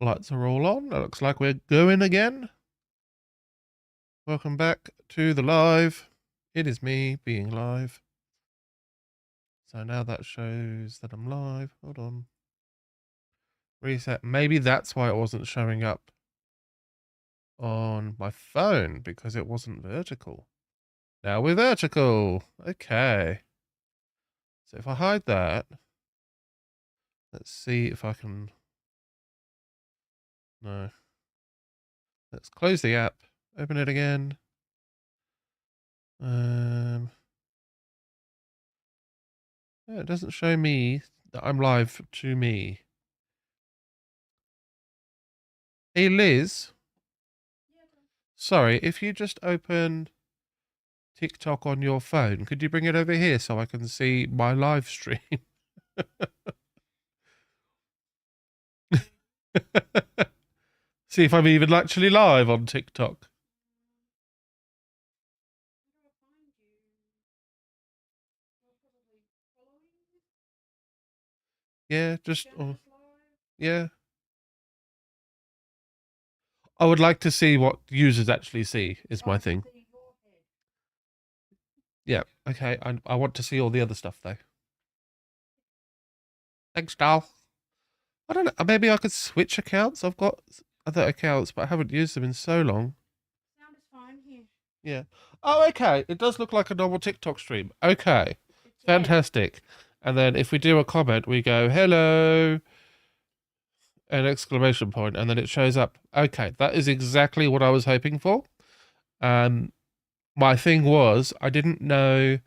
Lights are all on. It looks like we're going again. Welcome back to the live. It is me being live. So now that shows that I'm live. Hold on. Reset. Maybe that's why it wasn't showing up on my phone, because it wasn't vertical. Now we're vertical. Okay. So if I hide that, let's see if I can. No. Let's close the app. Open it again. Yeah, it doesn't show me that I'm live to me. Hey, Liz. Sorry, if you just open TikTok on your phone, could you bring it over here so I can see my live stream? See if I'm even actually live on TikTok. Yeah, just yeah. I would like to see what users actually see. Is my thing. Yeah. Okay. I want to see all the other stuff though. Thanks, Dal. I don't know. Maybe I could switch accounts. I've got other accounts, but I haven't used them in so long. Yeah. Oh, okay. It does look like a normal TikTok stream. Okay. Fantastic. And then if we do a comment, we go, hello, an exclamation point, and then it shows up. Okay. That is exactly what I was hoping for. Um, my thing was, I didn't know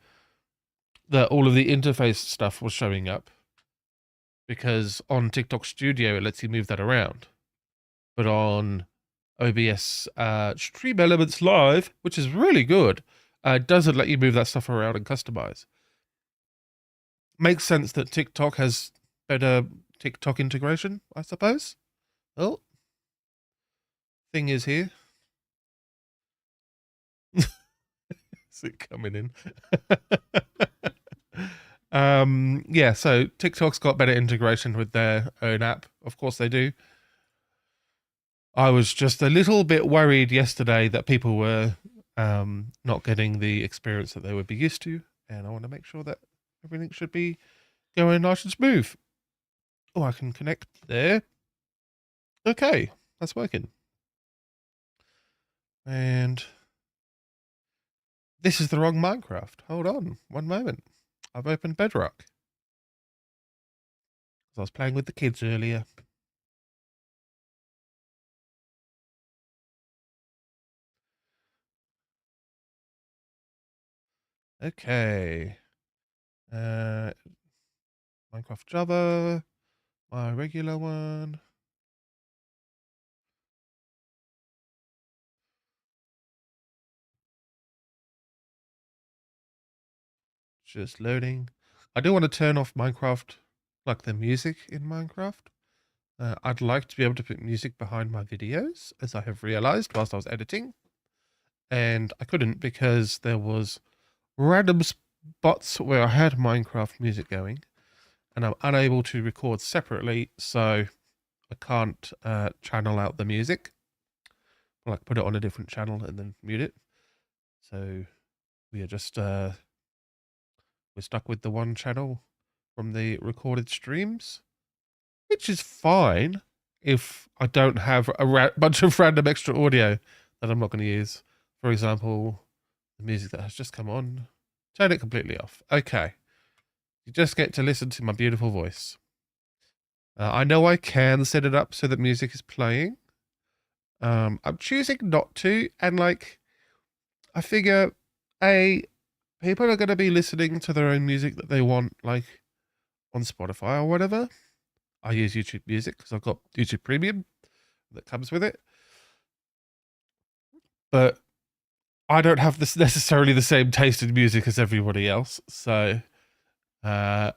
that all of the interface stuff was showing up, because on TikTok Studio, it lets you move that around. But on OBS Stream Elements Live, which is really good, doesn't let you move that stuff around and customize. Makes sense that TikTok has better TikTok integration, I suppose. Oh, thing is here. Is it coming in? Yeah, so TikTok's got better integration with their own app. Of course they do. I was just a little bit worried yesterday that people were not getting the experience that they would be used to, and I want to make sure that everything should be going nice and smooth. Oh, I can connect there. Okay, that's working. And this is the wrong Minecraft. Hold on, one moment. I've opened Bedrock. I was playing with the kids earlier. Okay. Minecraft Java, my regular one. Just loading. I do want to turn off Minecraft, like the music in Minecraft. I'd like to be able to put music behind my videos, as I have realized whilst I was editing. And I couldn't because there was random spots where I had Minecraft music going, and I'm unable to record separately, so I can't channel out the music. Like put it on a different channel and then mute it. So we are just we're stuck with the one channel from the recorded streams, which is fine if I don't have a bunch of random extra audio that I'm not going to use. For example, the music that has just come on. Turn it completely off. Okay. You just get to listen to my beautiful voice. I know I can set it up so that music is playing. I'm choosing not to, and like, I figure, people are going to be listening to their own music that they want, like on Spotify or whatever. I use YouTube Music because I've got YouTube Premium that comes with it, but I don't have this necessarily the same taste in music as everybody else, so I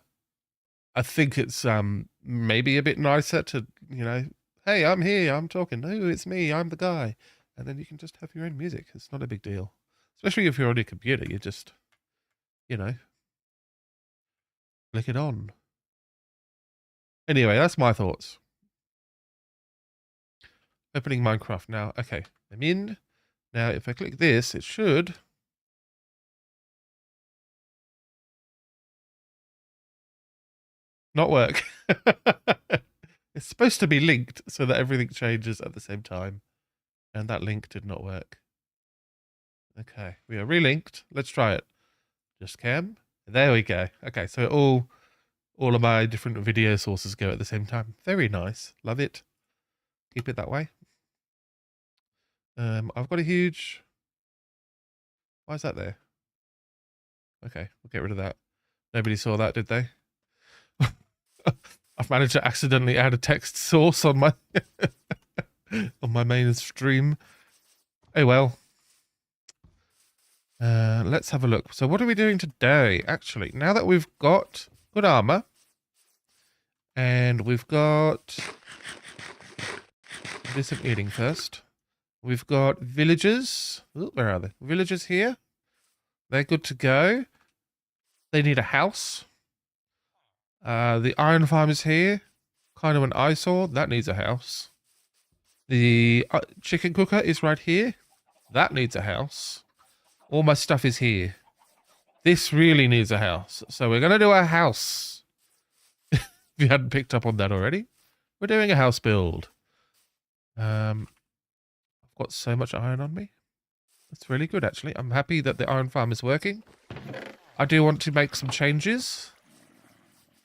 think it's maybe a bit nicer to, hey, I'm here, I'm talking. No, it's me, I'm the guy. And then you can just have your own music. It's not a big deal. Especially if you're on your computer, you just, you know, click it on. Anyway, that's my thoughts. Opening Minecraft now. Okay, I'm in. Now, if I click this, it should... not work. It's supposed to be linked so that everything changes at the same time. And that link did not work. Okay, we are relinked. Let's try it. Just cam. There we go. Okay, so all of my different video sources go at the same time. Very nice. Love it. Keep it that way. I've got a huge... why is that there? Okay, we'll get rid of that. Nobody saw that, did they? I've managed to accidentally add a text source on my on my main stream. Oh well. Let's have a look. So what are we doing today? Actually, now that we've got good armor and we've got... do some eating first. We've got villagers. Ooh, where are they? Villagers here. They're good to go. They need a house. The iron farm is here. Kind of an eyesore. That needs a house. The chicken cooker is right here. That needs a house. All my stuff is here. This really needs a house. So we're going to do a house. If you hadn't picked up on that already. We're doing a house build. I've got so much iron on me. That's really good, actually. I'm happy that the iron farm is working. I do want to make some changes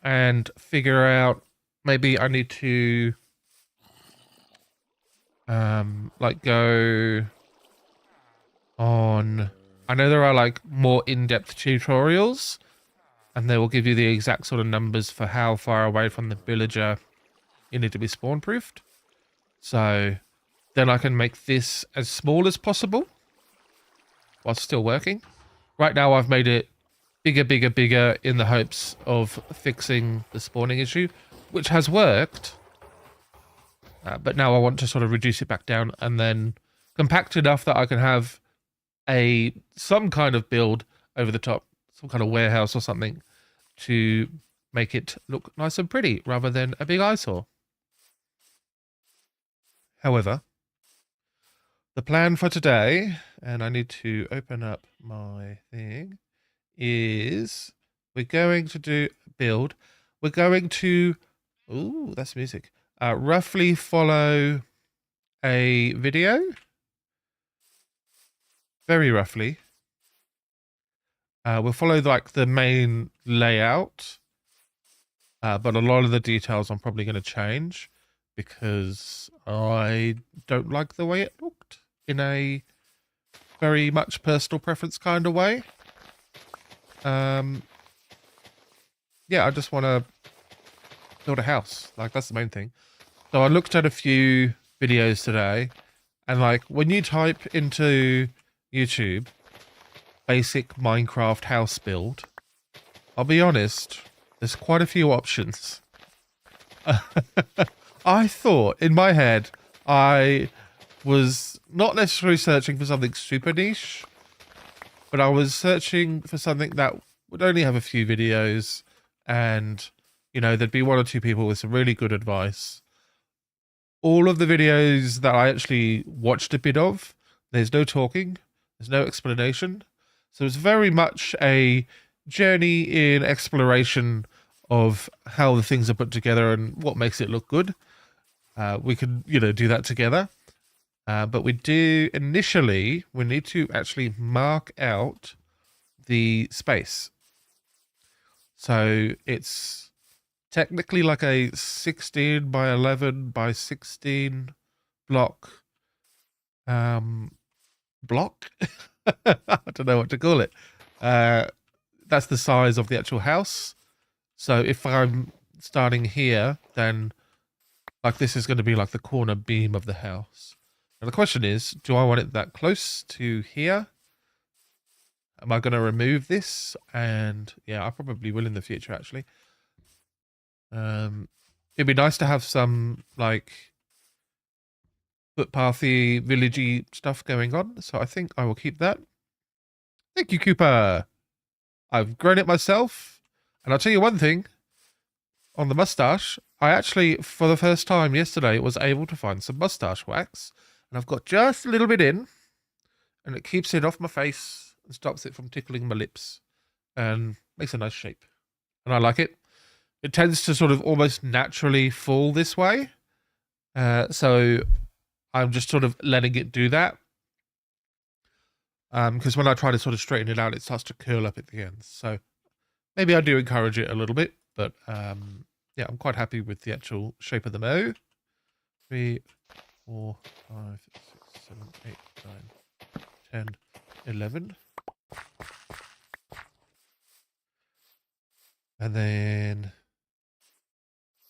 and figure out, maybe I need to like go on... I know there are like more in-depth tutorials and they will give you the exact sort of numbers for how far away from the villager you need to be spawn-proofed. So then I can make this as small as possible while still working. Right now I've made it bigger in the hopes of fixing the spawning issue, which has worked. But now I want to sort of reduce it back down and then compact enough that I can have some kind of build over the top, some kind of warehouse or something to make it look nice and pretty rather than a big eyesore. However, the plan for today, and I need to open up my thing, is we're going to do build. We're going to, ooh, that's music, roughly follow a video. Very roughly. We'll follow like the main layout, but a lot of the details I'm probably going to change because I don't like the way it looked in a very much personal preference kind of way. Yeah, I just want to build a house. Like, that's the main thing. So I looked at a few videos today, and like when you type into YouTube basic Minecraft house build, I'll be honest, there's quite a few options. I thought in my head I was not necessarily searching for something super niche, but I was searching for something that would only have a few videos and, you know, there'd be one or two people with some really good advice. All of the videos that I actually watched a bit of, there's no talking, there's no explanation. So it's very much a journey in exploration of how the things are put together and what makes it look good. We could, you know, do that together. But we do initially, we need to actually mark out the space. So it's technically like a 16 by 11 by 16 block. Block? I don't know what to call it. That's the size of the actual house. So if I'm starting here, then like this is going to be like the corner beam of the house. Now the question is, do I want it that close to here? Am I going to remove this? And yeah, I probably will in the future, actually. It'd be nice to have some like footpathy, villagey stuff going on. So I think I will keep that. Thank you, Cooper. I've grown it myself. And I'll tell you one thing. On the mustache, I actually, for the first time yesterday, was able to find some mustache wax, and I've got just a little bit in, and it keeps it off my face and stops it from tickling my lips, and makes a nice shape, and I like it. It tends to sort of almost naturally fall this way, so I'm just sort of letting it do that. Because when I try to sort of straighten it out, it starts to curl up at the ends. So maybe I do encourage it a little bit, but yeah, I'm quite happy with the actual shape of the mo. 3, 4, 5, 6, 7, 8, 9, 10, 11. And then,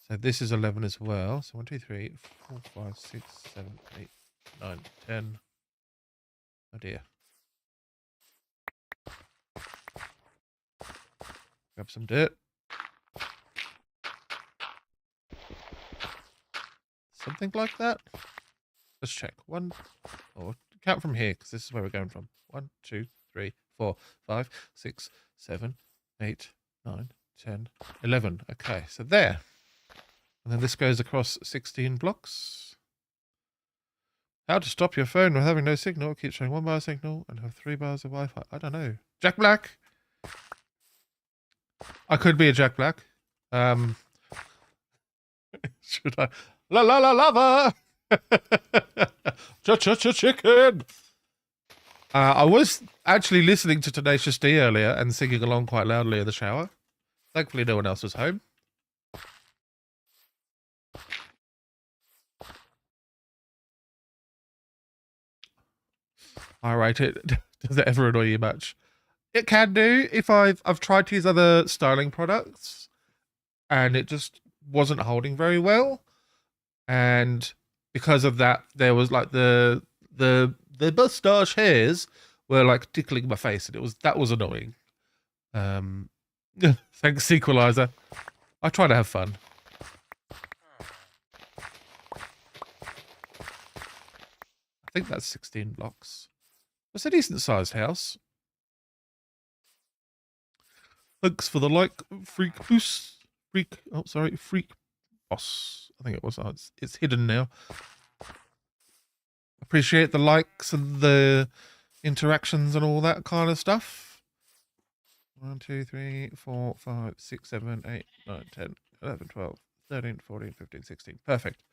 so this is 11 as well. So 1, 2, 3, 4, 5, 6, 7, 8, 9, 10. Oh dear. Grab some dirt. Something like that. Let's check. Or count from here, because this is where we're going from. 1, 2, 3, 4, 5, 6, 7, 8, 9, 10, 11. Okay, so there. And then this goes across 16 blocks. How to stop your phone from having no signal. Keep showing 1 bar signal and have 3 bars of Wi-Fi. I don't know. Jack Black. I could be a Jack Black. Should I? La la la lava. Chicken. I was actually listening to Tenacious D earlier and singing along quite loudly in the shower. Thankfully, no one else was home. I rate it. Does it ever annoy you much? It can do. If I've tried to use other styling products, and it just wasn't holding very well, and because of that, there was like the mustache hairs were like tickling my face, and that was annoying. Thanks, Equalizer. I try to have fun. I think that's 16 blocks. It's a decent sized house. Thanks for the like, Freak Boss. Freak Boss. I think it was. Oh, it's hidden now. Appreciate the likes and the interactions and all that kind of stuff. 1, 2, 3, 4, 5, 6, 7, 8, 9, 10, 11, 12, 13, 14, 15, 16. Perfect.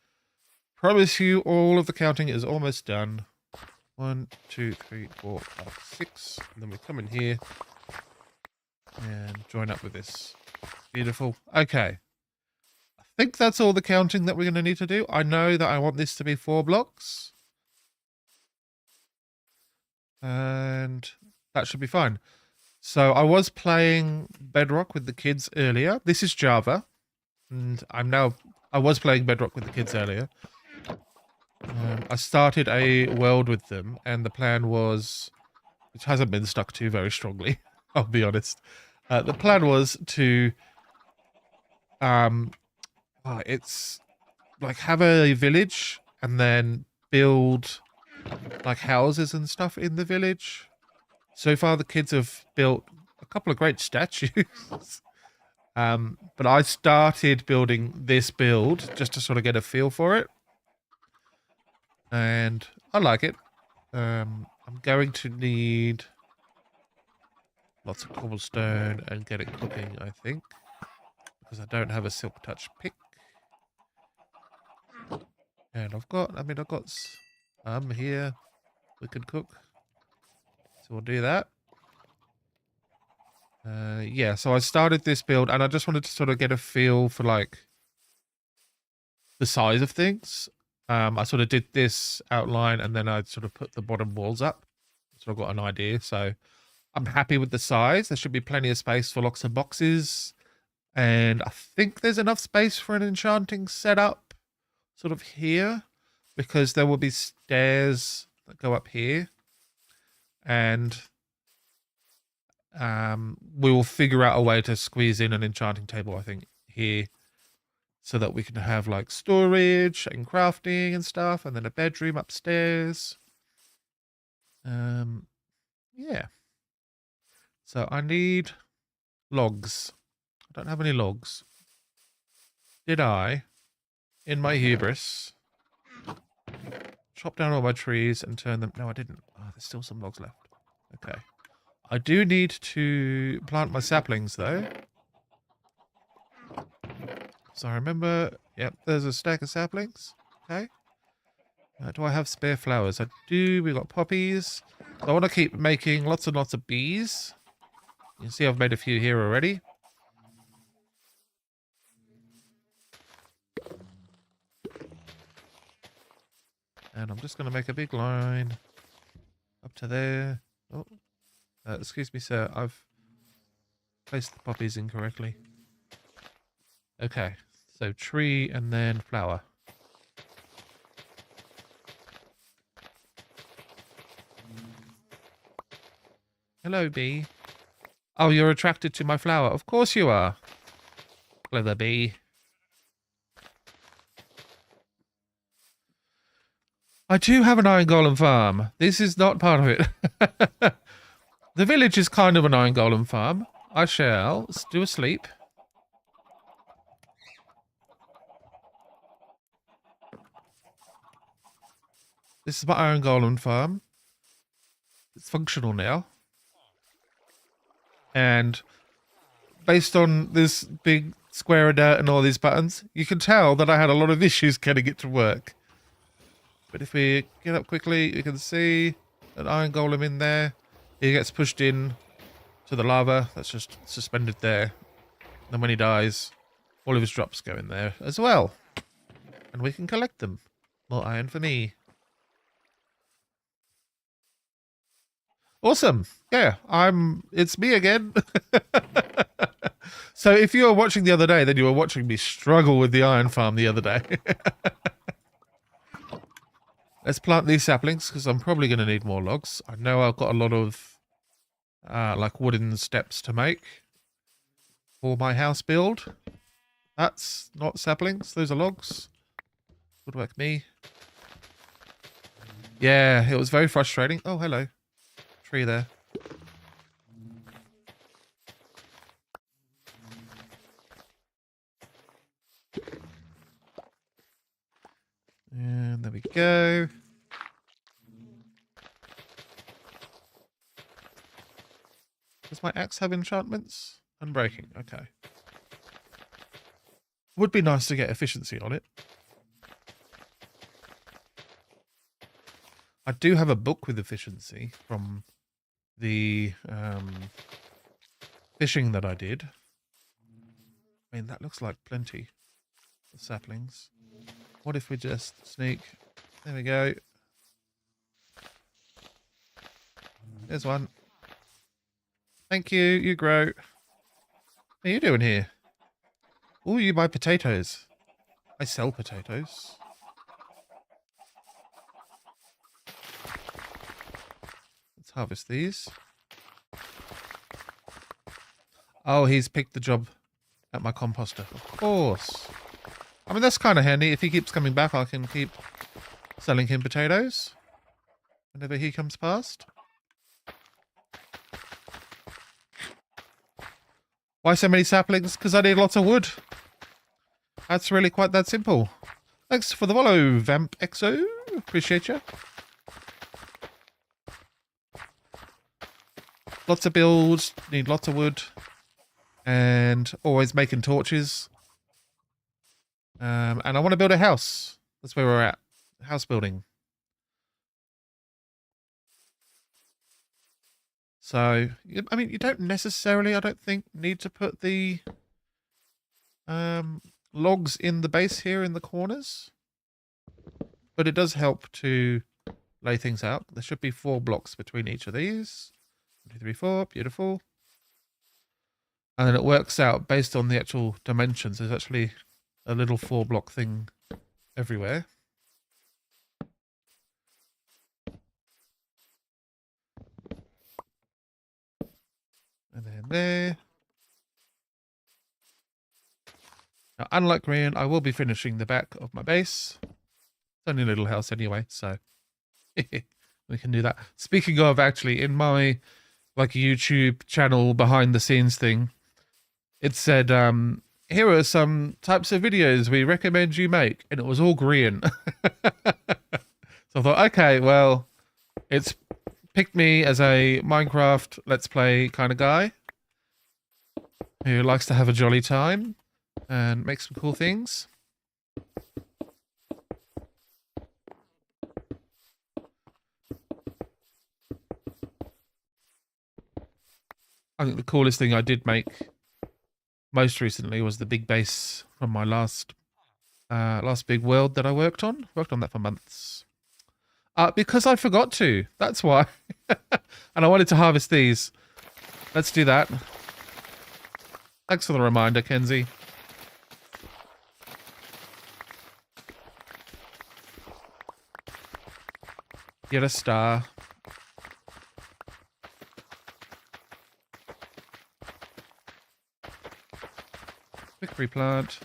Promise you all of the counting is almost done. 1, 2, 3, 4, 5, 6. And then we come in here and join up with this. Beautiful. Okay. I think that's all the counting that we're going to need to do. I know that I want this to be 4 blocks. And that should be fine. So I was playing Bedrock with the kids earlier. This is Java. And I was playing Bedrock with the kids earlier. I started a world with them, and the plan was, which hasn't been stuck to very strongly, I'll be honest. The plan was to, it's like have a village and then build like houses and stuff in the village. So far, the kids have built a couple of great statues. But I started building this build just to sort of get a feel for it. And I like it. I'm going to need lots of cobblestone and get it cooking, I think. Because I don't have a silk touch pick. And I've got some here. We can cook. So we'll do that. Yeah, so I started this build and I just wanted to sort of get a feel for like the size of things. I sort of did this outline and then I sort of put the bottom walls up. So I've got an idea. So I'm happy with the size. There should be plenty of space for lots of boxes. And I think there's enough space for an enchanting setup sort of here, because there will be stairs that go up here. And we will figure out a way to squeeze in an enchanting table, I think, here, so that we can have like storage and crafting and stuff, and then a bedroom upstairs. Yeah. So I need logs. I don't have any logs. Did I? in my hubris, chop down all my trees and turn them... No, I didn't. Oh, there's still some logs left. Okay. I do need to plant my saplings, though. So I remember... Yep, there's a stack of saplings. Okay. Do I have spare flowers? I do. We've got poppies. So I want to keep making lots and lots of bees. You can see I've made a few here already. And I'm just going to make a big line up to there. Oh, excuse me, sir. I've placed the poppies incorrectly. Okay, so tree and then flower. Hello, bee. Oh, you're attracted to my flower. Of course you are. Clever bee. I do have an iron golem farm. This is not part of it. The village is kind of an iron golem farm. I shall do a sleep. This is my iron golem farm. It's functional now. And based on this big square of dirt and all these buttons, you can tell that I had a lot of issues getting it to work. But if we get up quickly, you can see an iron golem in there. He gets pushed in to the lava that's just suspended there. Then when he dies, all of his drops go in there as well. And we can collect them. More iron for me. Awesome. Yeah, it's me again. So if you were watching the other day, then you were watching me struggle with the iron farm the other day. Let's plant these saplings because I'm probably going to need more logs. I know I've got a lot of like wooden steps to make for my house build. That's not saplings. Those are logs. Good work, me. Yeah, it was very frustrating. Oh, hello. Tree there. And there we go. Does my axe have enchantments? Unbreaking, okay. Would be nice to get efficiency on it. I do have a book with efficiency from the fishing that I did. I mean, that looks like plenty of saplings. What if we just sneak? There we go. There's one. Thank you, you grow. What are you doing here? Oh, you buy potatoes. I sell potatoes. Let's harvest these. Oh, he's picked the job at my composter. Of course. I mean, that's kind of handy. If he keeps coming back, I can keep selling him potatoes whenever he comes past. Why so many saplings? Because I need lots of wood. That's really quite that simple. Thanks for the follow, Vamp Exo. Appreciate you. Lots of builds, need lots of wood. And always making torches. And I want to build a house. That's where we're at. House building. So, I mean, you don't necessarily, I don't think, need to put the logs in the base here in the corners. But it does help to lay things out. There should be 4 blocks between each of these. 1, 2, 3, 4. Beautiful. And then it works out based on the actual dimensions. There's actually a little 4-block thing everywhere. And then there. Now, unlike Green, I will be finishing the back of my base. It's only a little house anyway, so we can do that. Speaking of, actually, in my like YouTube channel behind the scenes thing, it said here are some types of videos we recommend you make. And it was all green. So I thought, okay, well, it's picked me as a Minecraft Let's Play kind of guy who likes to have a jolly time and make some cool things. I think the coolest thing I did make most recently was the big base from my last big world that I worked on. Worked on that for months. Because I forgot to. That's why. And I wanted to harvest these. Let's do that. Thanks for the reminder, Kenzie. Get a star. Victory plant.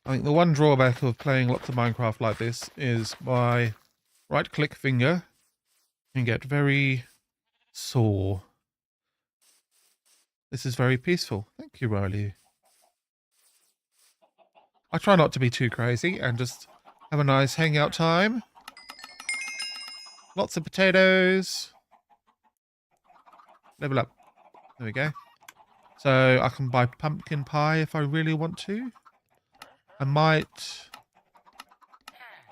I think the one drawback of playing lots of Minecraft like this is my right-click finger can get very sore. This is very peaceful. Thank you, Riley. I try not to be too crazy and just have a nice hangout time. Lots of potatoes. Level up. There we go. So I can buy pumpkin pie if I really want to. I'll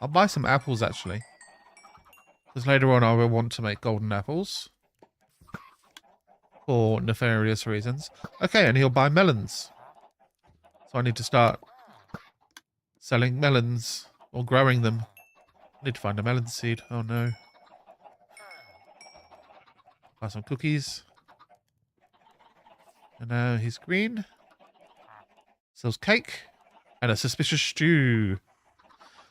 buy some apples actually. Because later on I will want to make golden apples. For nefarious reasons. Okay, and he'll buy melons. So I need to start selling melons. Or growing them. I need to find a melon seed. Oh no. Buy some cookies. And now he's green. Sells cake. And a suspicious stew.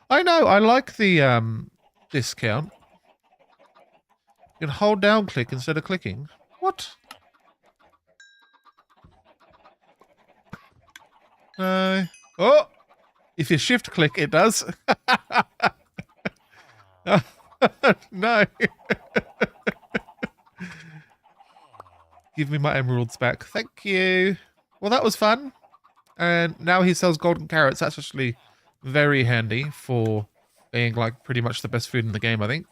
I know, I like the discount. You can hold down click instead of clicking. What? No. Oh! If you shift click, it does. No. Give me my emeralds back. Thank you. Well, that was fun. And now he sells golden carrots. That's actually very handy for being like pretty much the best food in the game, I think.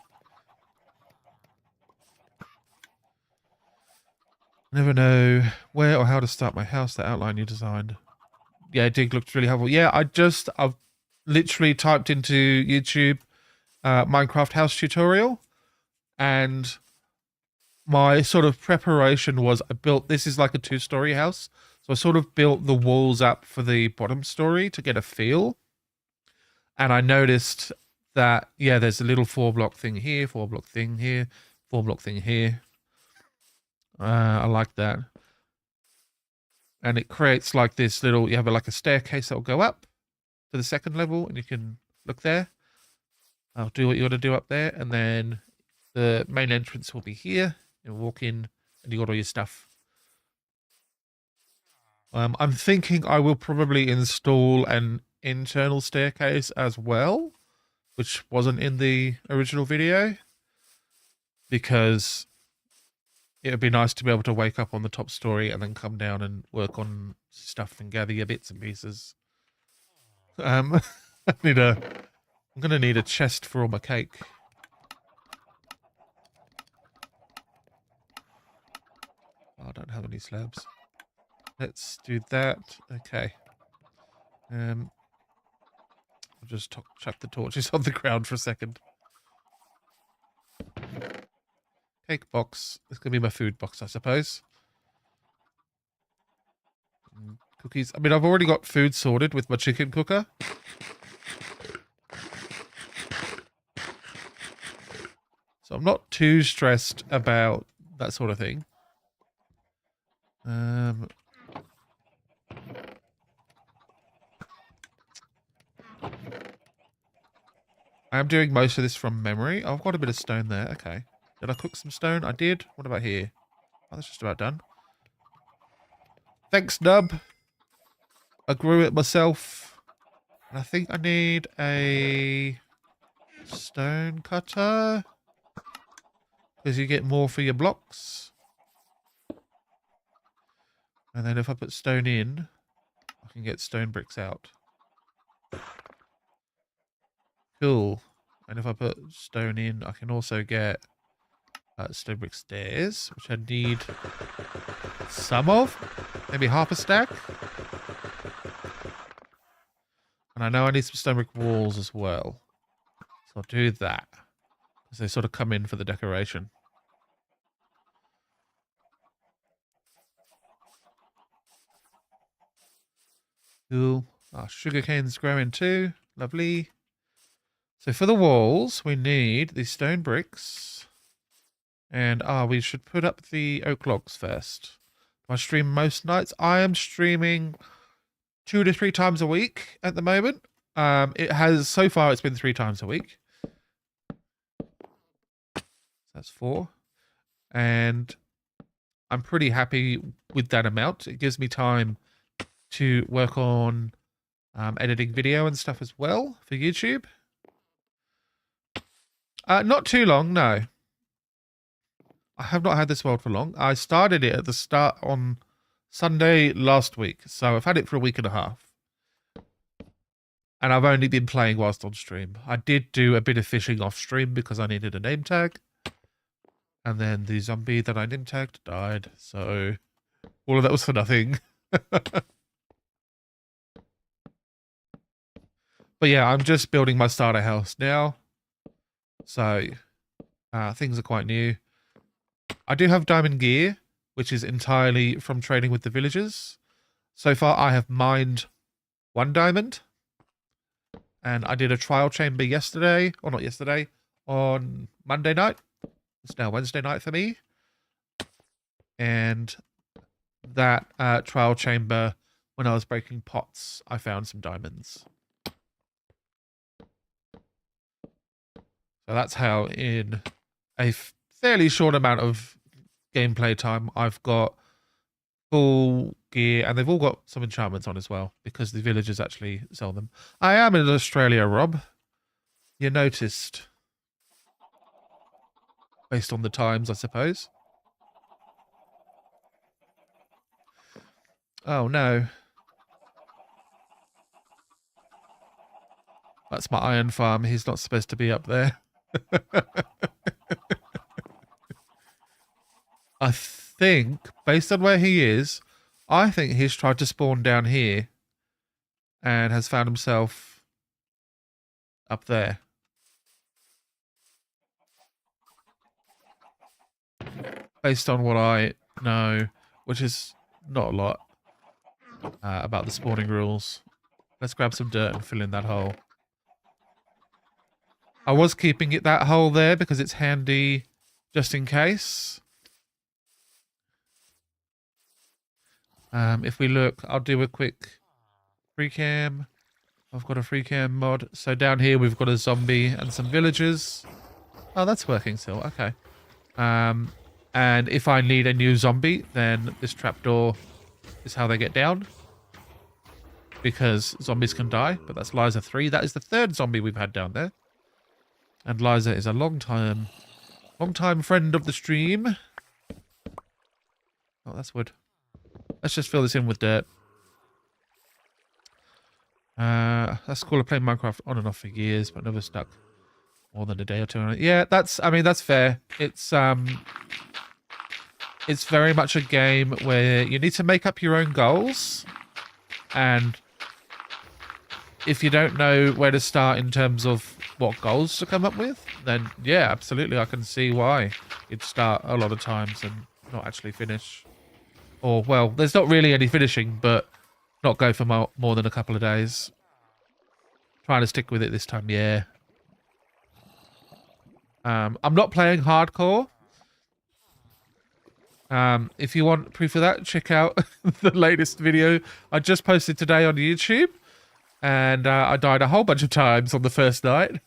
Never know where or how to start my house. The outline you designed. Yeah, Dig looked really helpful. Yeah, I've literally typed into YouTube Minecraft house tutorial, and my sort of preparation was this is like a 2-story house. So I sort of built the walls up for the bottom story to get a feel. And I noticed that, yeah, there's a little 4-block thing here, 4-block thing here, 4-block thing here. I like that. And it creates like this little, you have like a staircase that will go up to the second level, and you can look there. I'll do what you got to do up there, and then the main entrance will be here. You walk in, and you got all your stuff. I'm thinking I will probably install an internal staircase as well, which wasn't in the original video, because it would be nice to be able to wake up on the top story and then come down and work on stuff and gather your bits and pieces. I'm gonna need a chest for all my cake. Oh, I don't have any slabs. Let's do that. Okay. I'll just chuck the torches on the ground for a second. Cake box. It's gonna be my food box, I suppose. Cookies. I mean, I've already got food sorted with my chicken cooker. So I'm not too stressed about that sort of thing. I am doing most of this from memory. I've got a bit of stone there. Okay. Did I cook some stone? I did. What about here? Oh, that's just about done. Thanks, Nub. I grew it myself. And I think I need a stone cutter. Because you get more for your blocks. And then if I put stone in, I can get stone bricks out. Cool. And if I put stone in, I can also get stone brick stairs, which I need some of. Maybe half a stack. And I know I need some stone brick walls as well. So I'll do that. Because they sort of come in for the decoration. Cool. Our sugarcane's growing too. Lovely. So for the walls, we need the stone bricks. And we should put up the oak logs first. Do I stream most nights? I am streaming 2 to 3 times a week at the moment. So far it's been 3 times a week. That's 4. And I'm pretty happy with that amount. It gives me time to work on editing video and stuff as well for YouTube. Not too long, no. I have not had this world for long. I started it at the start on Sunday last week, so I've had it for a week and a half. And I've only been playing whilst on stream. I did do a bit of fishing off stream because I needed a name tag. And then the zombie that I name tagged died, so all of that was for nothing. But yeah, I'm just building my starter house now. So things are quite new. I do have diamond gear, which is entirely from trading with the villagers. So far, I have mined 1 diamond. And I did a trial chamber yesterday, or not yesterday, on Monday night. It's now Wednesday night for me. And that trial chamber, when I was breaking pots, I found some diamonds. So that's how in a fairly short amount of gameplay time, I've got full gear, and they've all got some enchantments on as well, because the villagers actually sell them. I am in Australia, Rob. You noticed. Based on the times, I suppose. Oh, no. That's my iron farm. He's not supposed to be up there. I think, based on where he is, I think he's tried to spawn down here and has found himself up there. Based on what I know, which is not a lot about the spawning rules. Let's grab some dirt and fill in that hole. I was keeping it that hole there because it's handy just in case. If we look, I'll do a quick free cam. I've got a free cam mod. So down here we've got a zombie and some villagers. Oh, that's working still. Okay. And if I need a new zombie, then this trapdoor is how they get down. Because zombies can die, but that's Liza 3. That is the 3rd zombie we've had down there. And Liza is a long time friend of the stream. Oh, that's wood. Let's just fill this in with dirt. That's cool. I've played Minecraft on and off for years, but never stuck more than a day or 2 on it. Yeah, that's fair. It's very much a game where you need to make up your own goals, and if you don't know where to start in terms of what goals to come up with, then yeah, absolutely, I can see why you'd start a lot of times and not actually finish. Or, well, there's not really any finishing, but not go for more than a couple of days. Trying to stick with it this time, yeah. I'm not playing hardcore. If you want proof of that, check out the latest video I just posted today on YouTube. And I died a whole bunch of times on the first night.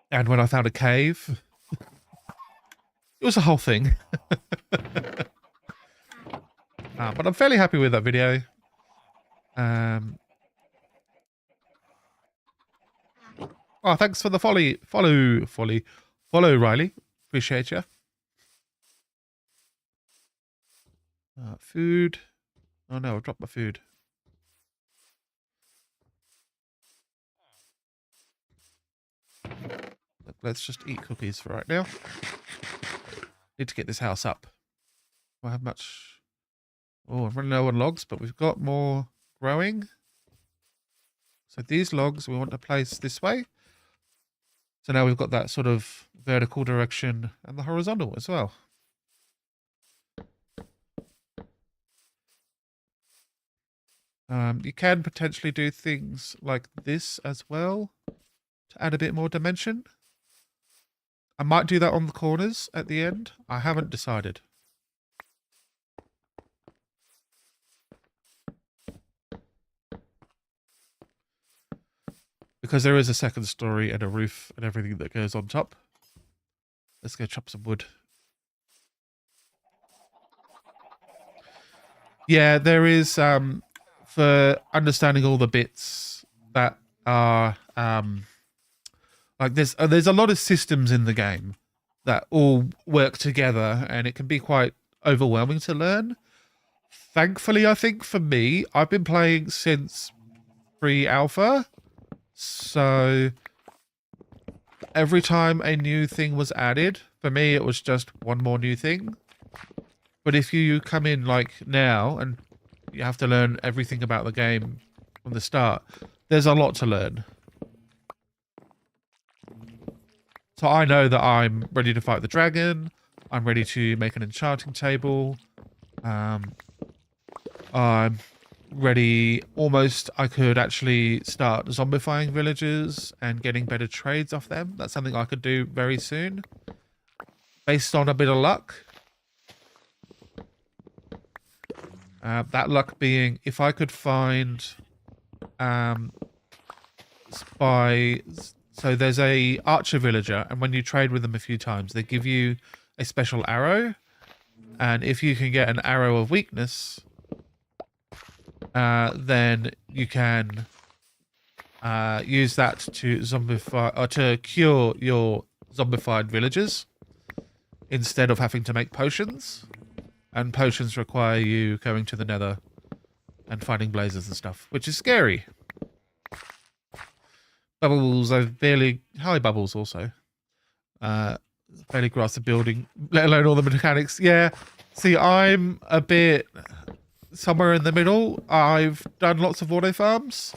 And when I found a cave, it was a whole thing. But I'm fairly happy with that video. Oh, thanks for the follow, Riley. Appreciate you. Food. Oh no, I dropped my food. Let's just eat cookies for right now. Need to get this house up. I have much. Oh, I'm running low on logs, but we've got more growing. So these logs we want to place this way. So now we've got that sort of vertical direction and the horizontal as well. You can potentially do things like this as well to add a bit more dimension. I might do that on the corners at the end. I haven't decided. Because there is a second story and a roof and everything that goes on top. Let's go chop some wood. Yeah, there is, for understanding all the bits that are, like there's a lot of systems in the game that all work together, and it can be quite overwhelming to learn. Thankfully, I think for me, I've been playing since pre-alpha, so every time a new thing was added, for me it was just one more new thing. But if you come in like now and you have to learn everything about the game from the start, there's a lot to learn. So I know that I'm ready to fight the dragon. I'm ready to make an enchanting table. I'm ready. Almost, I could actually start zombifying villagers and getting better trades off them. That's something I could do very soon, based on a bit of luck. That luck being, if I could find spies. So there's a archer villager, and when you trade with them a few times, they give you a special arrow. And if you can get an arrow of weakness, then you can use that to zombify or to cure your zombified villagers instead of having to make potions. And potions require you going to the nether and fighting blazes and stuff, which is scary. Bubbles, I've barely... Hi, Bubbles, also. Barely grasped the building, let alone all the mechanics. Yeah, see, I'm a bit somewhere in the middle. I've done lots of auto farms,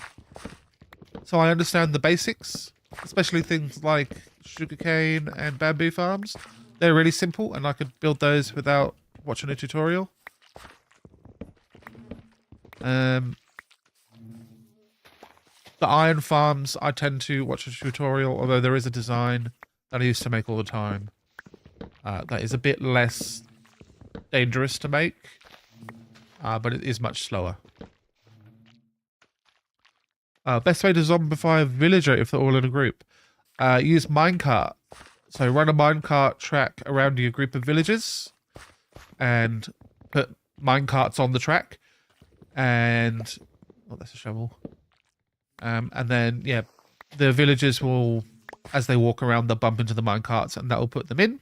so I understand the basics, especially things like sugarcane and bamboo farms. They're really simple, and I could build those without watching a tutorial. The iron farms, I tend to watch a tutorial, although there is a design that I used to make all the time. That is a bit less dangerous to make, but it is much slower. Best way to zombify a villager if they're all in a group. Use minecart. So run a minecart track around your group of villagers and put minecarts on the track. And... oh, that's a shovel. And then, yeah, the villagers will, as they walk around, they'll bump into the minecarts and that will put them in.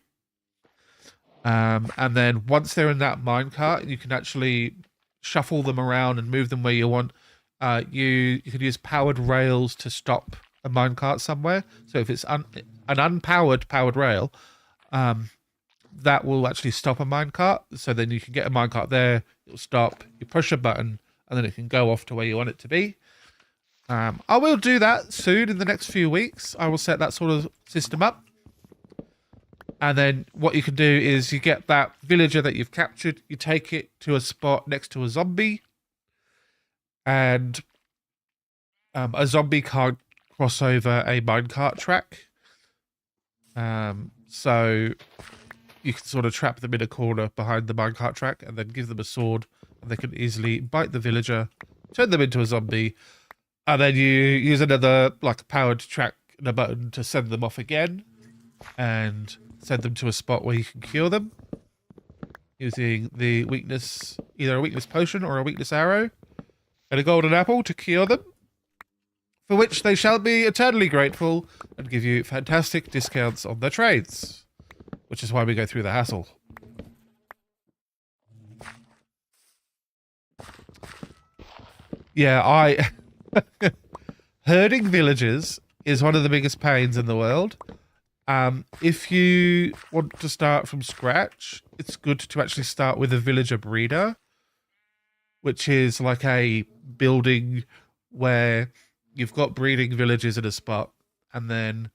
And then once they're in that minecart, you can actually shuffle them around and move them where you want. You could use powered rails to stop a minecart somewhere. So if it's an unpowered powered rail, that will actually stop a minecart. So then you can get a minecart there, it'll stop, you push a button, and then it can go off to where you want it to be. I will do that soon in the next few weeks. I will set that sort of system up. And then what you can do is you get that villager that you've captured, you take it to a spot next to a zombie. And a zombie can't cross over a minecart track. So you can sort of trap them in a corner behind the minecart track and then give them a sword. And they can easily bite the villager, turn them into a zombie. And then you use another, like, powered track and a button to send them off again. And send them to a spot where you can cure them. Using the weakness, either a weakness potion or a weakness arrow. And a golden apple to cure them. for which they shall be eternally grateful and give you fantastic discounts on their trades, which is why we go through the hassle. Yeah, herding villages is one of the biggest pains in the world. If you want to start from scratch, it's good to actually start with a villager breeder, which is like a building where you've got breeding villages in a spot, and then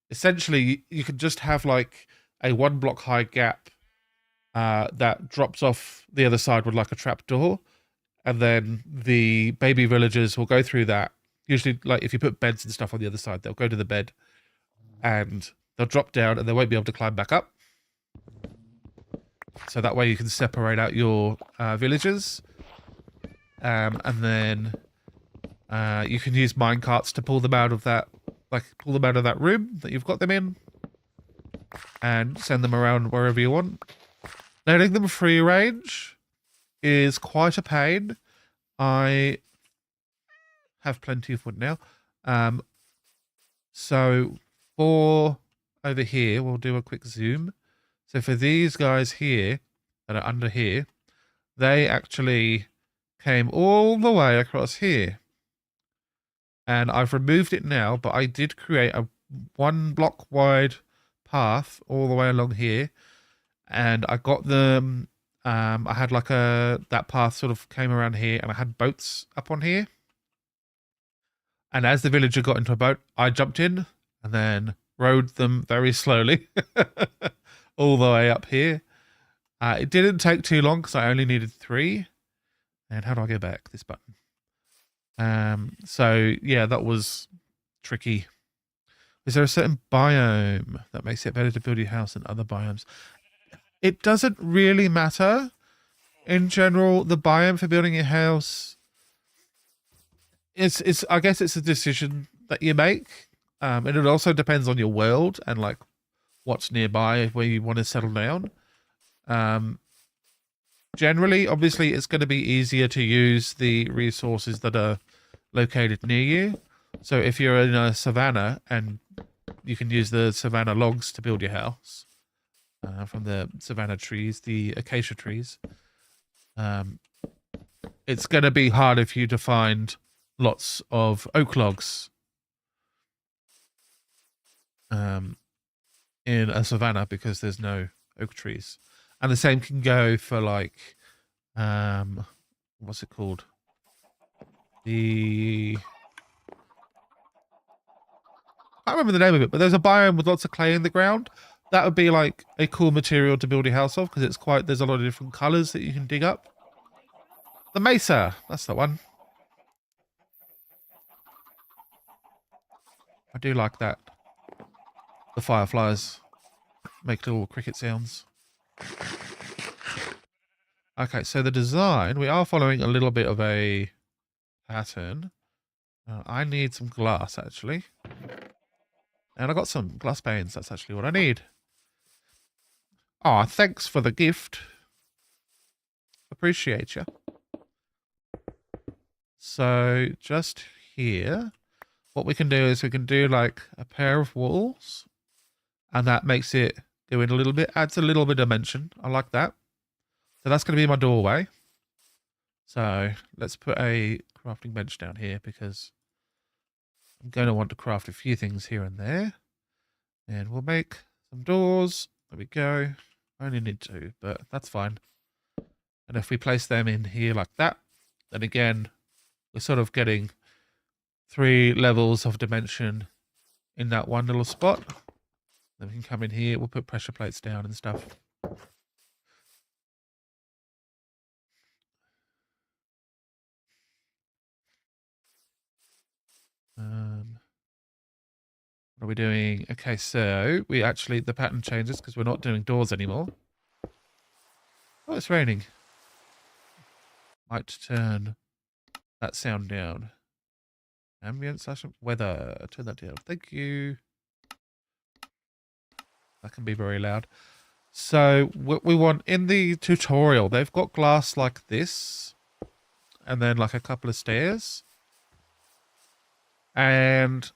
essentially you can just have like a 1 block high gap that drops off the other side with like a trap door, and then the baby villagers will go through that. Usually, like if you put beds and stuff on the other side, they'll go to the bed and they'll drop down and they won't be able to climb back up. So that way you can separate out your villagers. And then you can use minecarts to pull them out of that, room that you've got them in, and send them around wherever you want. Letting them free range is quite a pain. I have plenty of wood now. So for over here, we'll do a quick zoom. So for these guys here that are under here, they actually came all the way across here. And I've removed it now, but I did create a 1 block wide path all the way along here. And I got them, I had like that path sort of came around here, and I had boats up on here. And as the villager got into a boat, I jumped in and then rowed them very slowly all the way up here. It didn't take too long because I only needed 3. And how do I go back? This button. So yeah, that was tricky. Is there a certain biome that makes it better to build your house than other biomes? It doesn't really matter. In general, the biome for building your house, I guess it's a decision that you make. And it also depends on your world and like what's nearby where you want to settle down. Generally, obviously, it's going to be easier to use the resources that are located near you. So if you're in a savanna, and you can use the savanna logs to build your house from the savanna trees, the acacia trees, it's going to be harder for you to find lots of oak logs in a savanna because there's no oak trees. And the same can go for like, what's it called? I can't remember the name of it, but there's a biome with lots of clay in the ground. That would be like a cool material to build your house of because there's a lot of different colors that you can dig up. The mesa, that's the one. I do like that. The fireflies make little cricket sounds. Okay, so the design, we are following a little bit of a pattern. I need some glass, actually. And I got some glass panes. That's actually what I need. Oh, thanks for the gift. Appreciate you. So, just here, what we can do is we can do like a pair of walls. And that makes it go in a little bit, adds a little bit of dimension. I like that. So that's going to be my doorway. So let's put a crafting bench down here because I'm going to want to craft a few things here and there. And we'll make some doors. There we go. I only need 2, but that's fine. And if we place them in here like that, then again, we're sort of getting 3 levels of dimension in that one little spot. Then we can come in here. We'll put pressure plates down and stuff. What are we doing? Okay, so the pattern changes because we're not doing doors anymore. Oh, it's raining. Might turn that sound down. Ambient / weather. Turn that down. Thank you. That can be very loud. So what we want in the tutorial, they've got glass like this, and then like a couple of stairs. And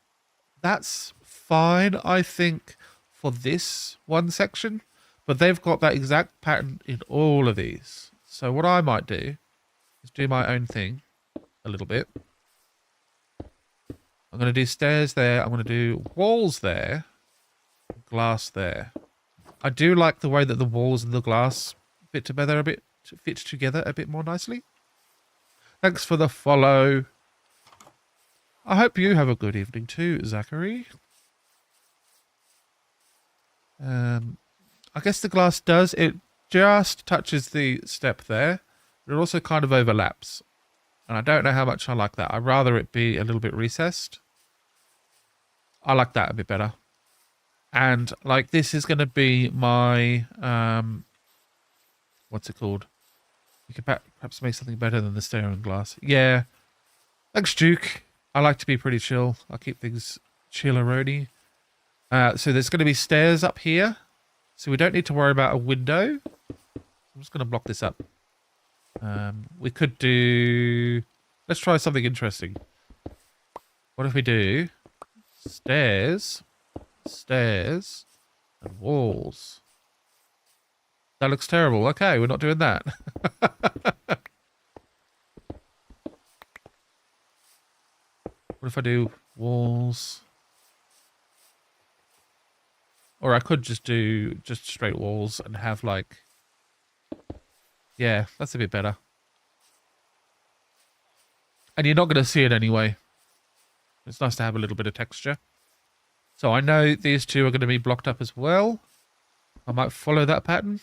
that's fine, I think, for this one section. But they've got that exact pattern in all of these. So what I might do is do my own thing a little bit. I'm going to do stairs there. I'm going to do walls there. Glass there. I do like the way that the walls and the glass fit together a bit more nicely. Thanks for the follow. I hope you have a good evening too, Zachary. I guess the glass does. It just touches the step there. But it also kind of overlaps. And I don't know how much I like that. I'd rather it be a little bit recessed. I like that a bit better. And like this is going to be my, what's it called? You could perhaps make something better than the staring glass. Yeah. Thanks, Duke. I like to be pretty chill. I'll keep things chilleroni. So there's going to be stairs up here. So we don't need to worry about a window. I'm just going to block this up. We could do... Let's try something interesting. What if we do stairs, stairs, and walls? That looks terrible. Okay, we're not doing that. What if I do walls? Or I could just do just straight walls and have like... Yeah, that's a bit better. And you're not going to see it anyway. It's nice to have a little bit of texture. So I know these two are going to be blocked up as well. I might follow that pattern.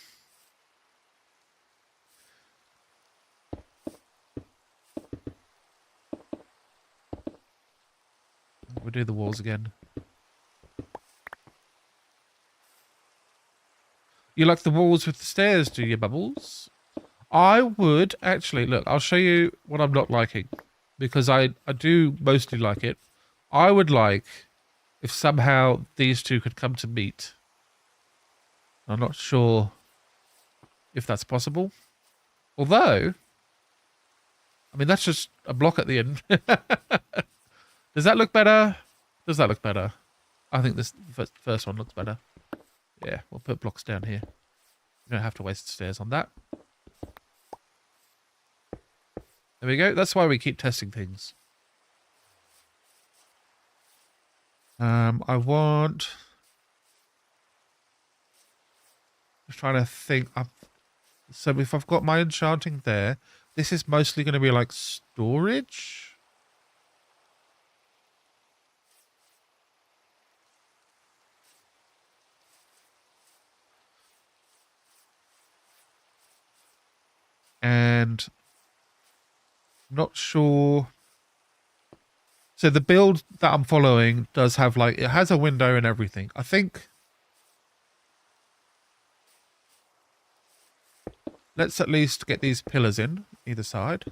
We'll do the walls again. You like the walls with the stairs, do you, Bubbles? I would actually, look, I'll show you what I'm not liking. Because I do mostly like it. I would like if somehow these two could come to meet. I'm not sure if that's possible. Although, I mean, that's just a block at the end. Does that look better? Does that look better? I think this first one looks better. Yeah, we'll put blocks down here. You don't have to waste stairs on that. There we go. That's why we keep testing things. I want... I'm trying to think. So if I've got my enchanting there, this is mostly going to be like storage. And I'm not sure. So the build that I'm following does have like, it has a window and everything. I think. Let's at least get these pillars in either side.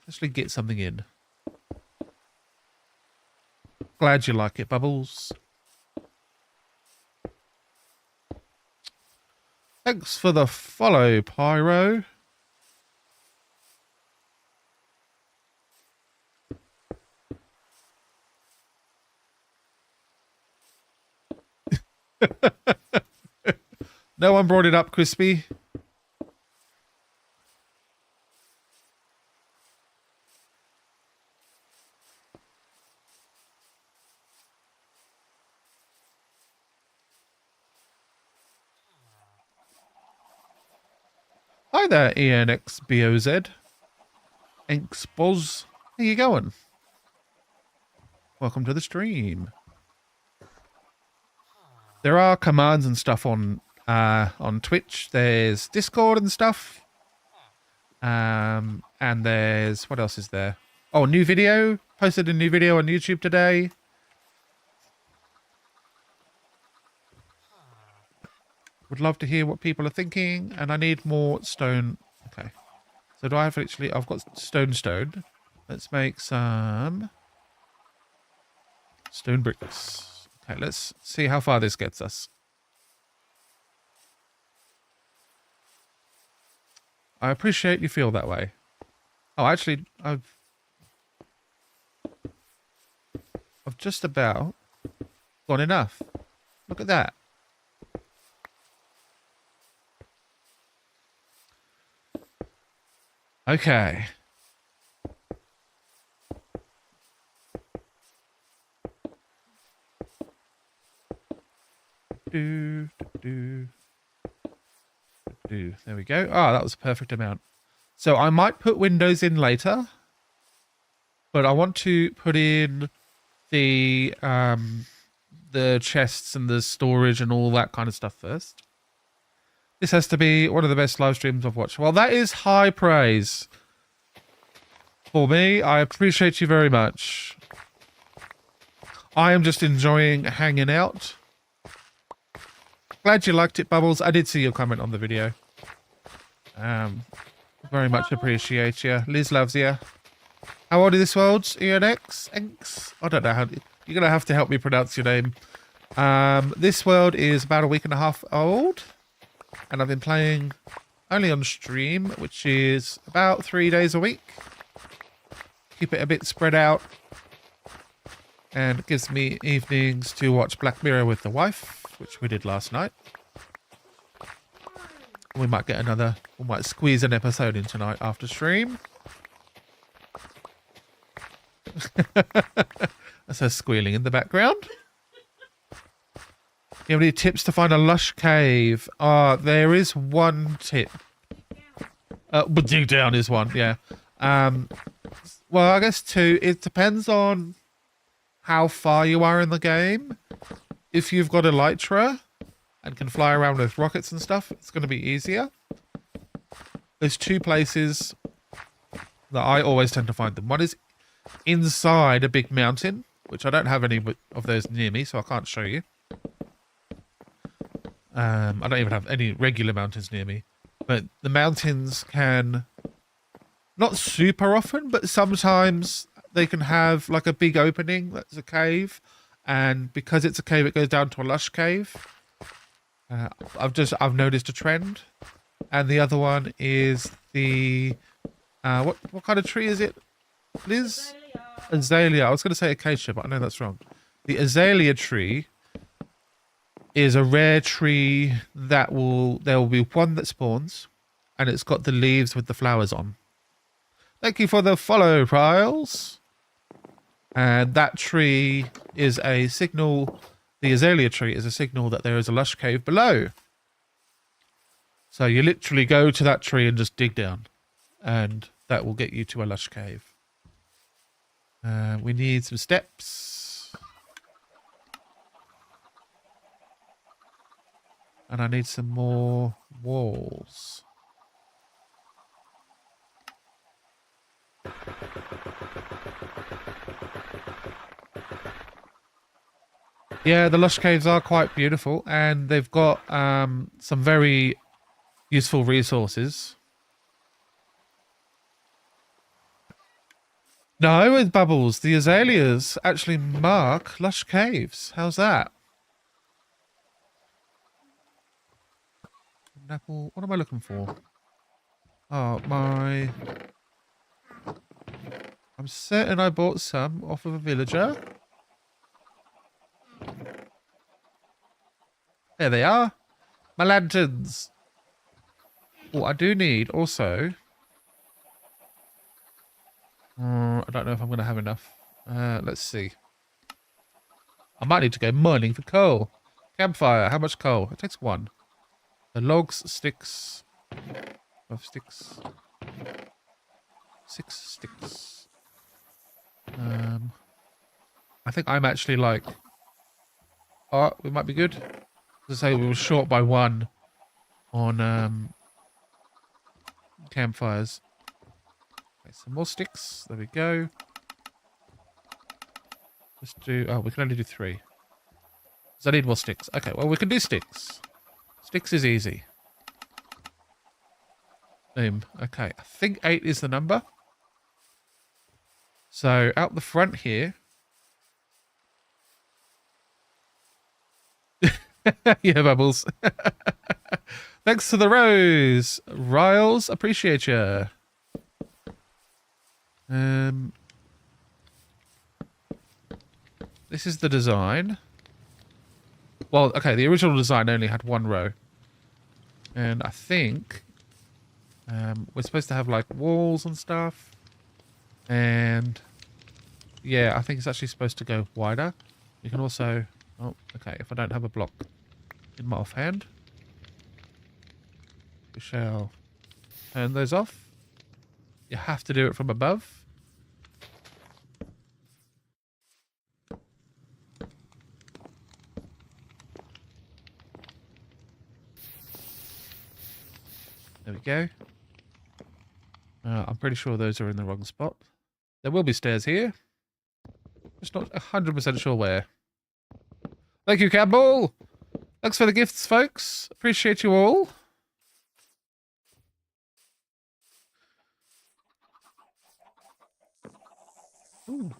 Actually get something in. Glad you like it, Bubbles. Thanks for the follow, Pyro. No one brought it up, Crispy. Hi there, ENXBOZ. Enxboz. How you going? Welcome to the stream. There are commands and stuff on Twitch. There's Discord and stuff. And there's... What else is there? Oh, new video. Posted a new video on YouTube today. Would love to hear what people are thinking. And I need more stone. Okay. So do I have actually... I've got stone. Let's make some stone bricks. Okay, let's see how far this gets us. I appreciate you feel that way. Oh, actually, I've... I've just about got enough. Look at that. Okay. There we go. Ah, that was a perfect amount. So I might put windows in later, but I want to put in the chests and the storage and all that kind of stuff first. This has to be one of the best live streams I've watched. Well, that is high praise for me. I appreciate you very much. I am just enjoying hanging out. Glad you liked it, Bubbles. I did see your comment on the video. Very much appreciate you. Liz loves you. How old is this world? ENX? Enx? I don't know how... You're going to have to help me pronounce your name. This world is about a week and a half old. And I've been playing only on stream, which is about 3 days a week. Keep it a bit spread out. And it gives me evenings to watch Black Mirror with the wife, which we did last night. We might get another... We might squeeze an episode in tonight after stream. That's her squealing in the background. You have any tips to find a lush cave? There is one tip. But dig down is one, yeah. Well, I guess two. It depends on how far you are in the game. If you've got Elytra and can fly around with rockets and stuff, it's going to be easier. There's two places that I always tend to find them. One is inside a big mountain, which I don't have any of those near me, so I can't show you. I don't even have any regular mountains near me. But the mountains can, not super often, but sometimes they can have like a big opening that's a cave. And because it's a cave, it goes down to a lush cave. I've noticed a trend. And the other one is the, what kind of tree is it, Liz? Azalea. I was going to say acacia, but I know that's wrong. The azalea tree is a rare tree that there will be one that spawns, and it's got the leaves with the flowers on. Thank you for the follow, Priles. And that tree is a signal, the azalea tree is a signal that there is a lush cave below. So you literally go to that tree and just dig down, and that will get you to a lush cave. We need some steps. And I need some more walls. Yeah, the lush caves are quite beautiful, and they've got some very useful resources. No, with Bubbles, the azaleas actually mark lush caves. How's that? Apple. What am I looking for? Oh, I'm certain I bought some off of a villager. There they are. My lanterns. Oh, I do need also... I don't know if I'm going to have enough. Let's see. I might need to go mining for coal. Campfire. How much coal? It takes one. The logs, sticks. 5 sticks. 6 sticks. I think I'm actually like... Oh, we might be good. As I say, we were short by 1 on campfires. Okay, some more sticks. There we go. Let's do... Oh, we can only do 3. Because I need more sticks. Okay, well, we can do sticks. Sticks is easy. Boom. Okay, I think 8 is the number. So, out the front here... Yeah, Bubbles. Thanks to the rose. Riles, appreciate you. This is the design. Well, okay, the original design only had one row. And I think we're supposed to have like walls and stuff. And yeah, I think it's actually supposed to go wider. You can also... Oh, okay, if I don't have a block in my offhand, we shall turn those off. You have to do it from above. There we go. I'm pretty sure those are in the wrong spot. There will be stairs here. Just not 100% sure where. Thank you, Campbell. Thanks for the gifts, folks. Appreciate you all. Ooh.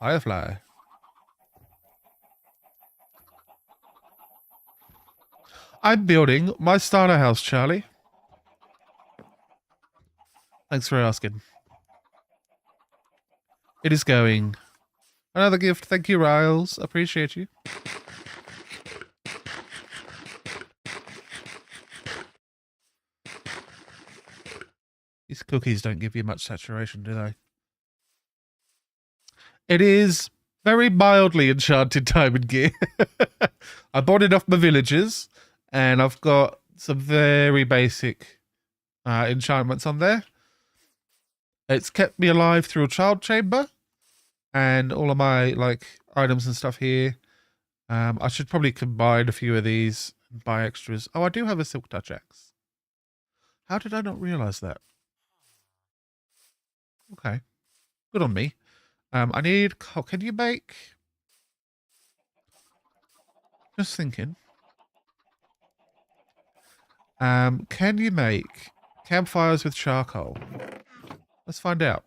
Firefly. I'm building my starter house, Charlie. Thanks for asking. It is going. Another gift. Thank you, Riles. Appreciate you. These cookies don't give you much saturation, do they? It is very mildly enchanted diamond gear. I bought it off my villagers, and I've got some very basic enchantments on there. It's kept me alive through a child chamber, and all of my like items and stuff here. I should probably combine a few of these and buy extras. Oh, I do have a silk touch axe. How did I not realize that? Okay, good on me. I need... Oh, can you make... Just thinking. Can you make campfires with charcoal? Let's find out.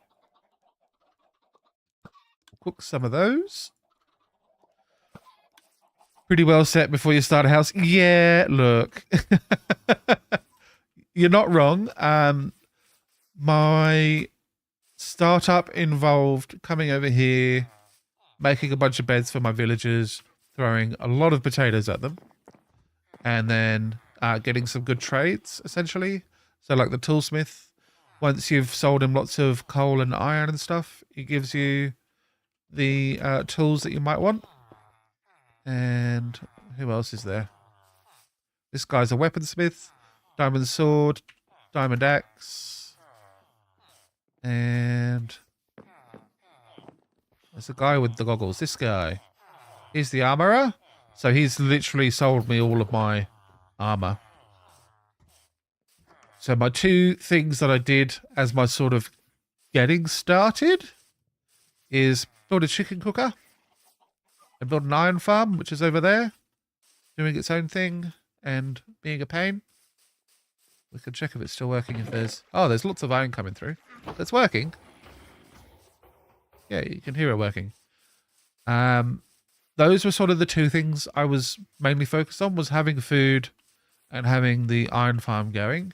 Cook some of those. Pretty well set before you start a house. Yeah, look. You're not wrong. My startup involved coming over here, making a bunch of beds for my villagers, throwing a lot of potatoes at them, and then getting some good trades, essentially. So like the toolsmith, once you've sold him lots of coal and iron and stuff, he gives you the tools that you might want. And who else is there? This guy's a weaponsmith, diamond sword, diamond axe, and there's a guy with the goggles. This guy, he's the armorer. So he's literally sold me all of my armor. So my two things that I did as my sort of getting started is build a chicken cooker and build an iron farm, which is over there, doing its own thing and being a pain. We can check if it's still working. If there's... Oh, there's lots of iron coming through. It's working. Yeah, you can hear it working. Those were sort of the two things I was mainly focused on, was having food and having the iron farm going.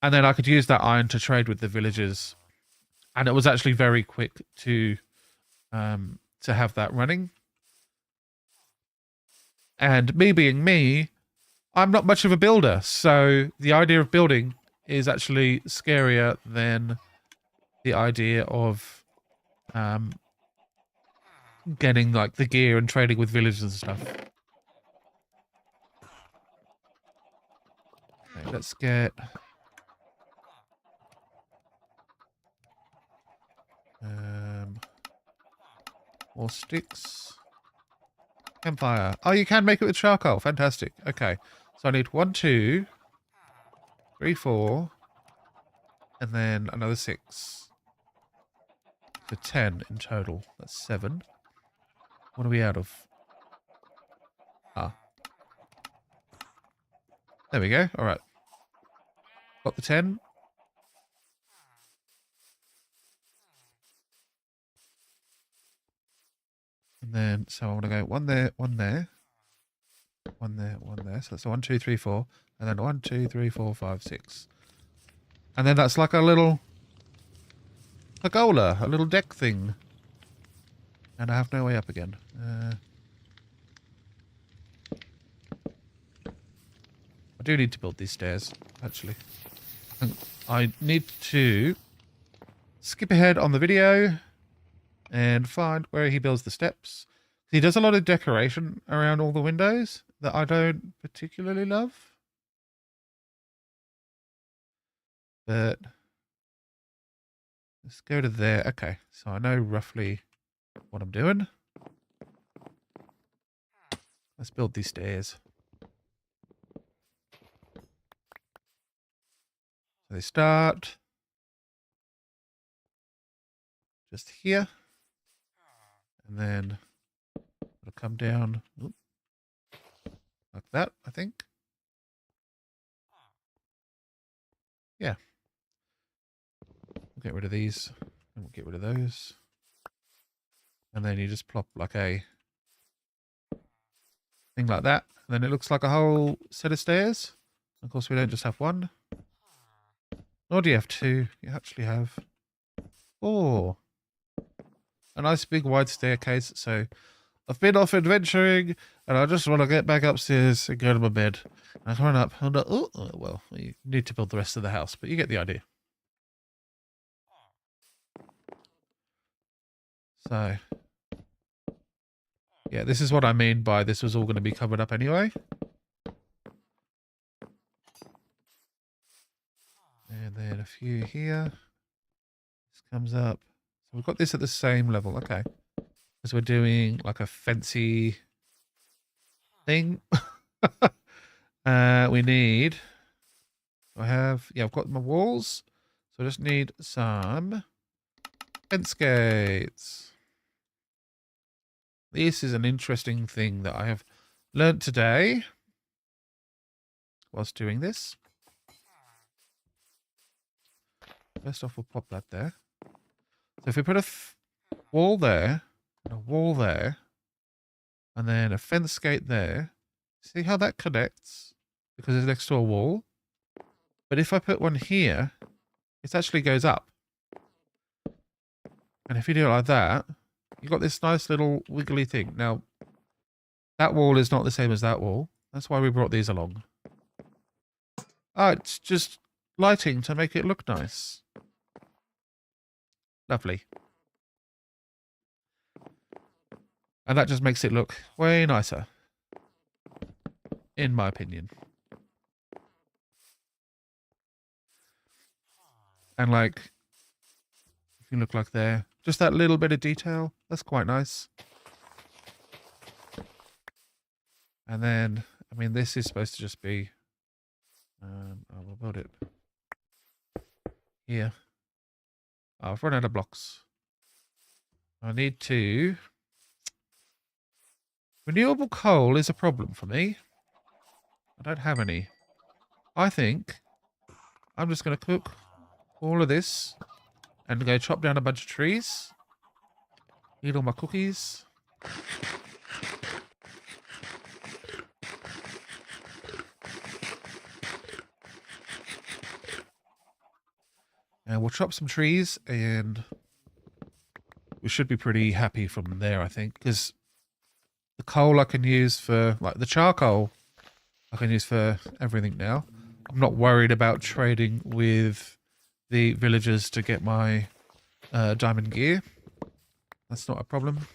And then I could use that iron to trade with the villagers. And it was actually very quick to have that running. And me being me, I'm not much of a builder. So the idea of building is actually scarier than the idea of getting like the gear and trading with villagers and stuff. Okay, let's get more sticks. Campfire. Oh, you can make it with charcoal. Fantastic. Okay. So I need 1, 2, 3, 4, and then another 6. So 10 in total. That's 7. What are we out of? Ah. There we go. All right. Got the 10. And then, so I want to go 1 there, 1 there, 1 there, 1 there. So that's 1, 2, 3, 4. And then 1, 2, 3, 4, 5, 6. And then that's like a little pergola, a little deck thing. And I have no way up again. I do need to build these stairs, actually. I need to skip ahead on the video and find where he builds the steps. He does a lot of decoration around all the windows that I don't particularly love. But let's go to there. Okay, so I know roughly what I'm doing. Let's build these stairs. So they start just here. And then it'll come down like that, I think. Yeah. We'll get rid of these. And we'll get rid of those. And then you just plop like a thing like that. And then it looks like a whole set of stairs. Of course, we don't just have one. Nor do you have two. You actually have four. A nice big wide staircase. So I've been off adventuring and I just want to get back upstairs and go to my bed. And I come up and well, you need to build the rest of the house, but you get the idea. So yeah, this is what I mean by this was all going to be covered up anyway. And then a few here. This comes up. So we've got this at the same level. Okay. Because we're doing like a fancy thing. We need... I've got my walls. So I just need some fence gates. This is an interesting thing that I have learnt today whilst doing this. First off, we'll pop that there. So if we put a wall there, and a wall there, and then a fence gate there, see how that connects? Because it's next to a wall. But if I put one here, it actually goes up. And if you do it like that, you've got this nice little wiggly thing. Now, that wall is not the same as that wall. That's why we brought these along. Ah, it's just lighting to make it look nice. Lovely. And that just makes it look way nicer. In my opinion. And like, if you look like there, just that little bit of detail, that's quite nice. And then, I mean, this is supposed to just be, I will build it here. Oh, I've run out of blocks. I need to, renewable coal is a problem for me. I don't have any. I think I'm just going to cook all of this and go chop down a bunch of trees. Eat all my cookies. And we'll chop some trees and we should be pretty happy from there, I think. Because the coal I can use for, like the charcoal, I can use for everything now. I'm not worried about trading with the villagers to get my diamond gear. That's not a problem.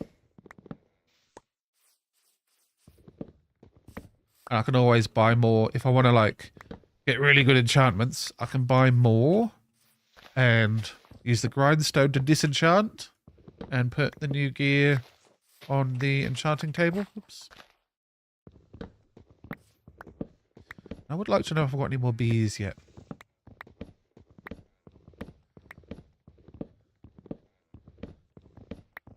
And I can always buy more. If I want to like get really good enchantments, I can buy more and use the grindstone to disenchant and put the new gear on the enchanting table. Oops. I would like to know if I've got any more bees yet.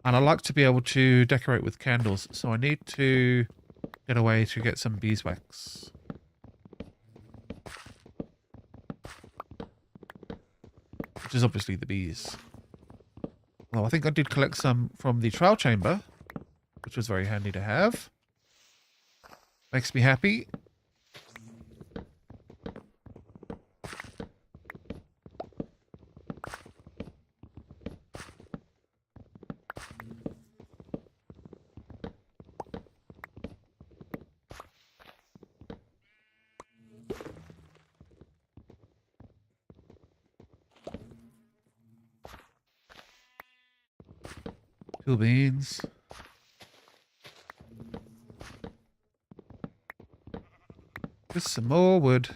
And I like to be able to decorate with candles, so I need to get a way to get some beeswax. Which is obviously the bees. Well, I think I did collect some from the trial chamber, which was very handy to have. Makes me happy. Two beans. Just some more wood.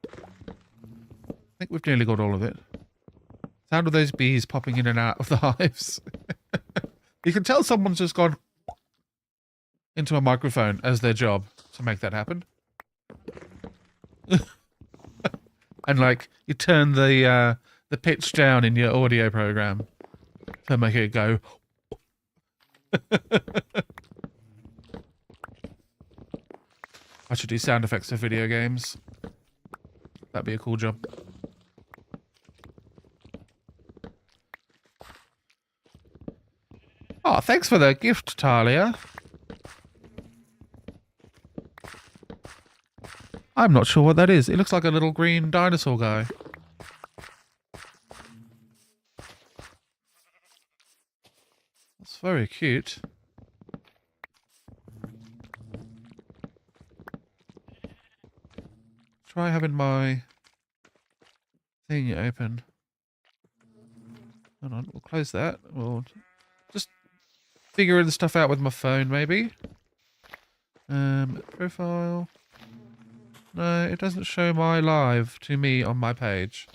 I think we've nearly got all of it. Sound of those bees popping in and out of the hives. You can tell someone's just gone into a microphone as their job to make that happen. And like you turn the pitch down in your audio program to make it go. I should do sound effects for video games. That'd be a cool job. Oh, thanks for the gift, Talia. I'm not sure what that is. It looks like a little green dinosaur guy. That's very cute. Try having my thing open. Hold on, we'll close that. We'll just figuring the stuff out with my phone, maybe. Profile. No, it doesn't show my live to me on my page.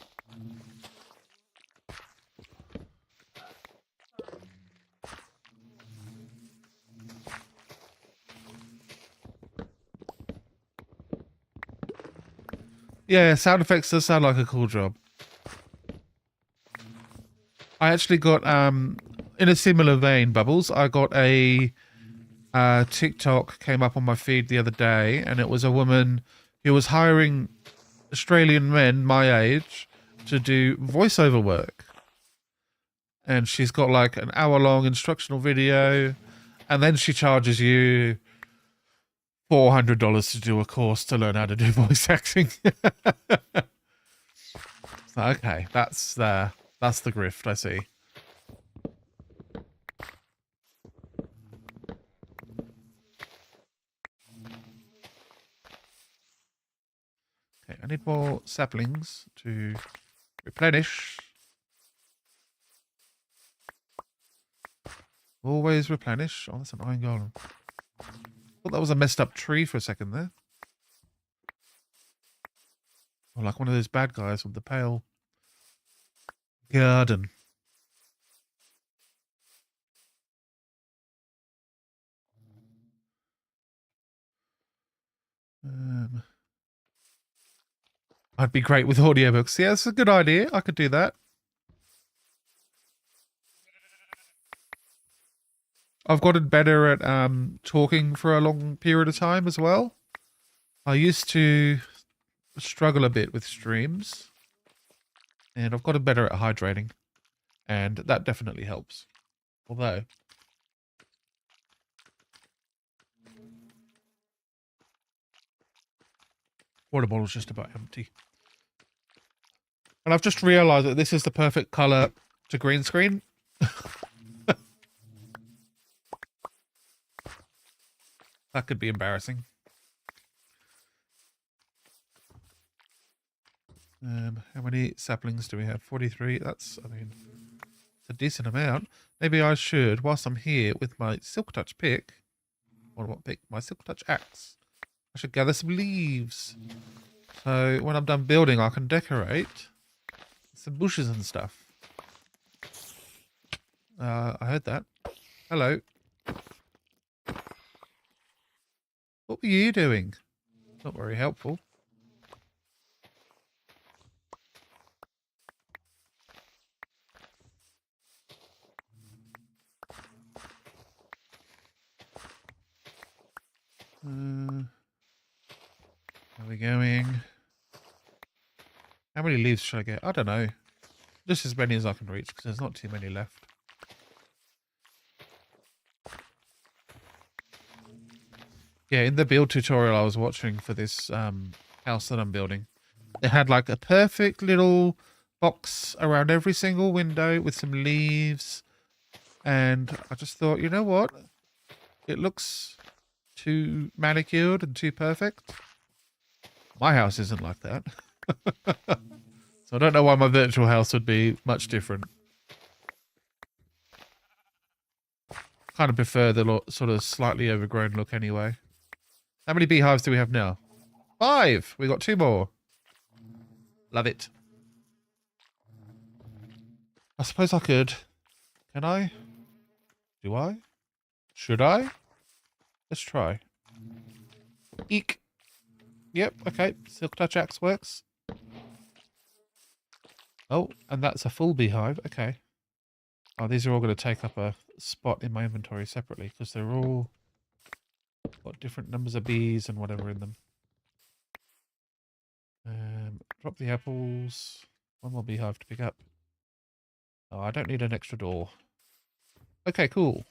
Yeah, sound effects does sound like a cool job. I actually got, in a similar vein, Bubbles, I got a TikTok came up on my feed the other day, and it was a woman who was hiring Australian men my age to do voiceover work. And she's got like an hour-long instructional video, and then she charges you $400 to do a course to learn how to do voice acting. So, okay, that's the grift, I see. Okay, I need more saplings to replenish. Always replenish. Oh, that's an iron golem. Thought that was a messed up tree for a second there. Or like one of those bad guys with the pale garden. I'd be great with audiobooks. Yeah, that's a good idea. I could do that. I've gotten better at talking for a long period of time as well. I used to struggle a bit with streams, and I've gotten better at hydrating, and that definitely helps. Although, water bottle's just about empty. And I've just realised that this is the perfect colour to green screen. That could be embarrassing. How many saplings do we have? 43. That's, I mean, it's a decent amount. Maybe I should, whilst I'm here with my Silk Touch pick, or what pick? My Silk Touch axe. I should gather some leaves. So when I'm done building, I can decorate some bushes and stuff. I heard that. Hello. What were you doing? Not very helpful. Are we going? How many leaves should I get? I don't know. Just as many as I can reach, because there's not too many left. Yeah, in the build tutorial I was watching for this house that I'm building, it had like a perfect little box around every single window with some leaves. And I just thought, you know what? It looks too manicured and too perfect. My house isn't like that. So I don't know why my virtual house would be much different. kind of prefer the sort of slightly overgrown look anyway. How many beehives do we have now? 5! We got 2 more. Love it. I suppose I could. Can I? Do I? Should I? Let's try. Eek. Yep, okay. Silk Touch Axe works. Oh, and that's a full beehive. Okay. Oh, these are all going to take up a spot in my inventory separately because they're all got different numbers of bees and whatever in them. Drop the apples. 1 more beehive to pick up. Oh, I don't need an extra door. Okay, cool.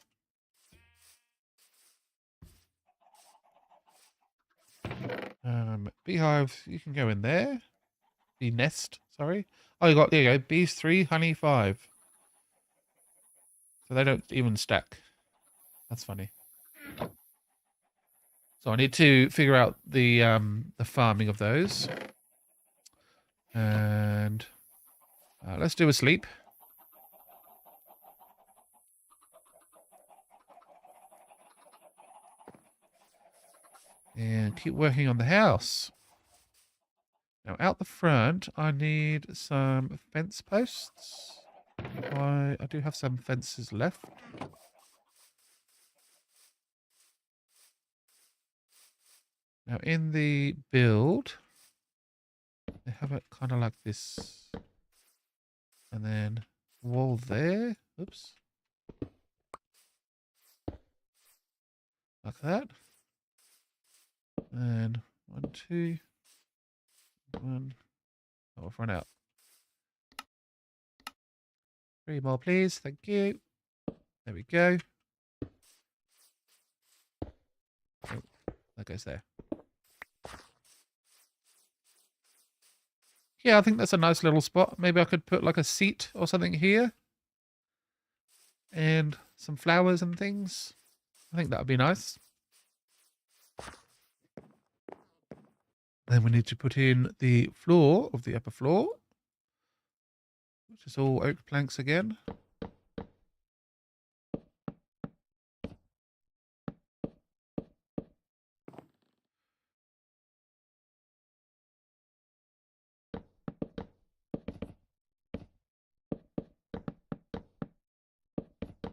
Beehive, you can go in there. Bee nest, sorry. Oh, there you go. Bees 3, honey 5. So they don't even stack. That's funny. So I need to figure out the farming of those. And let's do a sleep. And keep working on the house. Now, out the front, I need some fence posts. I do have some fences left. Now, in the build, they have it kind of like this. And then wall there. Oops. Like that. And 1, 2, 1. Oh, I've run out. 3 more, please. Thank you. There we go. Oh, that goes there. Yeah, I think that's a nice little spot. Maybe I could put like a seat or something here. And some flowers and things. I think that would be nice. Then we need to put in the floor of the upper floor, which is all oak planks again.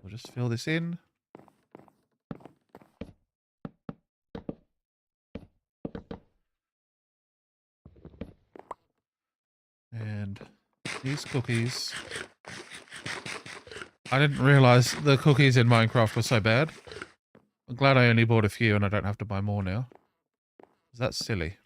We'll just fill this in. And these cookies. I didn't realize the cookies in Minecraft were so bad. I'm glad I only bought a few and I don't have to buy more now. That's silly.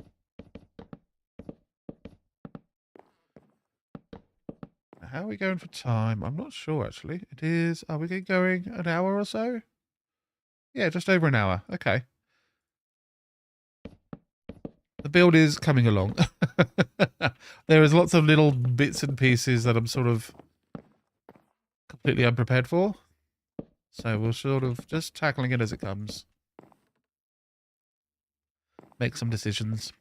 How are we going for time? I'm not sure actually. It is, are we going an hour or so? Yeah, just over an hour. Okay. The build is coming along. There is lots of little bits and pieces that I'm sort of completely unprepared for. So we'll sort of just tackling it as it comes. Make some decisions.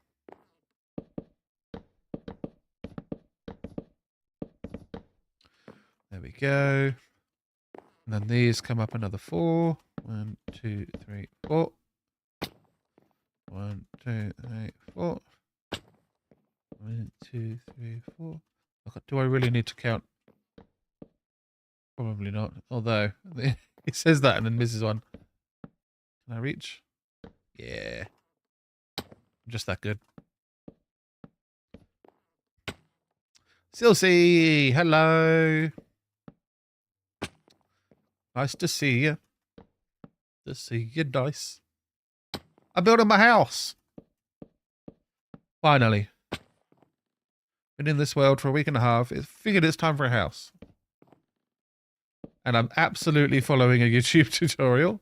There we go. And then these come up another 4. 1, 2, 3, 4. 1, 2, 3, 4. 1, 2, 3, 4. Okay, do I really need to count? Probably not. Although he says that and then misses one. Can I reach? Yeah. I'm just that good. Silsey, hello. Nice to see you. To see you nice. I'm building my house. Finally. Been in this world for a week and a half. I figured it's time for a house. And I'm absolutely following a YouTube tutorial.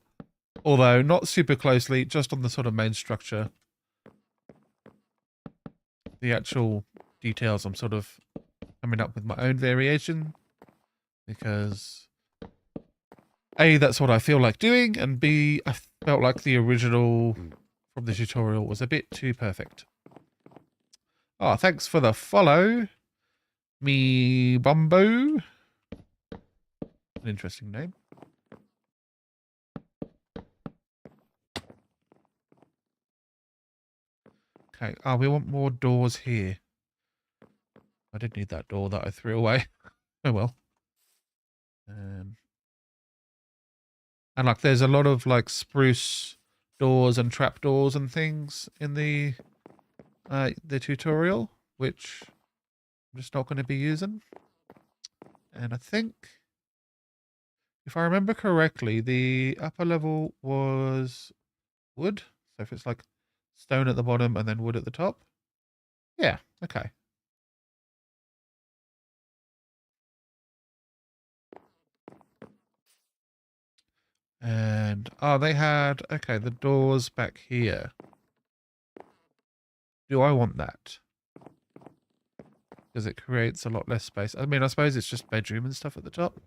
Although not super closely, just on the sort of main structure. The actual details, I'm sort of coming up with my own variation. Because A, that's what I feel like doing. And B, I felt like the original from the tutorial was a bit too perfect. Oh, thanks for the follow. Me Bumbo. An interesting name. Okay. Oh, we want more doors here. I did need that door that I threw away. Oh well. And like, there's a lot of like spruce doors and trap doors and things in the tutorial, which I'm just not going to be using. And I think, if I remember correctly, the upper level was wood. So if it's like stone at the bottom and then wood at the top. Yeah, okay. And, oh, they had, okay, the doors back here. Do I want that? Because it creates a lot less space. I mean, I suppose it's just bedroom and stuff at the top.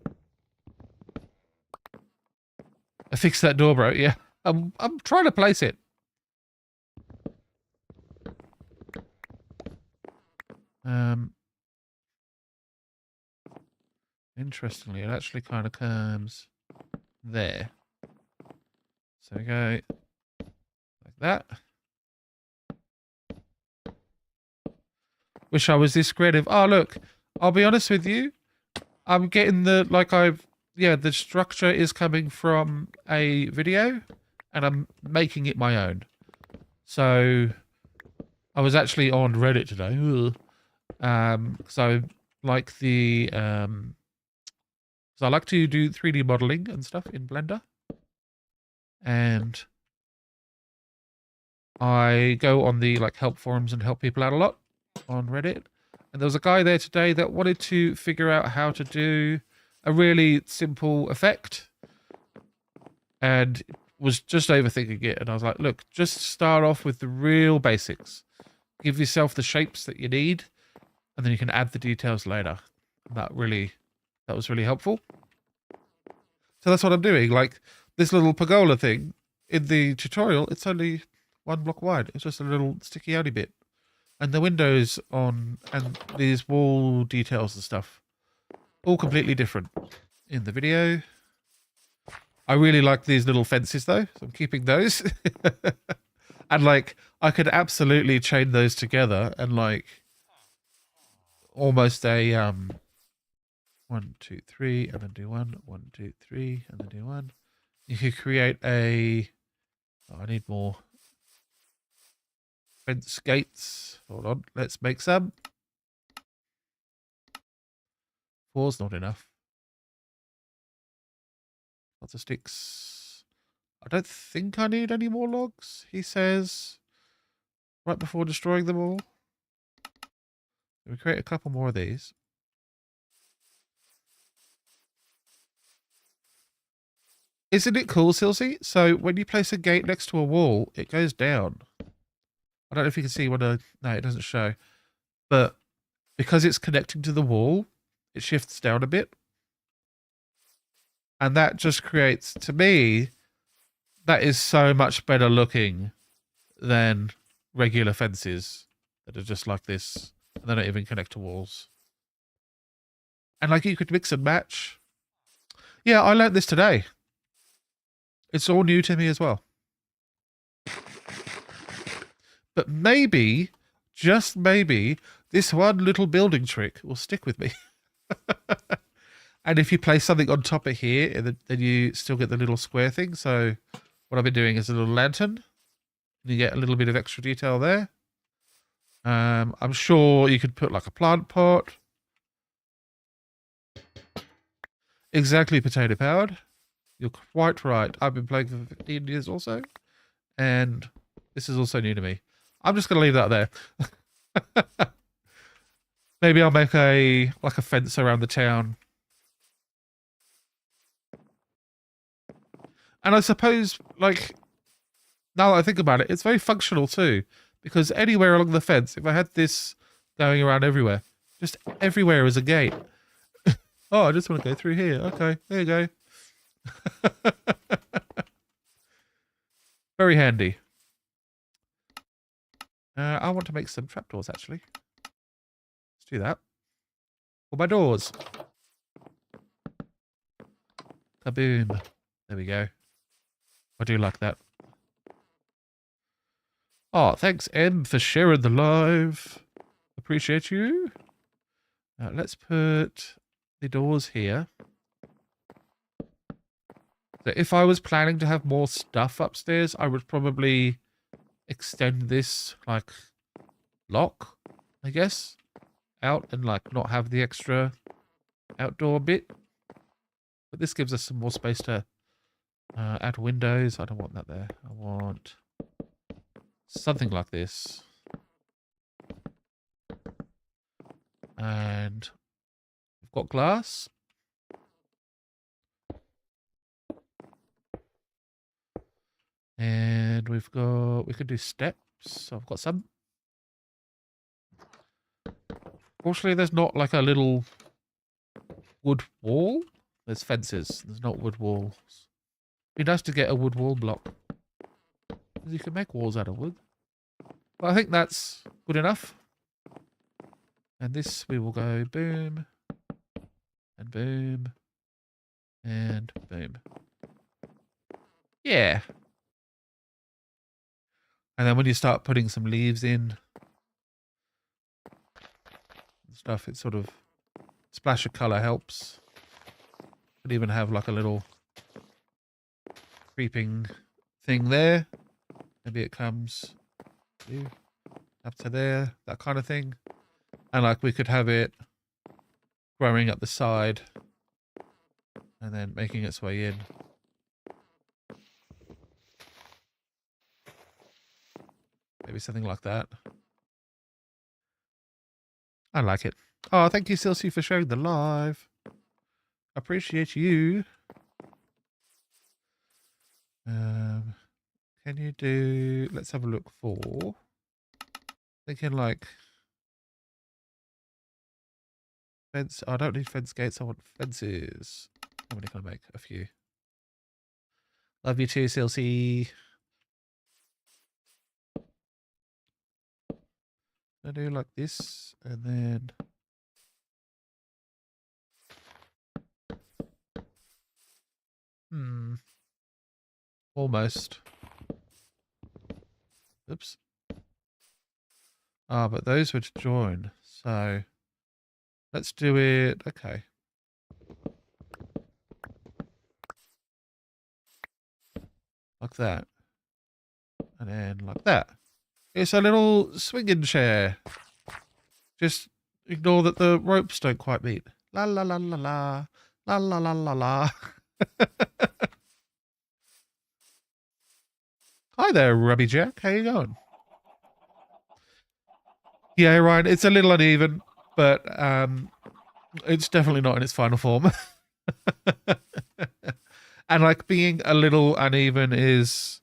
I fixed that door, bro. Yeah. I'm trying to place it. Interestingly, it actually kind of comes there. So we go like that. Wish I was this creative. Oh, look, I'll be honest with you. I'm getting the, like, the structure is coming from a video and I'm making it my own. So I was actually on Reddit today. So like the, so I like to do 3D modeling and stuff in Blender. And I go on the like help forums and help people out a lot on Reddit. And there was a guy there today that wanted to figure out how to do a really simple effect and was just overthinking it. And I was like, look, just start off with the real basics. Give yourself the shapes that you need, and then you can add the details later. That was really helpful. So that's what I'm doing. Like this little pergola thing in the tutorial, it's only 1 block wide. It's just a little sticky outy bit. And the windows and these wall details and stuff, all completely different in the video. I really like these little fences though, so I'm keeping those. And like, I could absolutely chain those together and like almost a 1, 2, 3, and then do 1, 1, 2, 3, and then do 1. You could create a, oh, I need more fence gates. Hold on, let's make some. 4's not enough. Lots of sticks. I don't think I need any more logs, he says, right before destroying them all. We create a couple more of these. Isn't it cool, Silsey? So when you place a gate next to a wall, it goes down. I don't know if you can see when no, it doesn't show. But because it's connecting to the wall, it shifts down a bit. And that just creates, to me, that is so much better looking than regular fences that are just like this. And they don't even connect to walls. And like you could mix and match. Yeah, I learned this today. It's all new to me as well. But maybe, just maybe, this one little building trick will stick with me. And if you place something on top of here, then you still get the little square thing. So what I've been doing is a little lantern. You get a little bit of extra detail there. I'm sure you could put like a plant pot. Exactly, potato powered. You're quite right. I've been playing for 15 years also. And this is also new to me. I'm just going to leave that there. Maybe I'll make a fence around the town. And I suppose, like, now that I think about it, it's very functional too. Because anywhere along the fence, if I had this going around everywhere, just everywhere is a gate. Oh, I just want to go through here. Okay, there you go. Very handy. I want to make some trapdoors, actually. Let's do that. For my doors. Kaboom. There we go. I do like that. Oh, thanks, Em, for sharing the live. Appreciate you. Let's put the doors here. So if I was planning to have more stuff upstairs, I would probably extend this, like, lock, I guess, out and, like, not have the extra outdoor bit. But this gives us some more space to add windows. I don't want that there. I want something like this. And we've got glass. And we could do steps. So I've got some. Fortunately, there's not like a little wood wall. There's fences. There's not wood walls. It'd be nice to get a wood wall block. You can make walls out of wood. But I think that's good enough. And this we will go boom. And boom. And boom. Yeah. And then when you start putting some leaves in and stuff, it sort of splash of color helps. Could even have like a little creeping thing there. Maybe it comes up to there, that kind of thing. And like we could have it growing up the side and then making its way in. Maybe something like that. I like it. Oh, thank you, Silsey, for sharing the live. Appreciate you. Can you do... Let's have a look for... Thinking like... Fence... I don't need fence gates. I want fences. How many can I make? A few. Love you too, Silsey. I do like this, and then... Almost. Oops. Ah, but those would join. So let's do it. Okay. Like that. And then like that. It's a little swinging chair. Just ignore that the ropes don't quite meet. La la la la la. La la la la la. Hi there, Rubby Jack. How you going? Yeah, Ryan, it's a little uneven, but it's definitely not in its final form. And like being a little uneven is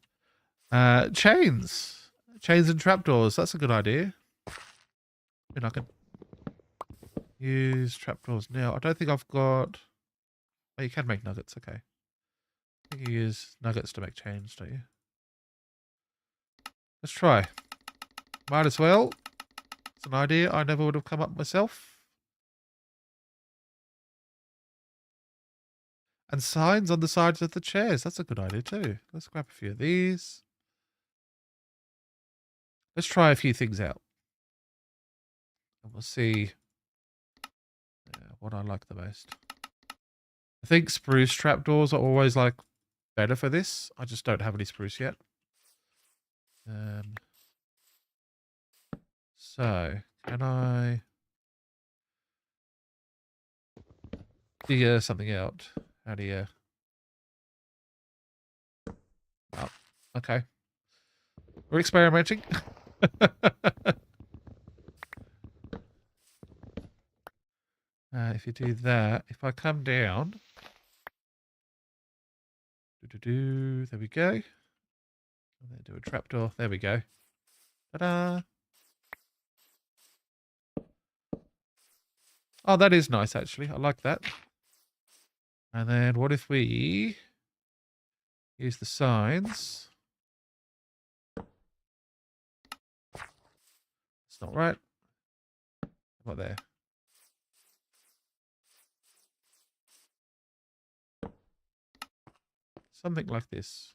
chains and trapdoors. That's a good idea. I mean, I can use trapdoors now. I don't think I've got... Oh, you can make nuggets. Okay. I think you use nuggets to make chains, don't you? Let's try. Might as well. It's an idea I never would have come up myself. And signs on the sides of the chairs. That's a good idea too. Let's grab a few of these. Let's try a few things out. And we'll see what I like the most. I think spruce trapdoors are always like better for this. I just don't have any spruce yet. So, can I figure something out? How do you... Oh, okay. We're experimenting. If you do that, if I come down... There we go. And then do a trapdoor. There we go. Ta-da! Oh, that is nice, actually. I like that. And then what if we use the signs? It's not right. How about there? Something like this.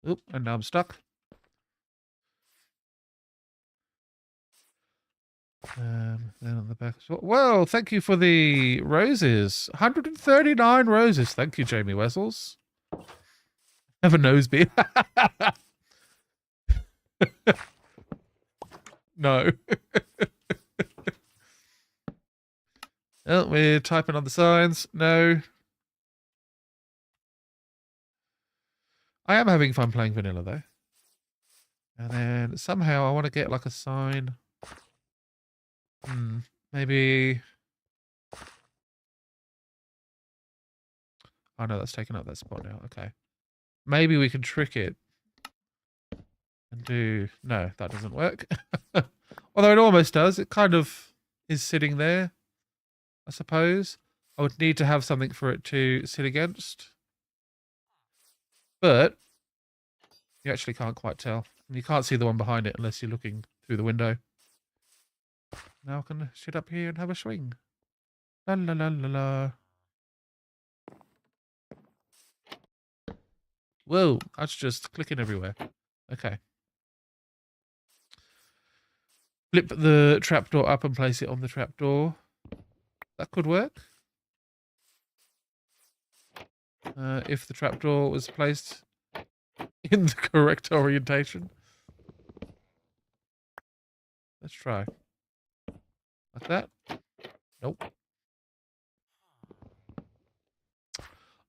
Oop, and now I'm stuck. Then on the back as well. Well, thank you for the roses. 139 roses. Thank you, Jamie Wessels. Have a nose beard. No. Oh, we're typing on the signs. No. I am having fun playing vanilla, though. And then somehow I want to get like a sign. Maybe... Oh, no, that's taken up that spot now. Okay. Maybe we can trick it. And do... No, that doesn't work. Although it almost does. It kind of is sitting there, I suppose. I would need to have something for it to sit against. But you actually can't quite tell. You can't see the one behind it unless you're looking through the window. Now I can sit up here and have a swing. La la la la la. Whoa, that's just clicking everywhere. Okay. Flip the trapdoor up and place it on the trapdoor. That could work. If the trapdoor was placed in the correct orientation. Let's try. Like that. Nope.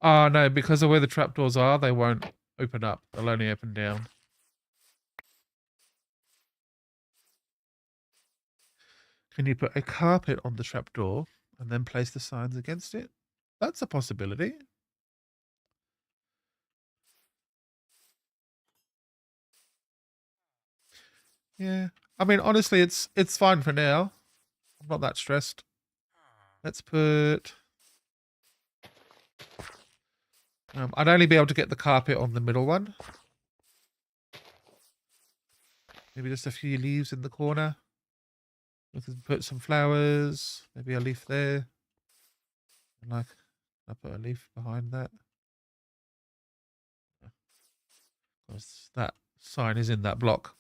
Oh, no, because of where the trapdoors are, they won't open up. They'll only open down. Can you put a carpet on the trapdoor and then place the signs against it? That's a possibility. Yeah. I mean, honestly, it's fine for now. I'm not that stressed. Let's put... I'd only be able to get the carpet on the middle one. Maybe just a few leaves in the corner. We can put some flowers. Maybe a leaf there. And like, I'll put a leaf behind that. Because that sign is in that block.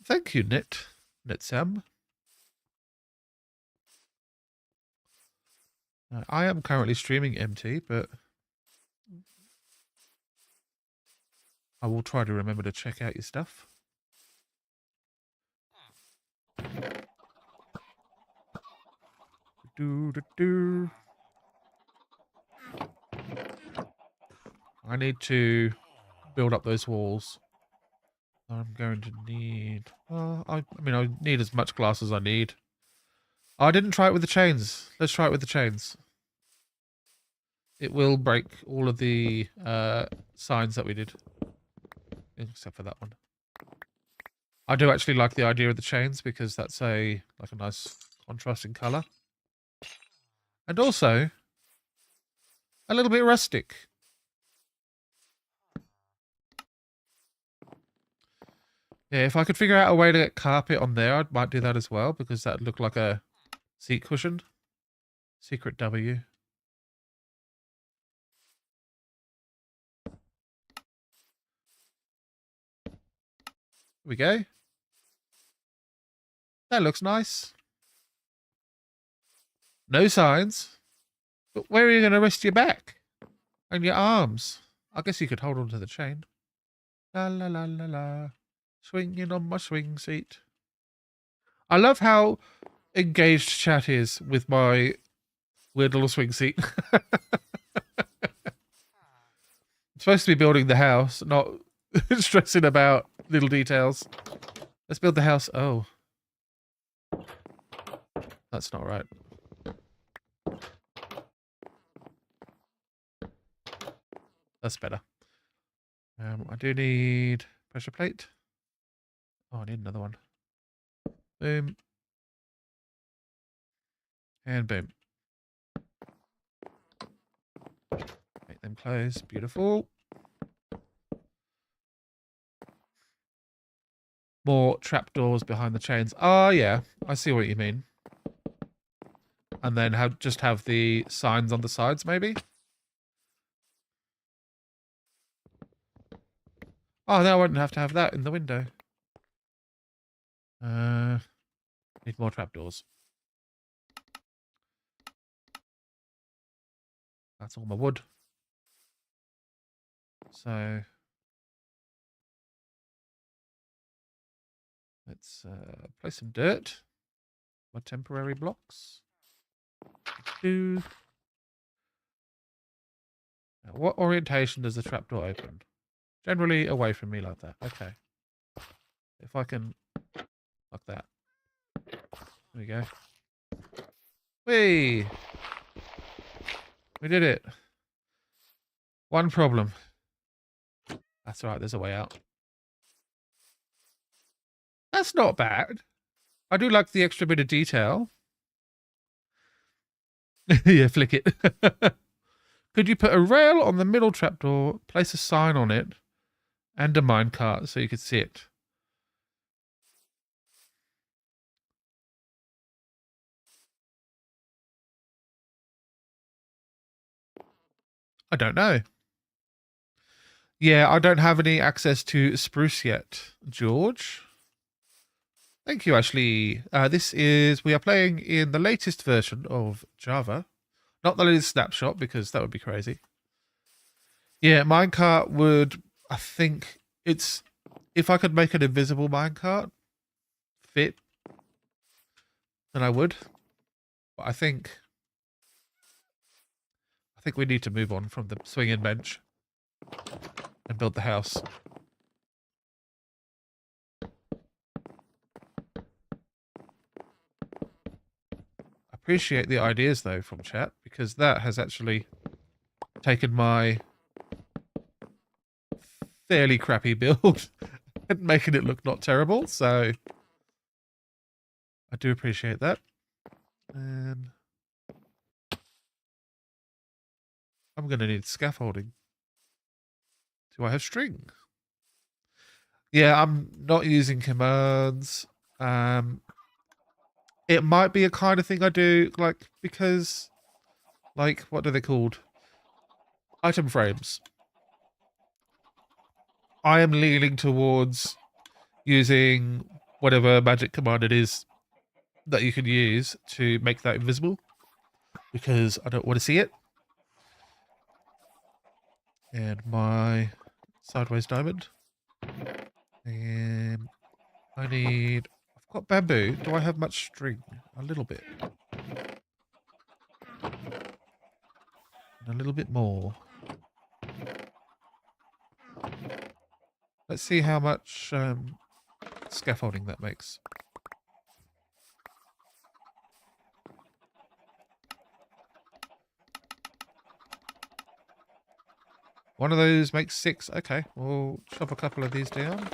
Thank you, NetSam. I am currently streaming MT, but I will try to remember to check out your stuff. I need to build up those walls. I'm going to need... I mean, I need as much glass as I need. I didn't try it with the chains. Let's try it with the chains. It will break all of the signs that we did. Except for that one. I do actually like the idea of the chains because that's like a nice contrasting colour. And also, a little bit rustic. Yeah, if I could figure out a way to get carpet on there, I might do that as well because that would look like a seat cushion. Secret W. Here we go. That looks nice. No signs. But where are you going to rest your back? And your arms? I guess you could hold on to the chain. La la la la la. Swinging on my swing seat. I love how engaged chat is with my weird little swing seat. I'm supposed to be building the house, not stressing about little details. Let's build the house. Oh. That's not right. That's better. I do need pressure plate. Oh, I need another one. Boom. And boom. Make them close. Beautiful. More trapdoors behind the chains. Oh, yeah. I see what you mean. And then just have the signs on the sides, maybe? Oh, now I won't have to have that in the window. Need more trapdoors. That's all my wood. So let's place some dirt. My temporary blocks. Now, what orientation does the trapdoor open? Generally away from me like that. Okay. If I can, like that. There we go. Whee! We did it. One problem. That's all right. There's a way out. That's not bad. I do like the extra bit of detail. Yeah, flick it. Could you put a rail on the middle trapdoor, place a sign on it, and a minecart so you could see it? I don't know. Yeah, I don't have any access to Spruce yet, George. Thank you, Ashley. We are playing in the latest version of Java. Not the latest snapshot, because that would be crazy. Yeah, minecart would, I think, if I could make an invisible minecart fit, then I would. But I think we need to move on from the swinging bench and build the house. Appreciate the ideas though from chat, because that has actually taken my fairly crappy build and making it look not terrible. So I do appreciate that. And I'm going to need scaffolding. Do I have string? Yeah, I'm not using commands. It might be a kind of thing I do, like, because, like, what are they called? Item frames. I am leaning towards using whatever magic command it is that you can use to make that invisible, because I don't want to see it. And my sideways diamond. And I've got bamboo. Do I have much string? A little bit. And a little bit more. Let's see how much scaffolding that makes. One of those makes 6. Okay, we'll chop a couple of these down.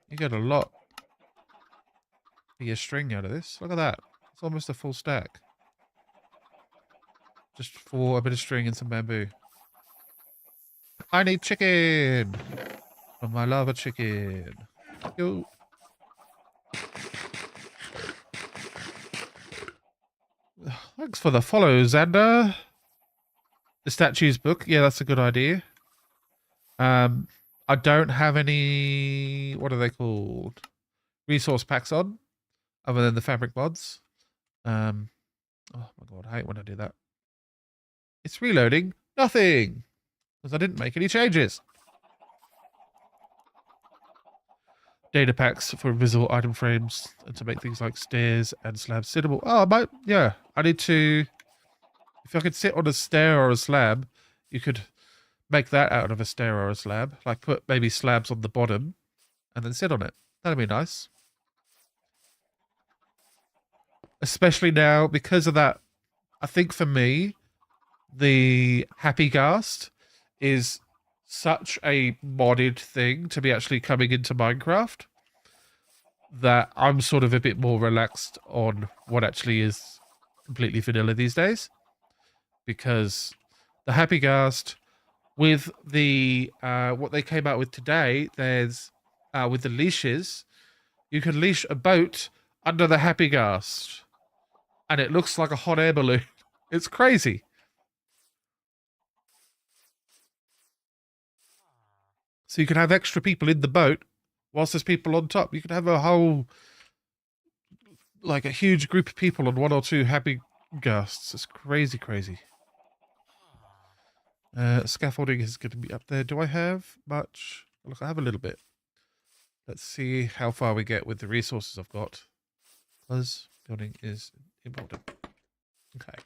You get a lot of your string out of this. Look at that. It's almost a full stack. Just for a bit of string and some bamboo. I need chicken! From my lava chicken. Yo. Thanks for the follow, Xander. The statues book. Yeah, that's a good idea. I don't have any... What are they called? Resource packs on. Other than the fabric mods. Oh my god, I hate when I do that. It's reloading. Nothing! Because I didn't make any changes. Data packs for invisible item frames and to make things like stairs and slabs sittable. Oh, yeah. I need to... If I could sit on a stair or a slab, you could make that out of a stair or a slab. Like put maybe slabs on the bottom and then sit on it. That'd be nice. Especially now, because of that, I think for me, the Happy Ghast is such a modded thing to be actually coming into Minecraft that I'm sort of a bit more relaxed on what actually is completely vanilla these days. Because the Happy Ghast, with the what they came out with today, there's with the leashes, you can leash a boat under the Happy Ghast. And it looks like a hot air balloon. It's crazy. So you can have extra people in the boat whilst there's people on top. You can have a whole, like a huge group of people on one or two Happy Ghasts. It's crazy, crazy. Scaffolding is going to be up there. Do I have much? Look, I have a little bit. Let's see how far we get with the resources I've got. Because building is important. Okay.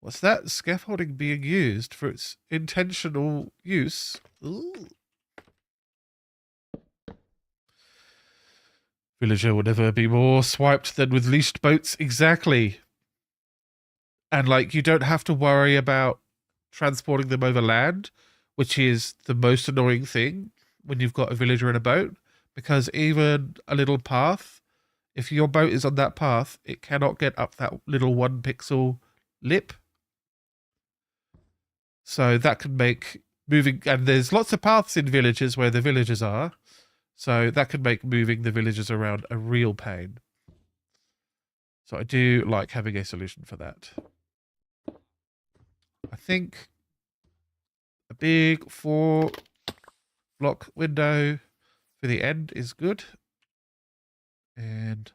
What's that? Scaffolding being used for its intentional use. Ooh. Villager will never be more swiped than with leashed boats. Exactly. And like, you don't have to worry about transporting them over land, which is the most annoying thing when you've got a villager in a boat, because even a little path, if your boat is on that path, it cannot get up that little 1 pixel lip. So that can make moving, and there's lots of paths in villages where the villagers are, so that can make moving the villagers around a real pain. So I do like having a solution for that. I think a big 4-block window for the end is good. And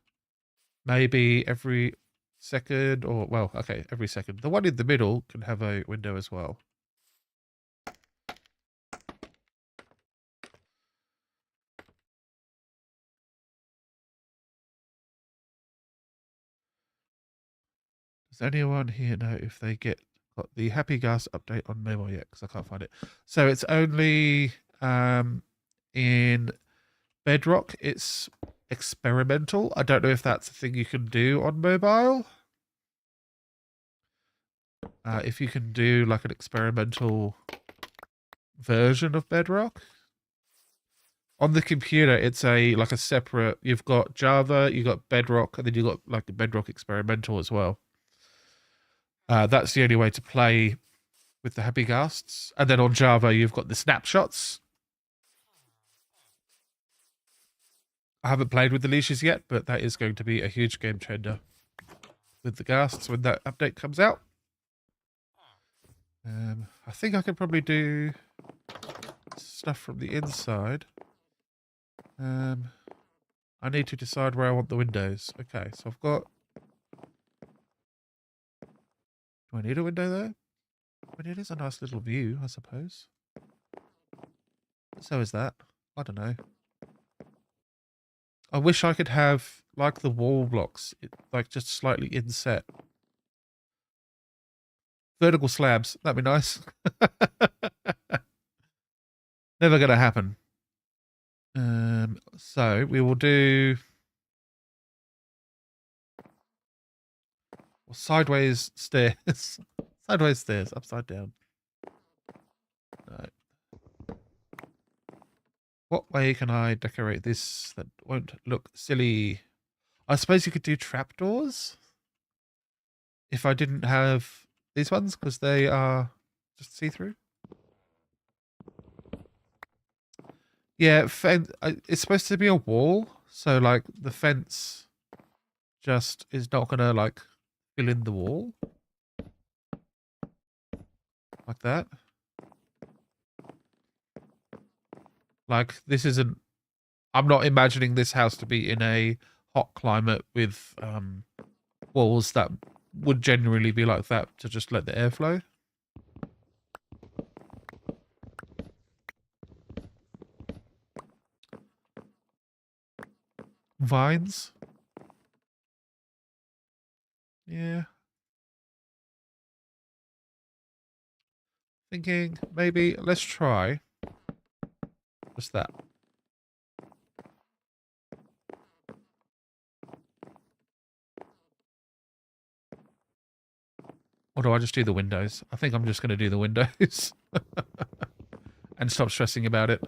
maybe every second, or, well, okay, every second. The one in the middle can have a window as well. Does anyone here know if they got the Happy Ghast update on mobile yet? Because I can't find it. So it's only in Bedrock. It's experimental. I don't know if that's a thing you can do on mobile. If you can do like an experimental version of Bedrock. On the computer, it's like a separate. You've got Java, you got Bedrock, and then you got like the Bedrock experimental as well. That's the only way to play with the Happy Ghasts. And then on Java, you've got the snapshots. I haven't played with the leashes yet, but that is going to be a huge game changer with the Ghasts when that update comes out. I think I can probably do stuff from the inside. I need to decide where I want the windows. Okay, so I've got... Do I need a window there? But it is a nice little view, I suppose. So is that. I don't know. I wish I could have, like, the wall blocks, like, just slightly inset. Vertical slabs. That'd be nice. Never gonna happen. So we will do sideways stairs. Sideways stairs, upside down. Right. What way can I decorate this that won't look silly? I suppose you could do trapdoors if I didn't have these ones, because they are just see-through. Yeah, it's supposed to be a wall, so like the fence just is not gonna like fill in the wall like that. Like this isn't. I'm not imagining this house to be in a hot climate with walls that would generally be like that to just let the air flow. Vines. Yeah. Thinking maybe let's try just that. Or do I just do the windows? I think I'm just going to do the windows and stop stressing about it.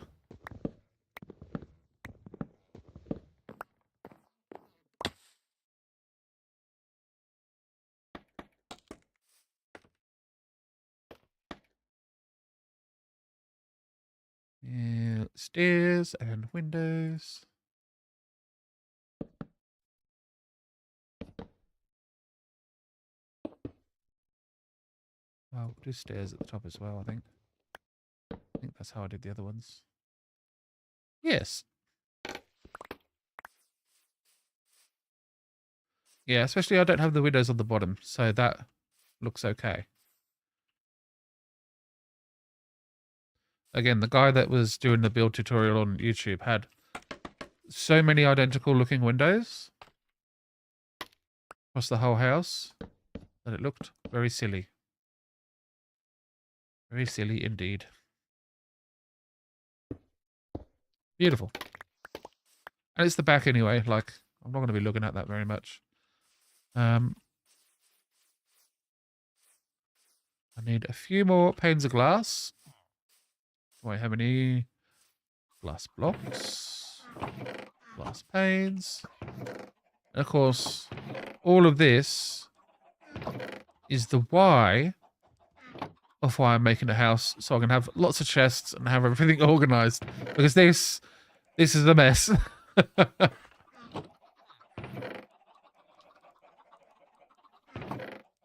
Yeah, stairs and windows. Well, we'll do stairs at the top as well, I think. I think that's how I did the other ones. Yes. Yeah, especially I don't have the windows on the bottom, so that looks okay. Again, the guy that was doing the build tutorial on YouTube had so many identical looking windows across the whole house that it looked very silly. Very silly indeed. Beautiful. And it's the back anyway, like, I'm not going to be looking at that very much. I need a few more panes of glass. Do I have any glass blocks? Glass panes. And of course, all of this is the why of why I'm making a house, so I can have lots of chests and have everything organized. Because this is a mess.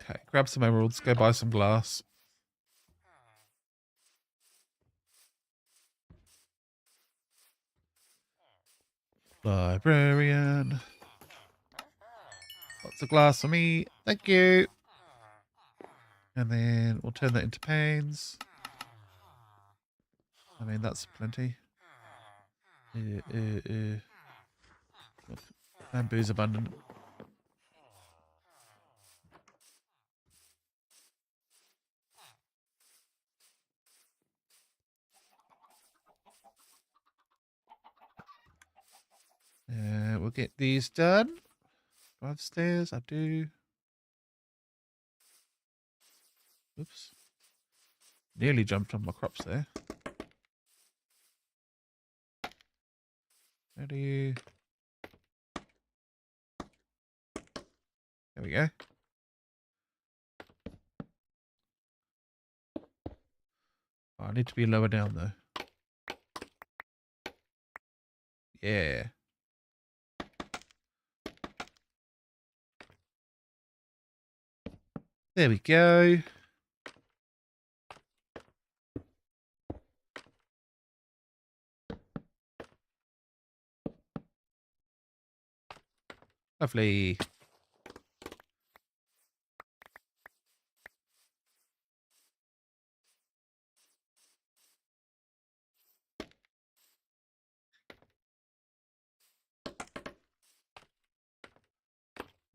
Okay, grab some emeralds, go buy some glass. Librarian. Lots of glass for me. Thank you. And then we'll turn that into panes. I mean, that's plenty. Look, bamboo's abundant. We'll get these done. Do I have stairs? I do. Oops. Nearly jumped on my crops there. Ready. There we go. Oh, I need to be lower down though. Yeah. There we go. Lovely.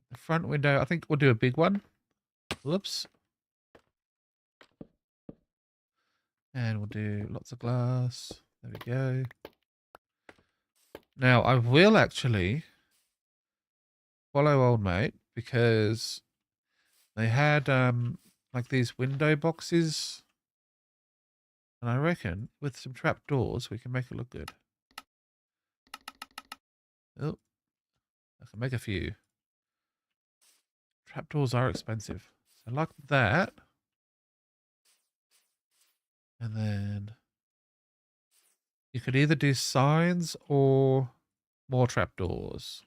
The front window, I think we'll do a big one. Whoops. And we'll do lots of glass. There we go. Now, I will actually follow old mate because they had like these window boxes. And I reckon with some trap doors, we can make it look good. Oh, I can make a few. Trapdoors are expensive. So like that. And then you could either do signs or more trapdoors.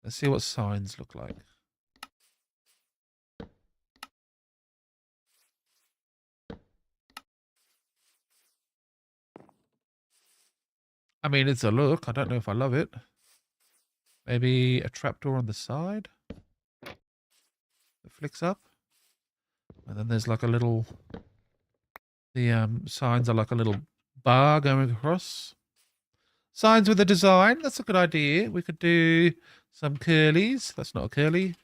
Let's see what signs look like. I mean, it's a look. I don't know if I love it. Maybe a trapdoor on the side that flicks up. And then there's like a little... The signs are like a little bar going across. Signs with a design. That's a good idea. We could do some curlies. That's not a curly.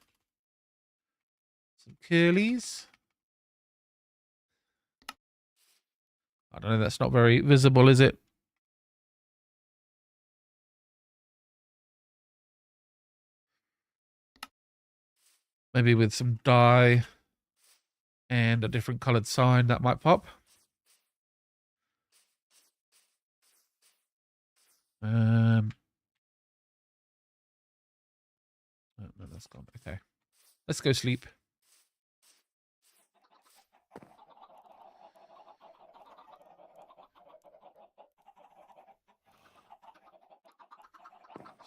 Some curlies. I don't know. That's not very visible, is it? Maybe with some dye and a different coloured sign that might pop. No, that's gone. Okay. Let's go sleep.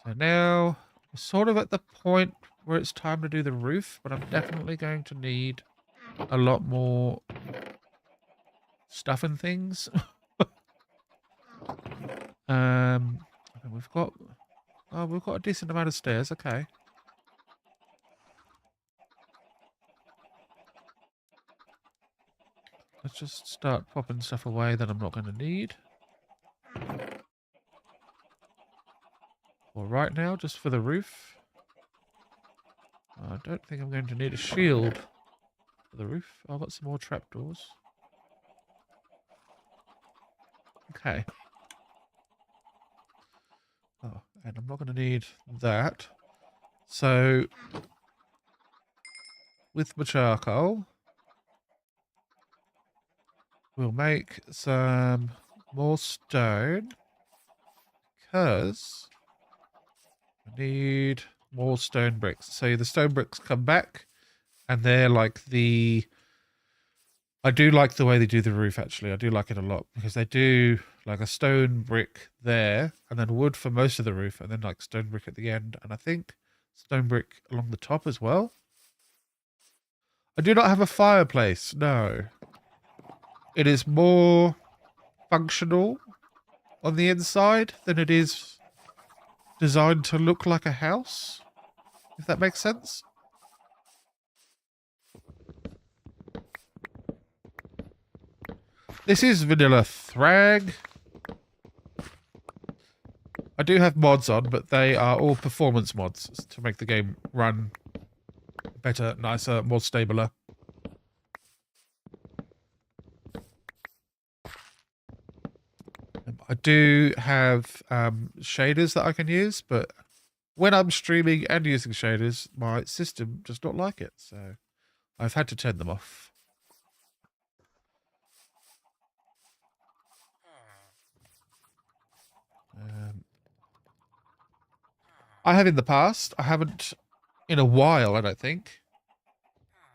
So now we're sort of at the point where it's time to do the roof, but I'm definitely going to need a lot more stuff and things. And we've got a decent amount of stairs. Okay. Let's just start popping stuff away that I'm not going to need. For right now, just for the roof. I don't think I'm going to need a shield for the roof. I've got some more trapdoors. Okay. Oh, and I'm not going to need that. So, with my charcoal, we'll make some more stone. Because I need more stone bricks. So the stone bricks come back, and they're like the... I do like the way they do the roof, actually. I do like it a lot, because they do like a stone brick there, and then wood for most of the roof, and then like stone brick at the end, and I think stone brick along the top as well. I do not have a fireplace, no. It is more functional on the inside than it is designed to look like a house, if that makes sense. This is vanilla Thrag. I do have mods on, but they are all performance mods to make the game run better, nicer, more stabler. I do have shaders that I can use, but when I'm streaming and using shaders, my system does not like it, so I've had to turn them off. I have in the past. I haven't in a while, I don't think.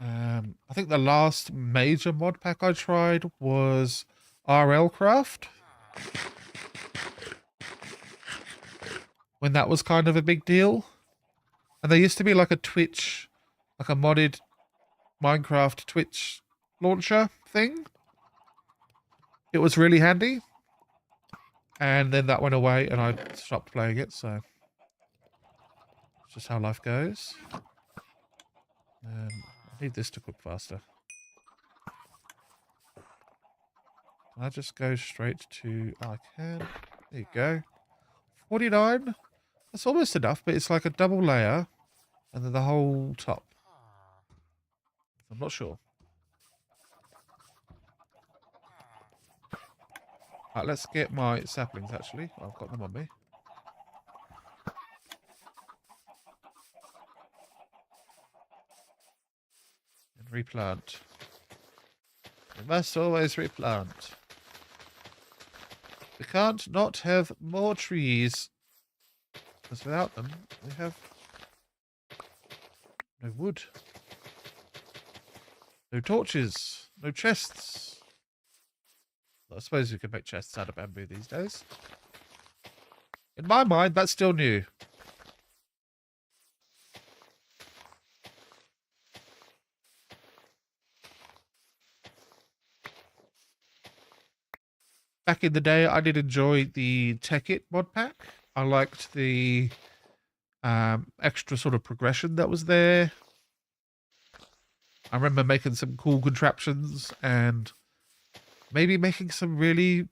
I think the last major mod pack I tried was RL Craft. When that was kind of a big deal. And there used to be like a Twitch, like a modded Minecraft Twitch launcher thing. It was really handy. And then that went away and I stopped playing it, so it's just how life goes. I need this to cook faster. Can I just go straight to... Oh, I can. There you go. 49. That's almost enough, but it's like a double layer. And then the whole top. I'm not sure. Right, let's get my saplings, actually. I've got them on me. And replant. We must always replant. We can't not have more trees. Because without them, we have no wood. No torches. No chests. Well, I suppose we could make chests out of bamboo these days. In my mind, that's still new. Back in the day, I did enjoy the Tekkit mod pack. I liked the extra sort of progression that was there. I remember making some cool contraptions and maybe making some really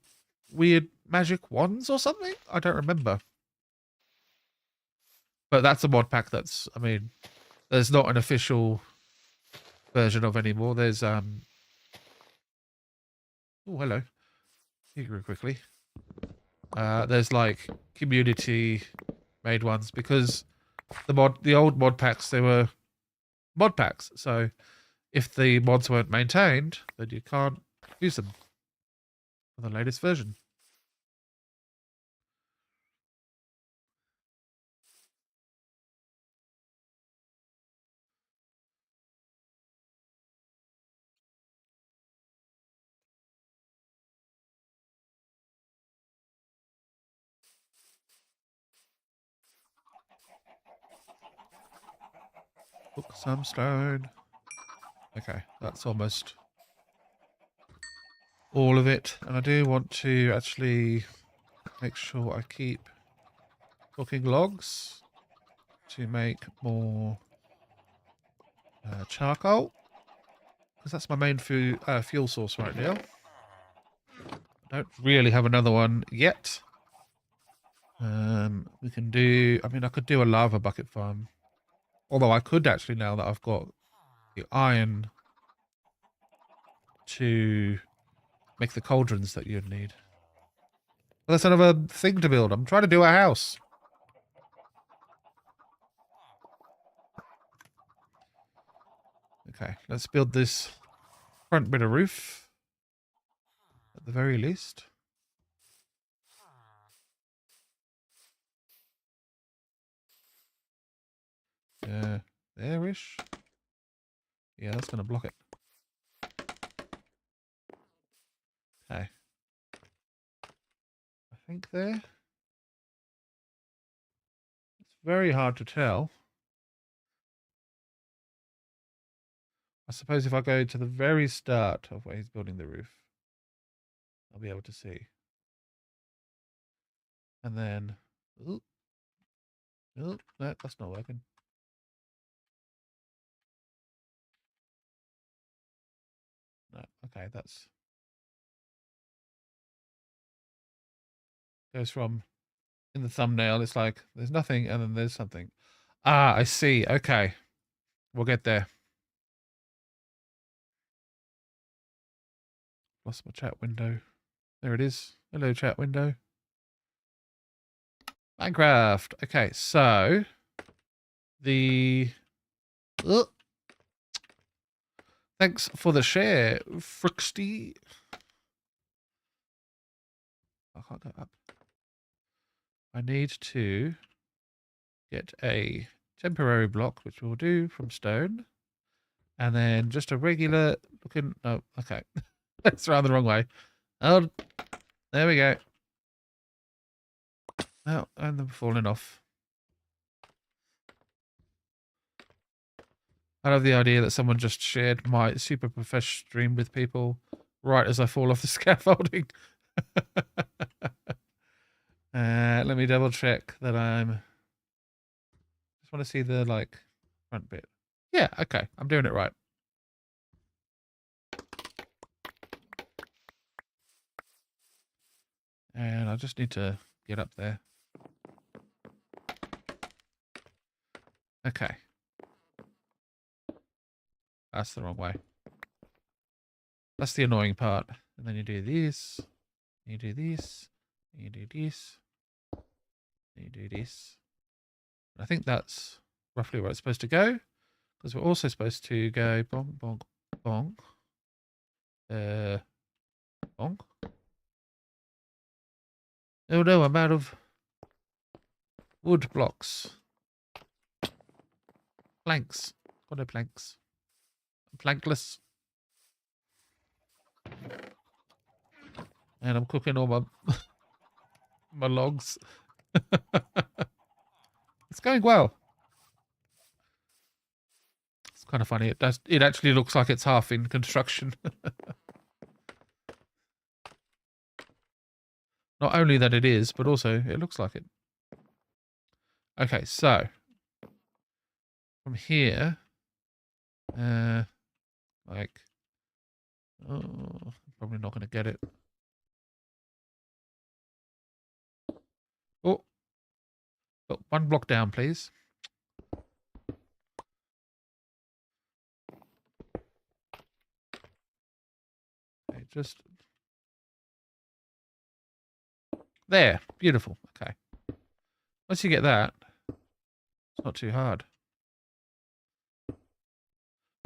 weird magic wands or something. I don't remember. But that's a mod pack that's, I mean, there's not an official version of anymore. There's, oh, hello. You grew quickly. There's like community made ones because the old mod packs, they were mod packs. So if the mods weren't maintained, then you can't use them for the latest version. Cook some stone. Okay, that's almost all of it. And I do want to actually make sure I keep cooking logs to make more charcoal, because that's my main fuel source right now. I don't really have another one yet. We can do, I mean, I could do a lava bucket farm. Although I could actually, now that I've got the iron to make the cauldrons that you'd need. Well, that's another thing to build. I'm trying to do a house. Okay, let's build this front bit of roof. At the very least. There-ish. Yeah, that's going to block it. Okay. I think there. It's very hard to tell. I suppose if I go to the very start of where he's building the roof, I'll be able to see. And then, oh, no, that's not working. No, okay, that's goes from in the thumbnail. It's like there's nothing, and then there's something. Ah, I see. Okay, we'll get there. Lost my chat window. There it is. Hello, chat window. Minecraft. Okay, so the thanks for the share, Frixty. I can't go up. I need to get a temporary block, which we'll do from stone, and then just a regular looking. Oh, okay, that's around the wrong way. Oh, there we go. Oh, and they're falling off. I love the idea that someone just shared my super professional stream with people right as I fall off the scaffolding. Let me double check that I'm. Just want to see the like front bit. Yeah, okay, I'm doing it right. And I just need to get up there. Okay. That's the wrong way. That's the annoying part. And then you do this. You do this. You do this. You do this. I think that's roughly where it's supposed to go. Because we're also supposed to go bonk, bonk, bonk. Bonk. Oh no, I'm out of wood blocks. Planks. Got no planks. I'm plankless. And I'm cooking all my my logs. It's going well. It's kind of funny. It actually looks like it's half in construction. Not only that it is, but also it looks like it. Okay, so from here, like, oh, probably not going to get it. Oh, one block down, please. Okay, just there. Beautiful. Okay. Once you get that, it's not too hard.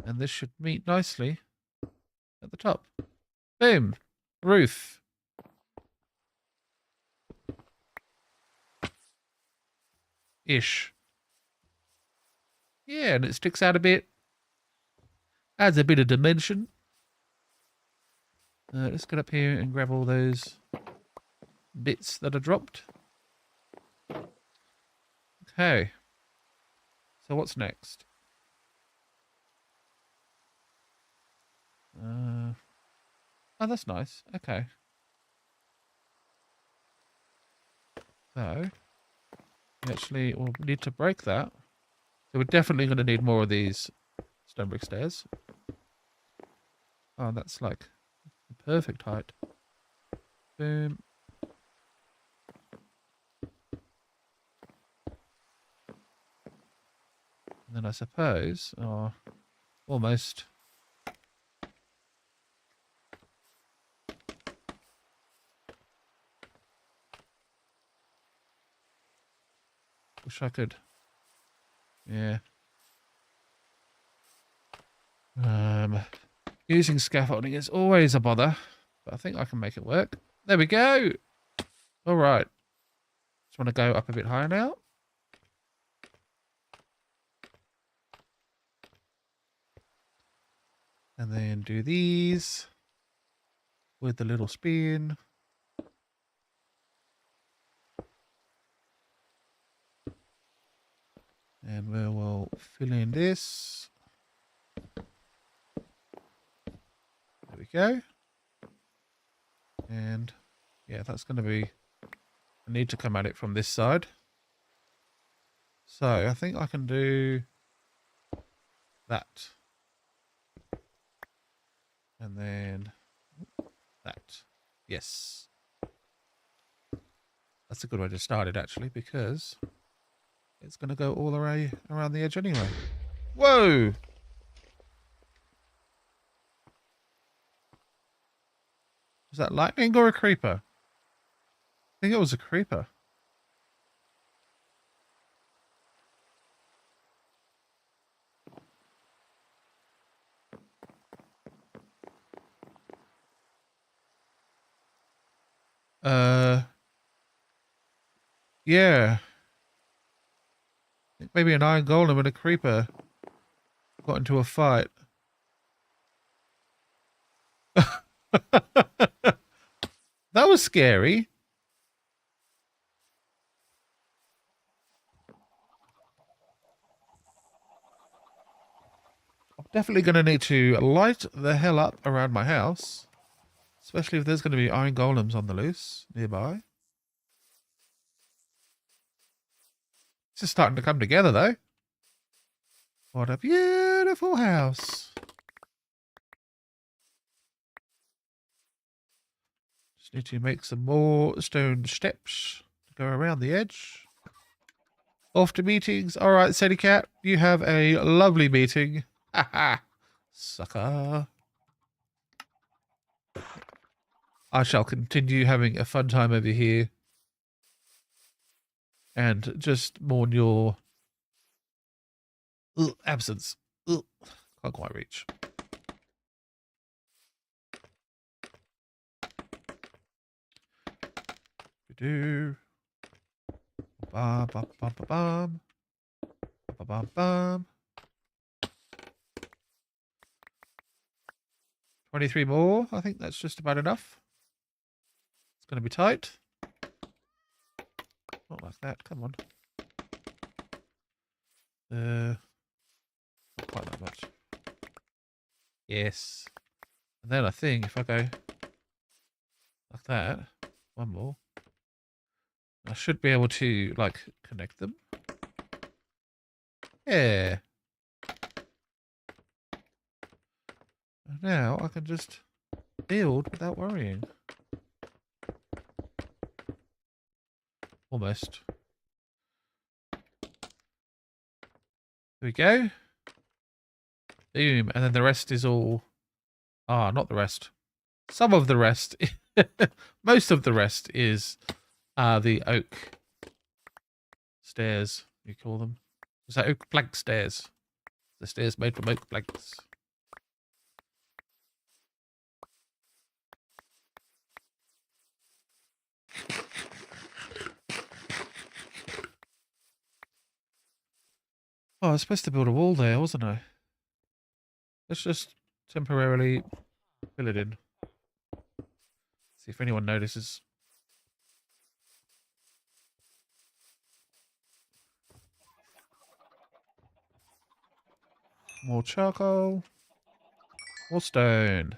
And this should meet nicely at the top. Boom. Roof. Ish. Yeah, and it sticks out a bit. Adds a bit of dimension. Let's get up here and grab all those bits that are dropped. Okay. So what's next? Oh, that's nice. Okay. So, we actually will need to break that. So we're definitely going to need more of these stone brick stairs. Oh, that's like the perfect height. Boom. And then I suppose, oh, almost. Wish I could. Yeah. Using scaffolding is always a bother, but I think I can make it work. There we go. All right. Just want to go up a bit higher now. And then do these with the little spin. And we will fill in this. There we go. And yeah, that's going to be, I need to come at it from this side. So I think I can do that. And then that. Yes. That's a good way to start it, actually, because it's going to go all the way around the edge anyway. Whoa! Was that lightning or a creeper? I think it was a creeper. Yeah. I think maybe an iron golem and a creeper got into a fight. That was scary. I'm definitely going to need to light the hell up around my house. Especially if there's going to be iron golems on the loose nearby. This is starting to come together, though. What a beautiful house. Just need to make some more stone steps to go around the edge. Off to meetings. All right, Sadie Cat, you have a lovely meeting. Ha ha. Sucker. I shall continue having a fun time over here. And just mourn your absence. Can't quite reach. We do. Bum, bum, bum, bum, bum. Bum, bum, bum. 23 more. I think that's just about enough. It's going to be tight. Not like that. Come on. Not quite that much. Yes. And then I think if I go like that, one more, I should be able to like connect them. Yeah. And now I can just build without worrying. Almost. There we go. Boom. And then the rest is all... Ah, not the rest. Some of the rest. Most of the rest is the oak stairs, you call them. Is that oak plank stairs? The stairs made from oak planks. Oh, I was supposed to build a wall there, wasn't I? Let's just temporarily fill it in. See if anyone notices. More charcoal. More stone.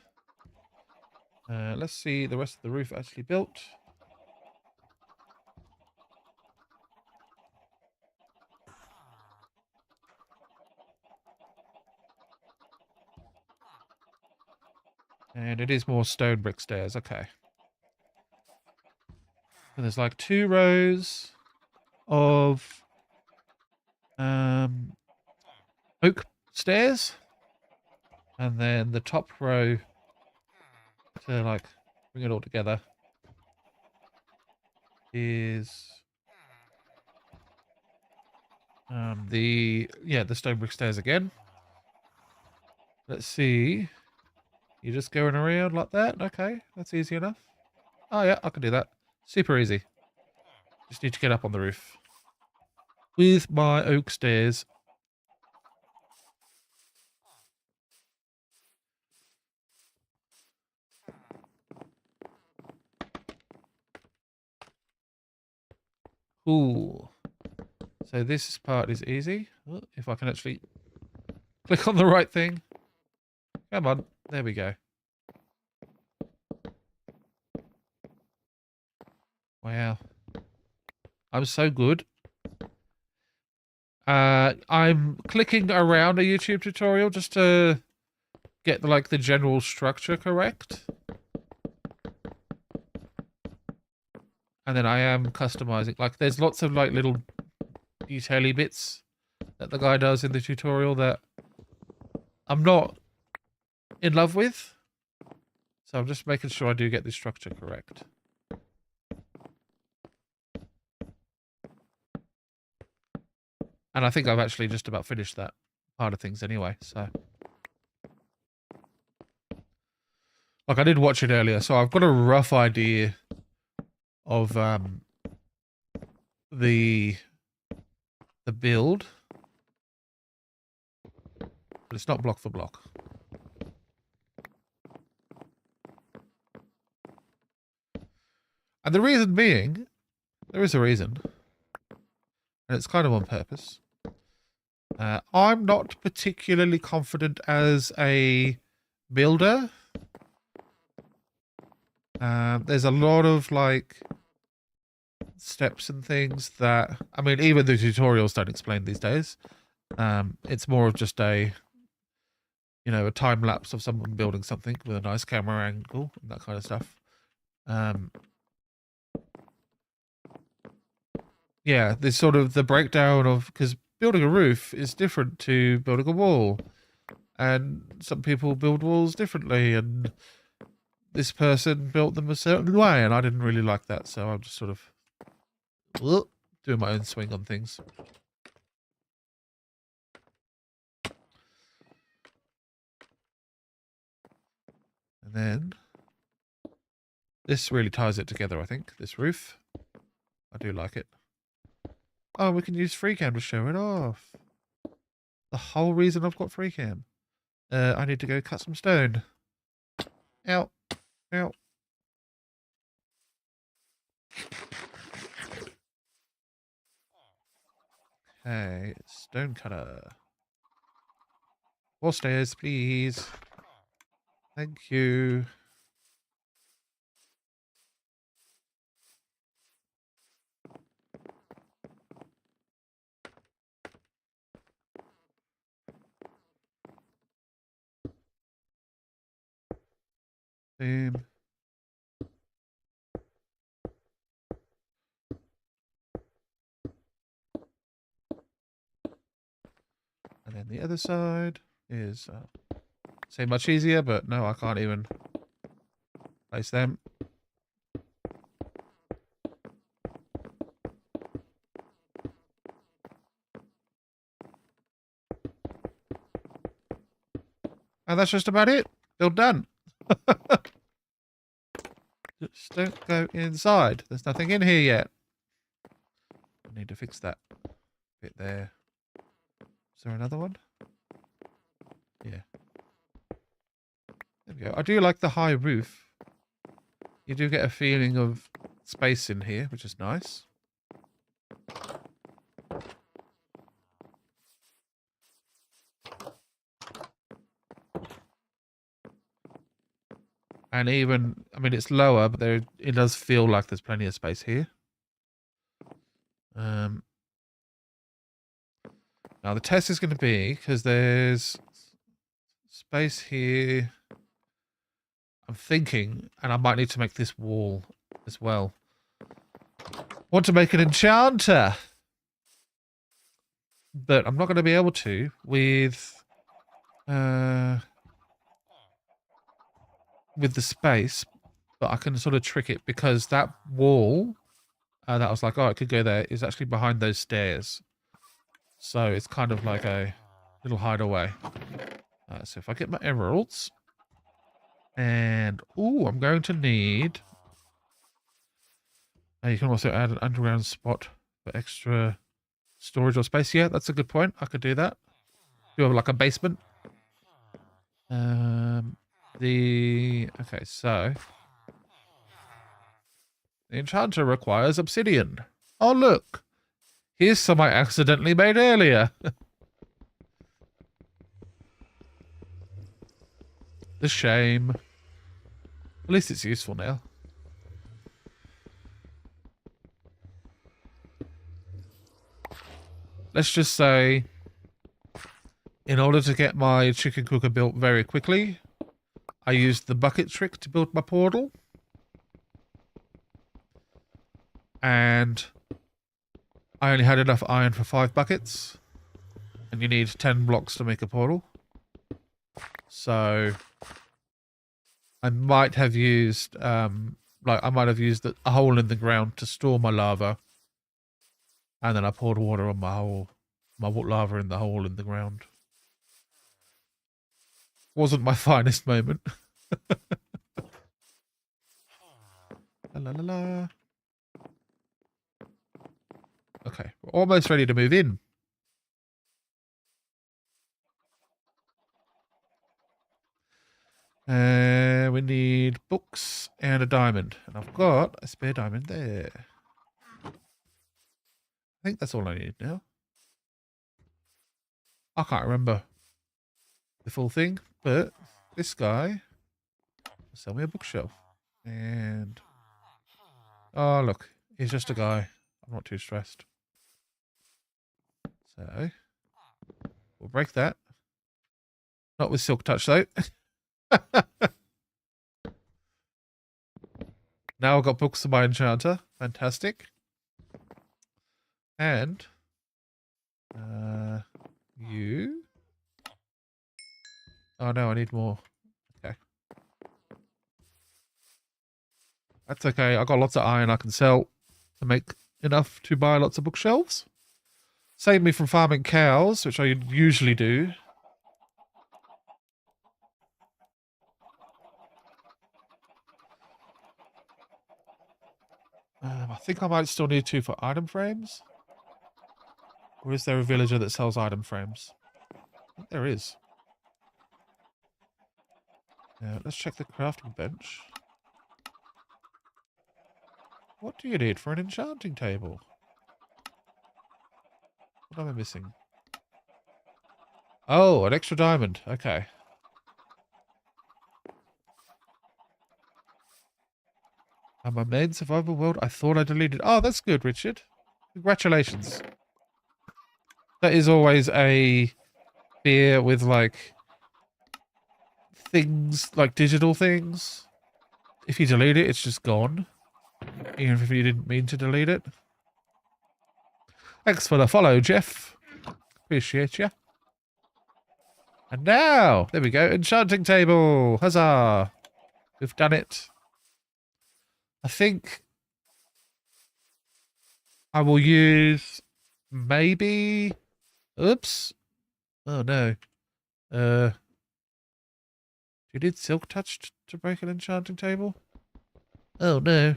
Let's see the rest of the roof actually built. And it is more stone brick stairs. Okay. And there's like 2 rows of oak stairs. And then the top row to like bring it all together is the stone brick stairs again. Let's see. You're just going around like that? Okay, that's easy enough. Oh yeah, I can do that. Super easy. Just need to get up on the roof. With my oak stairs. Cool. So this part is easy. Oh, if I can actually click on the right thing. Come on. There we go. Wow. I'm so good. I'm clicking around a YouTube tutorial just to get the general structure correct. And then I am customizing. Like there's lots of like little detail-y bits that the guy does in the tutorial that I'm not in love with. So I'm just making sure I do get the structure correct. And I think I've actually just about finished that part of things anyway, so. Like I did watch it earlier, so I've got a rough idea of the build. But it's not block for block. And the reason being, there is a reason. And it's kind of on purpose. I'm not particularly confident as a builder. There's a lot of like steps and things that, I mean, even the tutorials don't explain these days. It's more of just a time lapse of someone building something with a nice camera angle and that kind of stuff. Yeah, this sort of the breakdown of, because building a roof is different to building a wall, and some people build walls differently, and this person built them a certain way, and I didn't really like that, so I'm just sort of doing my own swing on things. And then this really ties it together, I think, this roof. I do like it. Oh, we can use FreeCam to show it off. The whole reason I've got FreeCam. I need to go cut some stone. Ow. Ow. Okay, stone cutter. 4 stairs, please. Thank you. Boom. And then the other side is, say much easier, but no, I can't even place them. And that's just about it. Build done. Just don't go inside. There's nothing in here yet. I need to fix that bit there. Is there another one? Yeah. There we go. I do like the high roof. You do get a feeling of space in here, which is nice. And even, I mean, it's lower, but it does feel like there's plenty of space here. Now the test is going to be, because there's space here. I'm thinking, and I might need to make this wall as well. Want to make an enchanter, but I'm not going to be able to with the space. But I can sort of trick it because that wall that I was like, oh, it could go there, is actually behind those stairs. So it's kind of like a little hideaway. So if I get my emeralds, and I'm going to need. You can also add an underground spot for extra storage or space. Yeah, that's a good point. I could do that. Do have like a basement. Okay, so the enchanter requires obsidian. Oh look, here's some I accidentally made earlier. The shame. At least it's useful now. Let's just say, in order to get my chicken cooker built very quickly, I used the bucket trick to build my portal. And I only had enough iron for 5 buckets. And you need 10 blocks to make a portal. So I might have used a hole in the ground to store my lava. And then I poured water on my lava in the hole in the ground. Wasn't my finest moment. La la la. Okay, we're almost ready to move in. We need books and a diamond. And I've got a spare diamond there. I think that's all I need now. I can't remember the full thing, but this guy will sell me a bookshelf. And oh look, he's just a guy. I'm not too stressed. So we'll break that. Not with silk touch though. Now I've got books to my enchanter. Fantastic. And you. Oh no, I need more. Okay. That's okay. I got lots of iron I can sell to make enough to buy lots of bookshelves. Save me from farming cows, which I usually do. I think I might still need 2 for item frames. Or is there a villager that sells item frames? I think there is. Let's check the crafting bench. What do you need for an enchanting table? What am I missing? Oh, an extra diamond. Okay. My main survival world, I thought I deleted. Oh, that's good, Richard. Congratulations. That is always a fear with, like, things, like digital things. If you delete it, it's just gone. Even if you didn't mean to delete it. Thanks for the follow, Jeff. Appreciate you. And now, there we go. Enchanting table. Huzzah. We've done it. I think I will use maybe. Oops. Oh no. Do you need silk touch to break an enchanting table? Oh no.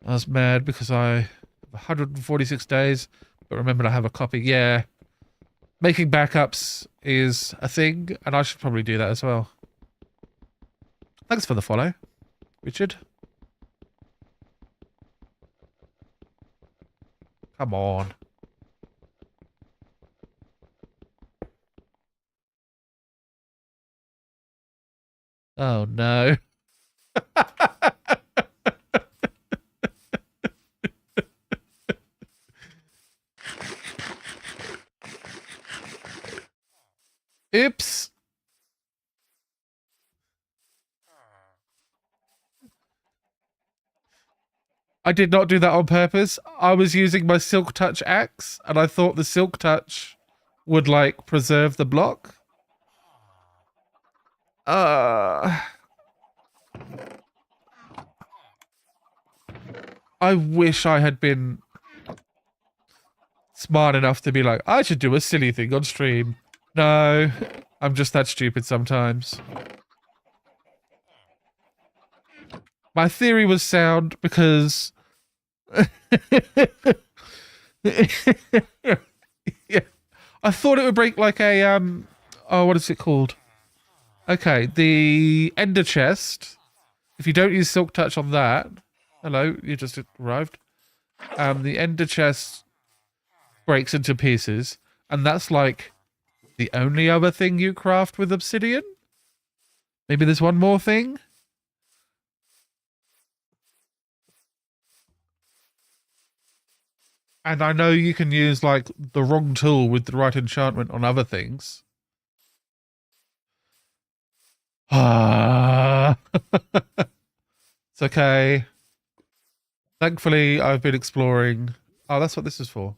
I was mad because I have 146 days, but remembered I have a copy. Yeah. Making backups is a thing, and I should probably do that as well. Thanks for the follow, Richard. Come on. Oh no. Oops. I did not do that on purpose. I was using my Silk Touch axe, and I thought the Silk Touch would, like, preserve the block. I wish I had been smart enough to be like, I should do a silly thing on stream. No, I'm just that stupid sometimes. My theory was sound because... yeah. I thought it would break like a, oh, what is it called? Okay, the Ender Chest. If you don't use Silk Touch on that... Hello, you just arrived. The Ender Chest breaks into pieces, and that's like the only other thing you craft with obsidian? Maybe there's one more thing? And I know you can use, like, the wrong tool with the right enchantment on other things. Ah. It's okay. Thankfully, I've been exploring. Oh, that's what this is for.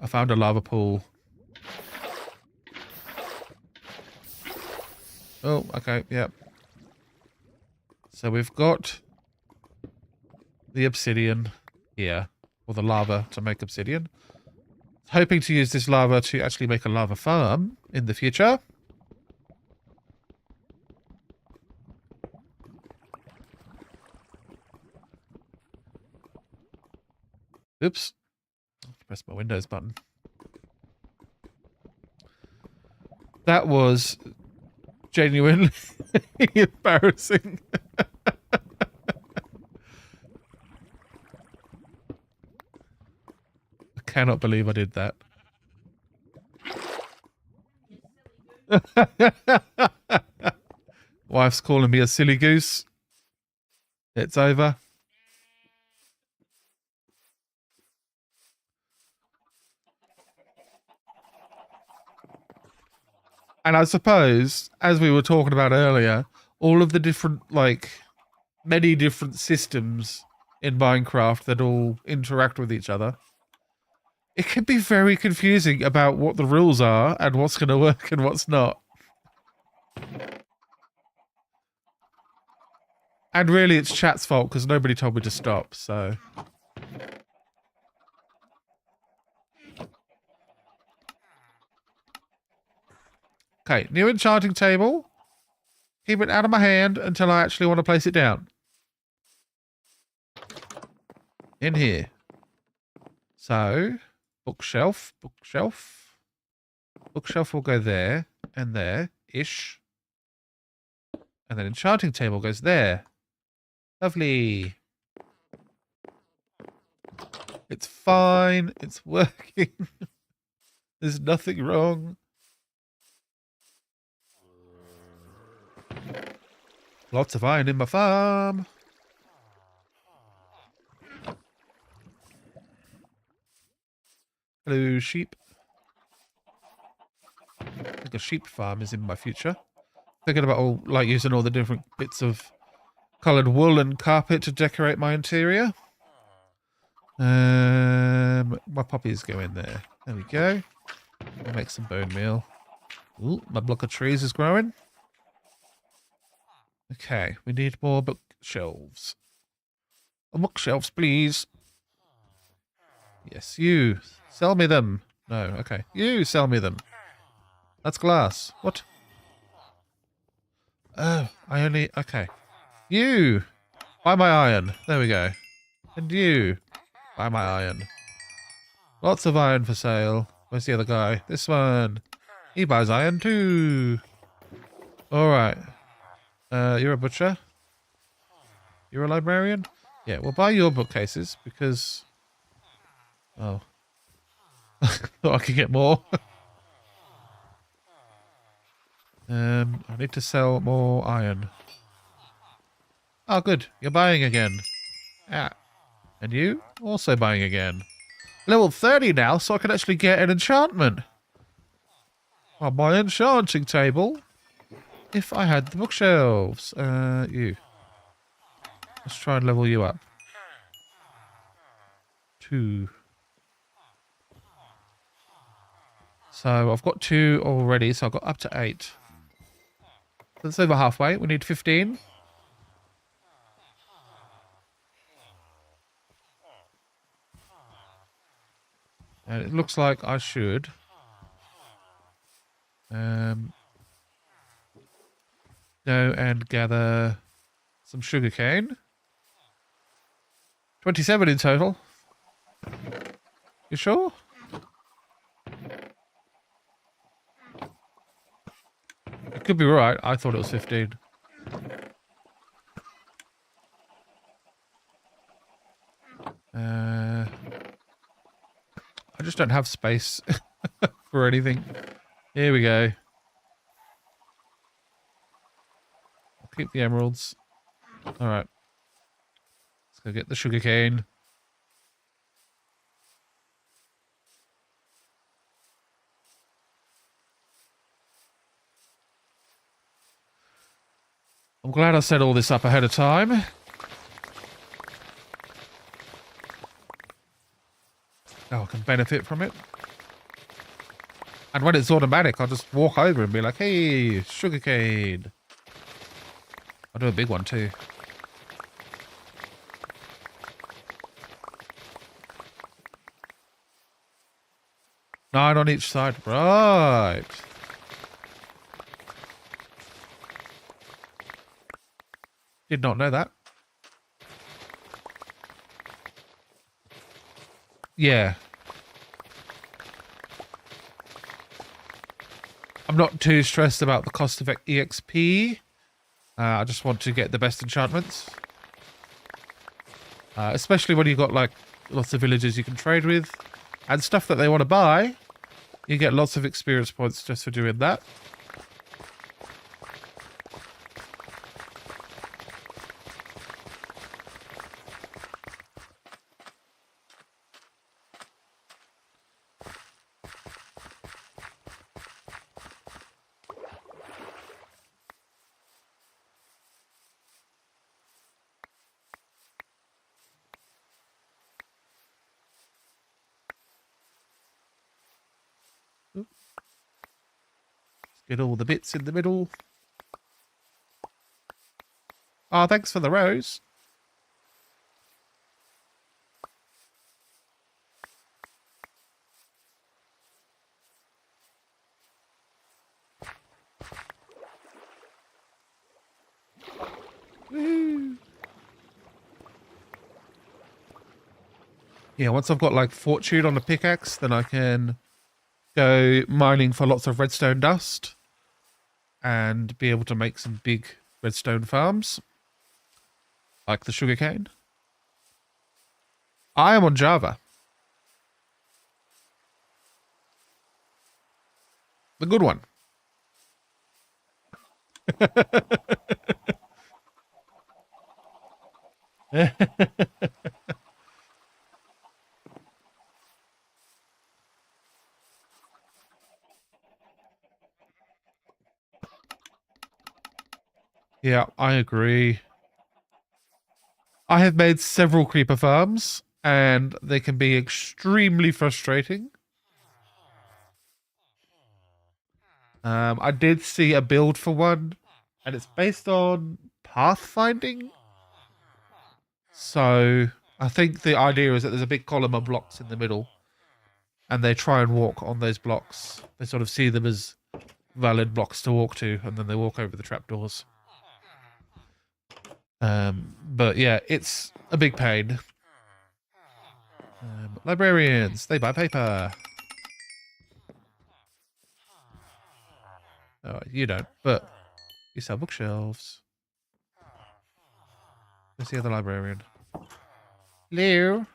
I found a lava pool. Oh, okay, yep. So we've got the obsidian here, or the lava to make obsidian. Hoping to use this lava to actually make a lava farm in the future. Oops. Press my Windows button. That was genuinely embarrassing. I cannot believe I did that. Wife's calling me a silly goose. It's over. And I suppose, as we were talking about earlier, all of the different, like, many different systems in Minecraft that all interact with each other, it can be very confusing about what the rules are and what's going to work and what's not. And really, it's chat's fault because nobody told me to stop, so... Okay, new enchanting table. Keep it out of my hand until I actually want to place it down. In here. So, bookshelf, bookshelf. Bookshelf will go there and there-ish. And then enchanting table goes there. Lovely. It's fine. It's working. There's nothing wrong. Lots of iron in my farm. Hello, sheep. I think a sheep farm is in my future. Thinking about all, like, using all the different bits of coloured wool and carpet to decorate my interior. My poppies go in there. There we go. I'll make some bone meal. Ooh, my block of trees is growing. Okay, we need more bookshelves. Bookshelves, please. Yes, you. Sell me them. No, okay. You sell me them. That's glass. What? Oh, I only... Okay. You! Buy my iron. There we go. And you! Buy my iron. Lots of iron for sale. Where's the other guy? This one. He buys iron too. Alright. You're a butcher? You're a librarian? Yeah, we'll buy your bookcases because... Oh. Thought I could get more. I need to sell more iron. Oh, good. You're buying again. Ah. And you? Also buying again. Level 30 now, so I can actually get an enchantment. On my enchanting table. If I had the bookshelves. You. Let's try and level you up. 2. So I've got 2 already, so I've got up to 8. That's over halfway. We need 15. And it looks like I should go and gather some sugarcane. 27 in total. You sure? It could be right. I thought it was 15. I just don't have space for anything. Here we go. I'll keep the emeralds. All right. Let's go get the sugarcane. I'm glad I set all this up ahead of time. Oh, I can benefit from it. And when it's automatic, I'll just walk over and be like, hey, sugarcane. I'll do a big one too. 9 on each side. Right. Did not know that. Yeah. I'm not too stressed about the cost of EXP. I just want to get the best enchantments. Especially when you've got like lots of villagers you can trade with and stuff that they want to buy. You get lots of experience points just for doing that. Get all the bits in the middle. Oh, thanks for the rose. Woo. Yeah, once I've got like fortune on the pickaxe, then I can go mining for lots of redstone dust and be able to make some big redstone farms like the sugarcane. I am on Java. The good one. Yeah, I agree. I have made several creeper farms, and they can be extremely frustrating. I did see a build for one, and it's based on pathfinding. So I think the idea is that there's a big column of blocks in the middle, and they try and walk on those blocks. They sort of see them as valid blocks to walk to, and then they walk over the trapdoors. But yeah, it's a big pain. Librarians, they buy paper. Oh, you don't, but you sell bookshelves. Where's the other librarian? Hello?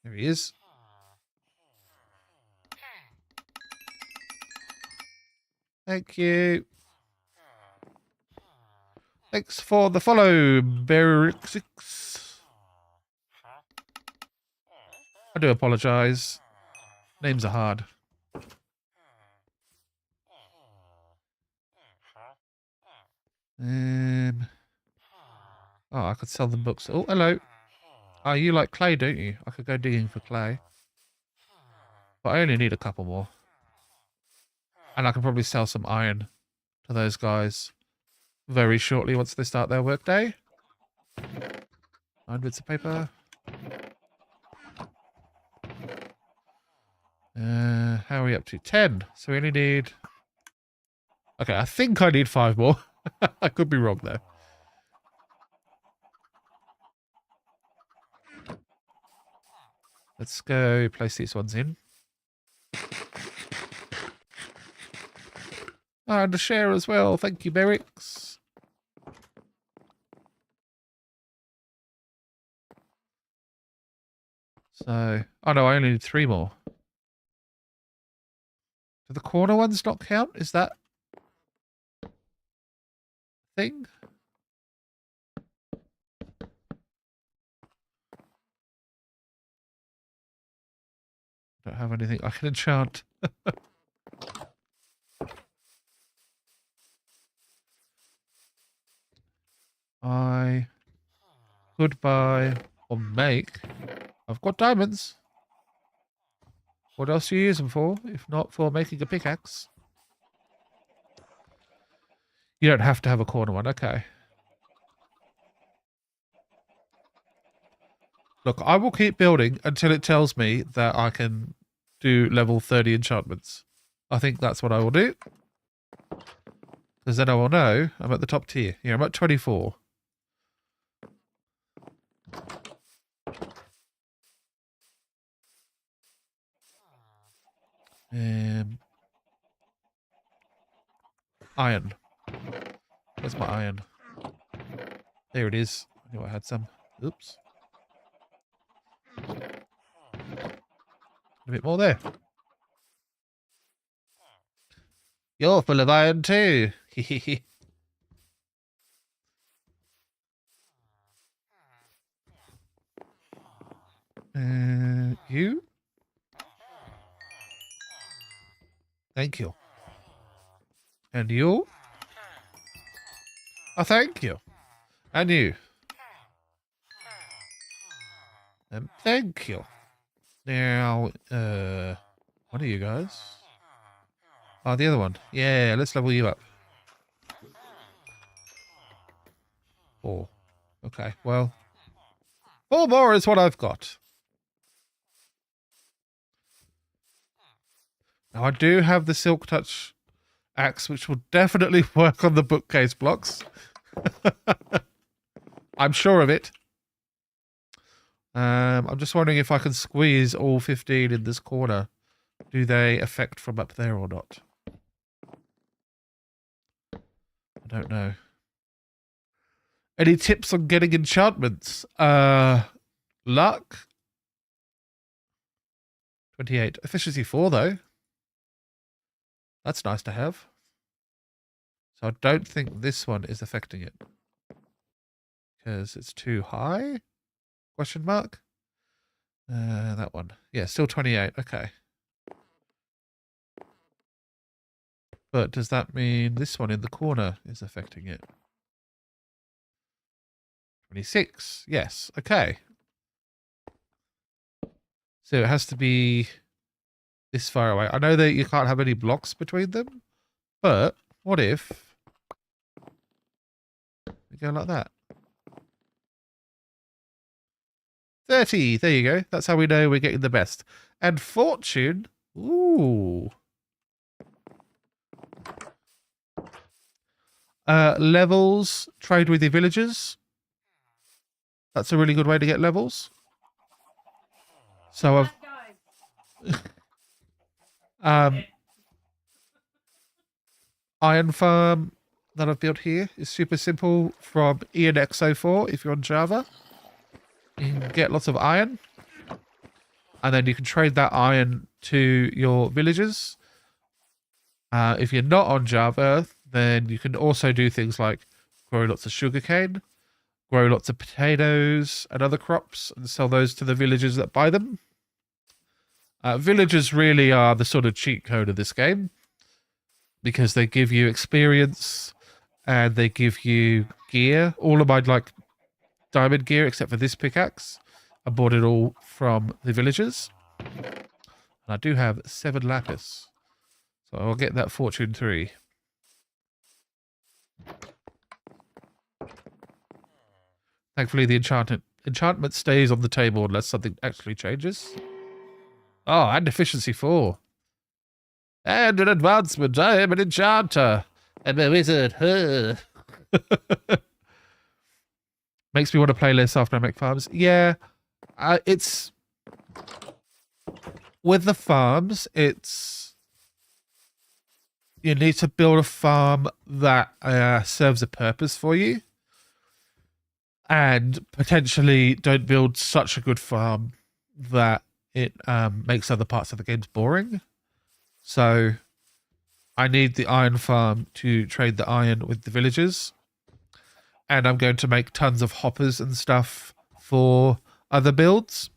There he is. Thank you. Thanks for the follow, Berix6. I do apologise. Names are hard. Oh, I could sell them books. Oh, hello. Oh, you like clay, don't you? I could go digging for clay. But I only need a couple more. And I can probably sell some iron to those guys very shortly once they start their workday. 9 bits of paper. How are we up to? 10. So we only need... Okay, I think I need 5 more. I could be wrong, though. Let's go place these ones in. And a share as well. Thank you, Berix. So... Oh, no, I only need 3 more. Do the corner ones not count? Is that... thing? Don't have anything I can enchant. I could buy or make. I've got diamonds. What else do you use them for, if not for making a pickaxe? You don't have to have a corner one, okay. Look, I will keep building until it tells me that I can do level 30 enchantments. I think that's what I will do. Because then I will know I'm at the top tier. Yeah, I'm at 24. Iron. Where's my iron? There it is. I knew I had some. Oops. A bit more there. You're full of iron too. You? Thank you. And you? Oh, thank you. And you? And thank you. Now, what are you guys? Oh, the other one. Yeah, let's level you up. 4. Okay, well. 4 more is what I've got. Now, I do have the Silk Touch axe, which will definitely work on the bookcase blocks. I'm sure of it. I'm just wondering if I can squeeze all 15 in this corner. Do they affect from up there or not? I don't know. Any tips on getting enchantments? Luck? 28. Efficiency 4, though. That's nice to have. So I don't think this one is affecting it. Because it's too high? Question mark? That one. Yeah, still 28. Okay. But does that mean this one in the corner is affecting it? 26. Yes. Okay. So it has to be this far away. I know that you can't have any blocks between them, but what if we go like that? 30. There you go. That's how we know we're getting the best. And fortune. Ooh. Levels. Trade with the villagers. That's a really good way to get levels. So I've iron farm that I've built here is super simple from ENX04 if you're on Java. You can get lots of iron. And then you can trade that iron to your villagers. If you're not on Java, then you can also do things like grow lots of sugarcane, grow lots of potatoes and other crops, and sell those to the villagers that buy them. Villagers really are the sort of cheat code of this game because they give you experience and they give you gear. All of my like diamond gear, except for this pickaxe, I bought it all from the villagers. And I do have 7 lapis, so I'll get that fortune 3. Thankfully, the enchantment stays on the table unless something actually changes. Oh, and efficiency 4. And an advancement. I am an enchanter. I'm a wizard. Makes me want to play less after I make farms. Yeah, it's... With the farms, it's... You need to build a farm that serves a purpose for you. And potentially don't build such a good farm that it makes other parts of the games boring. So I need the iron farm to trade the iron with the villagers. And I'm going to make tons of hoppers and stuff for other builds.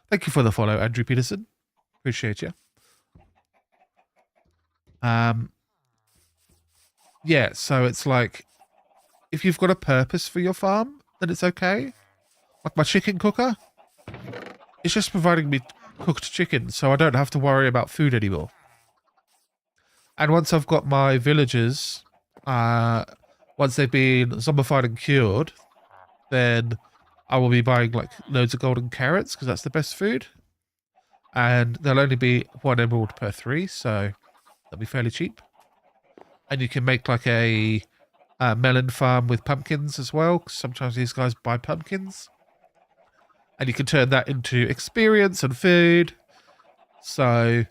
Thank you for the follow, Andrew Peterson. Appreciate you. Yeah, so it's like, if you've got a purpose for your farm, then it's okay. Like my chicken cooker, it's just providing me cooked chicken, so I don't have to worry about food anymore. And once I've got my villagers, once they've been zombified and cured, then I will be buying like loads of golden carrots because that's the best food. And there'll only be 1 emerald per 3, so that'll be fairly cheap. And you can make like a melon farm with pumpkins as well, because sometimes these guys buy pumpkins. And you can turn that into experience and food. So,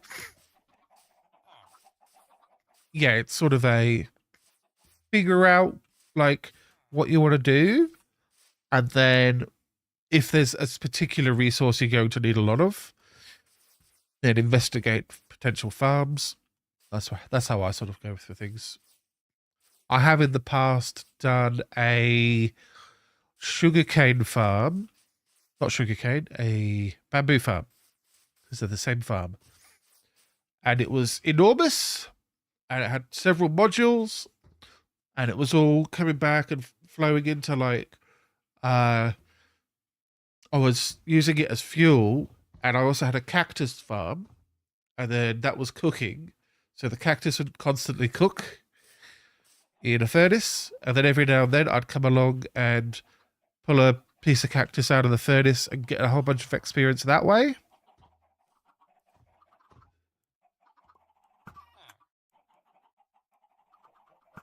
yeah, it's sort of a figure out like what you want to do. And then if there's a particular resource you're going to need a lot of, then investigate potential farms. That's how I sort of go through things. I have in the past done a sugarcane farm. Not sugarcane, a bamboo farm. Because they're the same farm. And it was enormous. And it had several modules. And it was all coming back and flowing into like... I was using it as fuel. And I also had a cactus farm. And then that was cooking. So the cactus would constantly cook in a furnace. And then every now and then I'd come along and pull a piece of cactus out of the furnace and get a whole bunch of experience that way.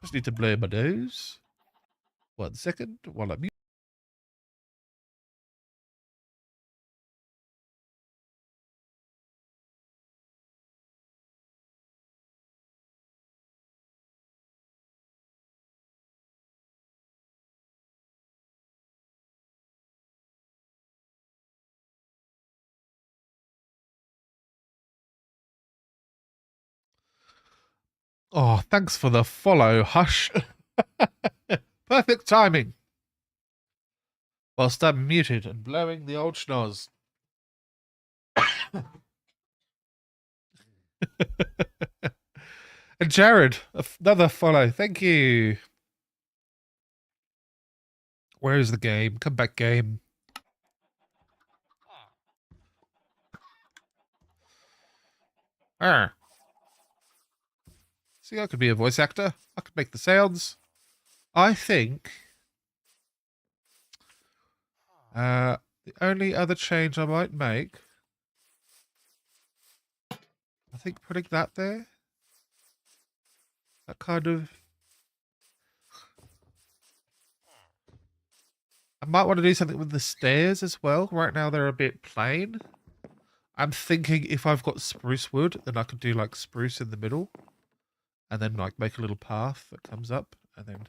Just need to blow my nose. 1 second while I'm... Oh, thanks for the follow, Hush. Perfect timing. Whilst I'm muted and blowing the old schnoz. And Jared, another follow. Thank you. Where is the game? Come back, game. See, I could be a voice actor. I could make the sounds. I think the only other change I might make, I think putting that there, that kind of... I might want to do something with the stairs as well. Right now they're a bit plain. I'm thinking if I've got spruce wood, then I could do like spruce in the middle. And then like make a little path that comes up. And then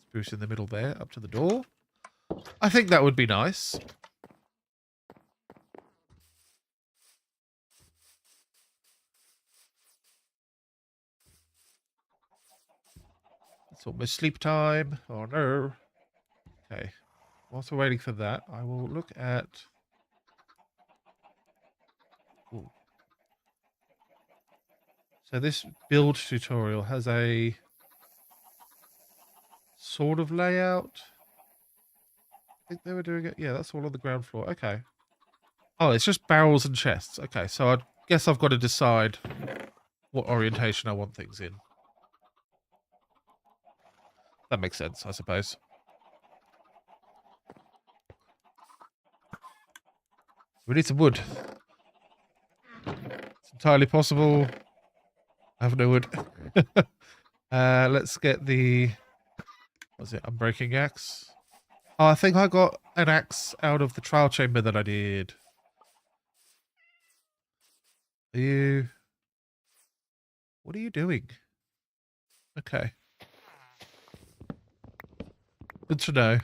spruce in the middle there, up to the door. I think that would be nice. It's almost sleep time. Oh no. Okay. Whilst we're waiting for that, I will look at... Ooh. So this build tutorial has a sort of layout. I think they were doing it. Yeah, that's all on the ground floor. Okay. Oh, it's just barrels and chests. Okay, so I guess I've got to decide what orientation I want things in. That makes sense, I suppose. We need some wood. It's entirely possible. I have no wood. Let's get the... What's it? Unbreaking axe. Oh, I think I got an axe out of the trial chamber that I did. Are you... What are you doing? Okay. Good to know.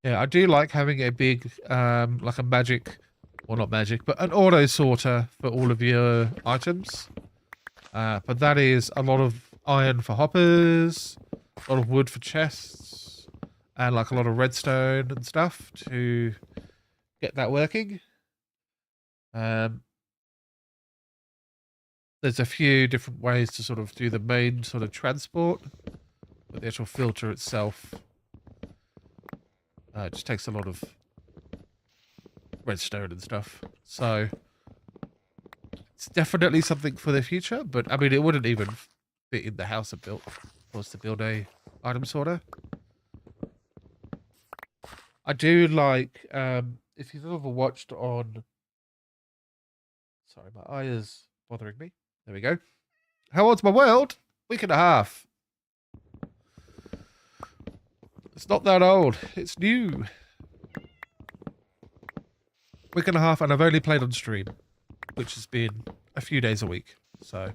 Yeah, I do like having a big, like a magic, well not magic, but an auto sorter for all of your items. But that is a lot of iron for hoppers, a lot of wood for chests, and like a lot of redstone and stuff to get that working. There's a few different ways to sort of do the main sort of transport, but the actual filter itself it just takes a lot of redstone and stuff. So it's definitely something for the future, but I mean, it wouldn't even fit in the house I built. Was to build a item sorter. I do like, if you've ever watched on... Sorry, my eye is bothering me. There we go. How old's my world? Week and a half. It's not that old. It's new. Week and a half, and I've only played on stream, which has been a few days a week. So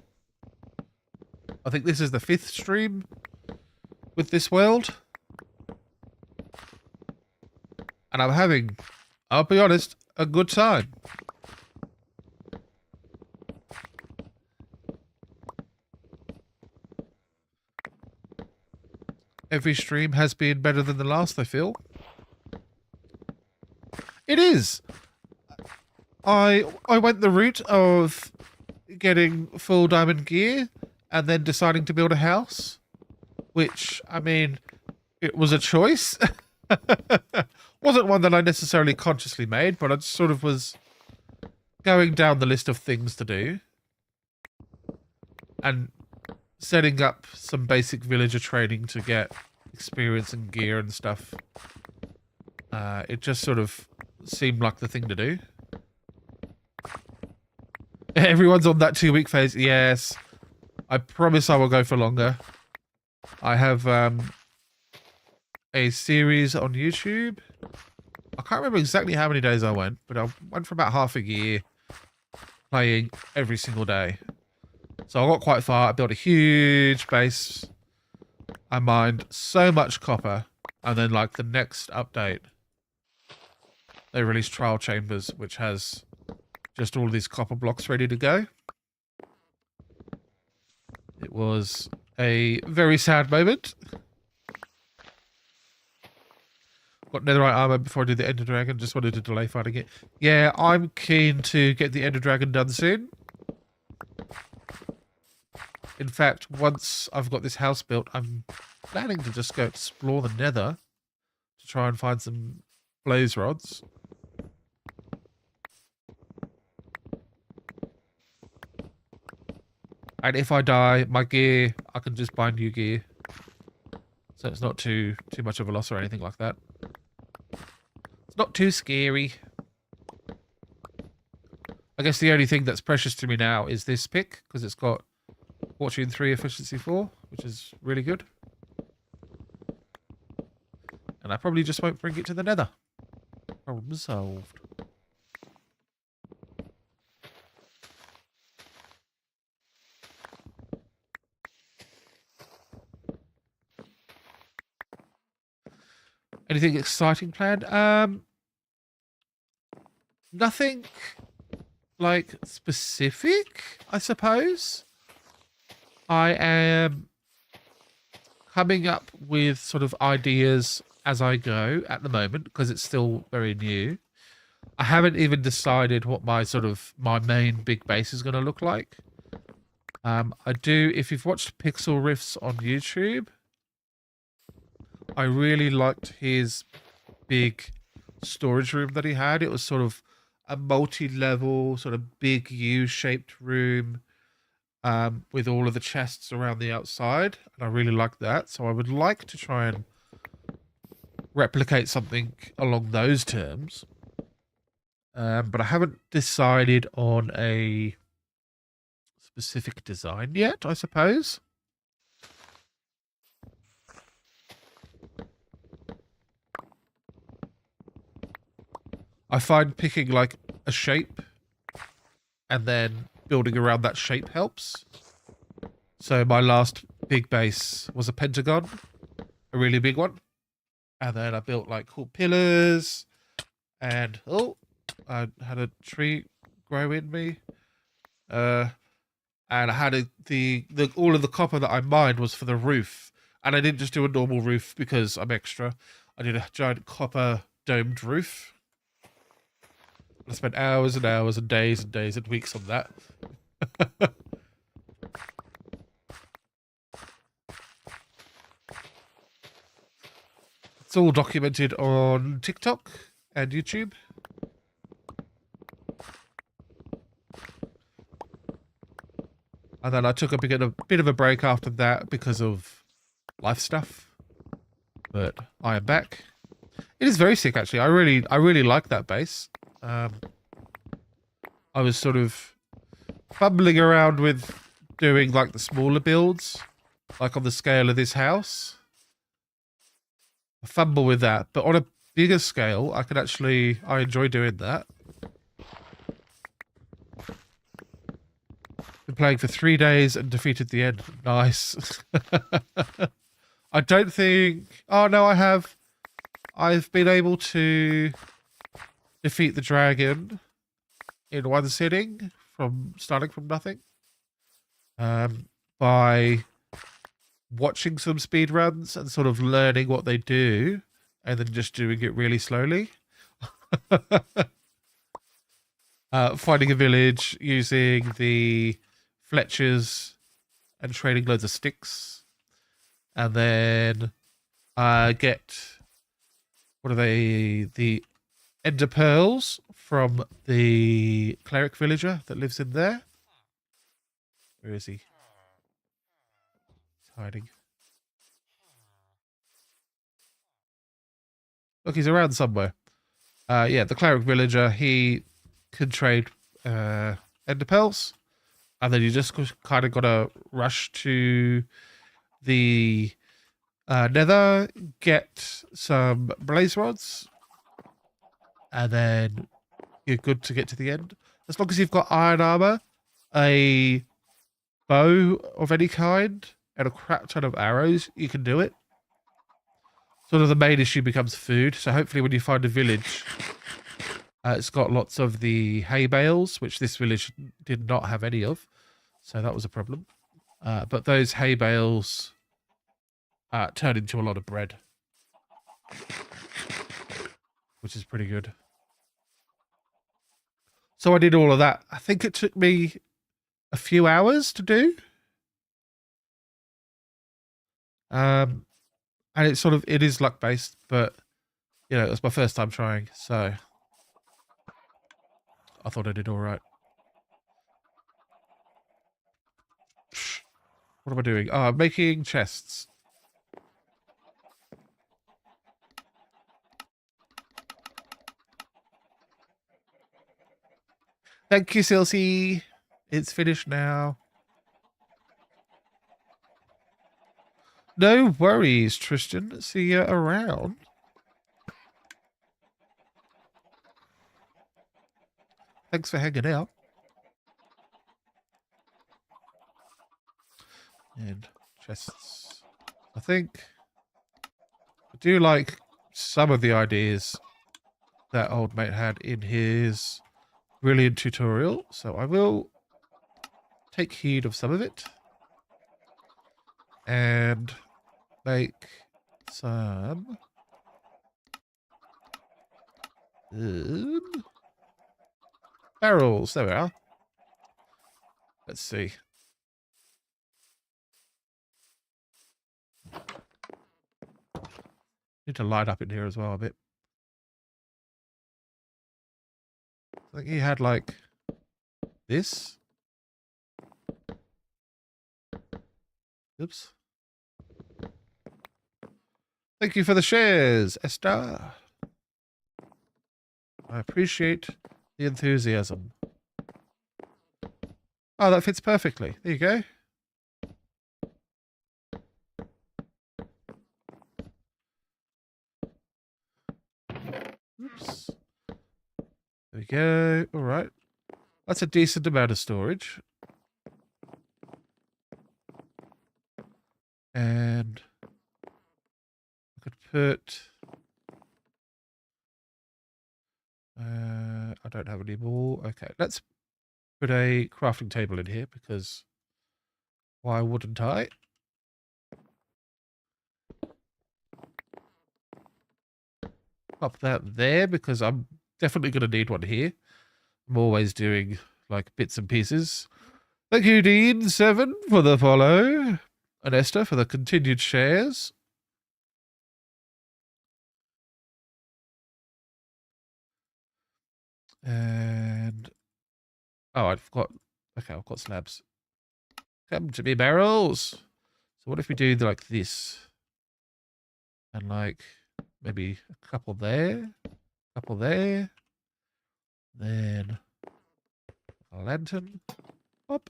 I think this is the 5th stream with this world. And I'm having, I'll be honest, a good time. Every stream has been better than the last, I feel. It is. I went the route of getting full diamond gear and then deciding to build a house, which, I mean, it was a choice. Wasn't one that I necessarily consciously made, but I just sort of was going down the list of things to do and setting up some basic villager training to get experience and gear and stuff. It just sort of seemed like the thing to do. Everyone's on that 2-week phase. Yes. I promise I will go for longer. I have a series on YouTube. I can't remember exactly how many days I went, but I went for about half a year playing every single day. So I got quite far. I built a huge base. I mined so much copper. And then, like, the next update, they released Trial Chambers, which has just all these copper blocks ready to go. It was a very sad moment. Got netherite armor before I do the Ender Dragon. Just wanted to delay fighting it. Yeah, I'm keen to get the Ender Dragon done soon. In fact, once I've got this house built, I'm planning to just go explore the nether to try and find some blaze rods. And if I die, my gear, I can just buy new gear. So it's not too much of a loss or anything like that. It's not too scary. I guess the only thing that's precious to me now is this pick, because it's got Fortune 3, Efficiency 4, which is really good. And I probably just won't bring it to the nether. Problem solved. Anything exciting planned? Nothing like specific, I suppose. I am coming up with sort of ideas as I go at the moment because it's still very new. I haven't even decided what my main big base is going to look like. I do, if you've watched Pixel Riffs on YouTube, I really liked his big storage room that he had. It was sort of a multi-level, sort of big U-shaped room with all of the chests around the outside. And I really liked that. So I would like to try and replicate something along those terms. But I haven't decided on a specific design yet, I suppose. I find picking like a shape and then building around that shape helps. So my last big base was a pentagon, a really big one. And then I built like cool pillars and I had a tree grow in me. And I had all of the copper that I mined was for the roof. And I didn't just do a normal roof because I'm extra. I did a giant copper domed roof. I spent hours and hours and days and weeks on that. It's all documented on TikTok and YouTube. And then I took a bit of a break after that because of life stuff. But I am back. It is very sick, actually. I really like that base. I was sort of fumbling around with doing like the smaller builds, like on the scale of this house. I fumble with that, but on a bigger scale, I enjoy doing that. Been playing for 3 days and defeated the end. Nice. I don't think... Oh, no, I have. I've been able to defeat the dragon in one sitting from starting from nothing. By watching some speedruns and sort of learning what they do and then just doing it really slowly. Finding a village, using the Fletchers and trading loads of sticks. And then get... What are they? The Ender Pearls from the cleric villager that lives in there. Where is he? He's hiding. Look, he's around somewhere. Yeah, the cleric villager, he can trade Ender Pearls. And then you just kind of got to rush to the Nether, get some blaze rods, and then you're good to get to the end. As long as you've got iron armor, a bow of any kind, and a crap ton of arrows, you can do it. Sort of the main issue becomes food. So hopefully when you find a village, it's got lots of the hay bales, which this village did not have any of. So that was a problem. But those hay bales turn into a lot of bread, which is pretty good. So I did all of that. I think it took me a few hours to do. And it is luck based, but you know, it was my first time trying, so I thought I did all right. What am I doing? Oh, I'm making chests. Thank you, Silsey. It's finished now. No worries, Tristan. See you around. Thanks for hanging out. And chests. I think I do like some of the ideas that old mate had in his brilliant tutorial, so I will take heed of some of it and make some barrels. There we are. Let's see. Need to light up in here as well a bit. I think he had like this. Oops. Thank you for the shares, Esther. I appreciate the enthusiasm. Oh, that fits perfectly. There you go. Oops. There we go. All right. That's a decent amount of storage. And I could put... I don't have any more. Okay, let's put a crafting table in here because why wouldn't I? Pop that there because I'm definitely going to need one here. I'm always doing like bits and pieces. Thank you, Dean7 for the follow. And Esther for the continued shares. And oh, I've got slabs. Come to me, barrels. So what if we do like this? And like maybe a couple there, then a lantern. Up.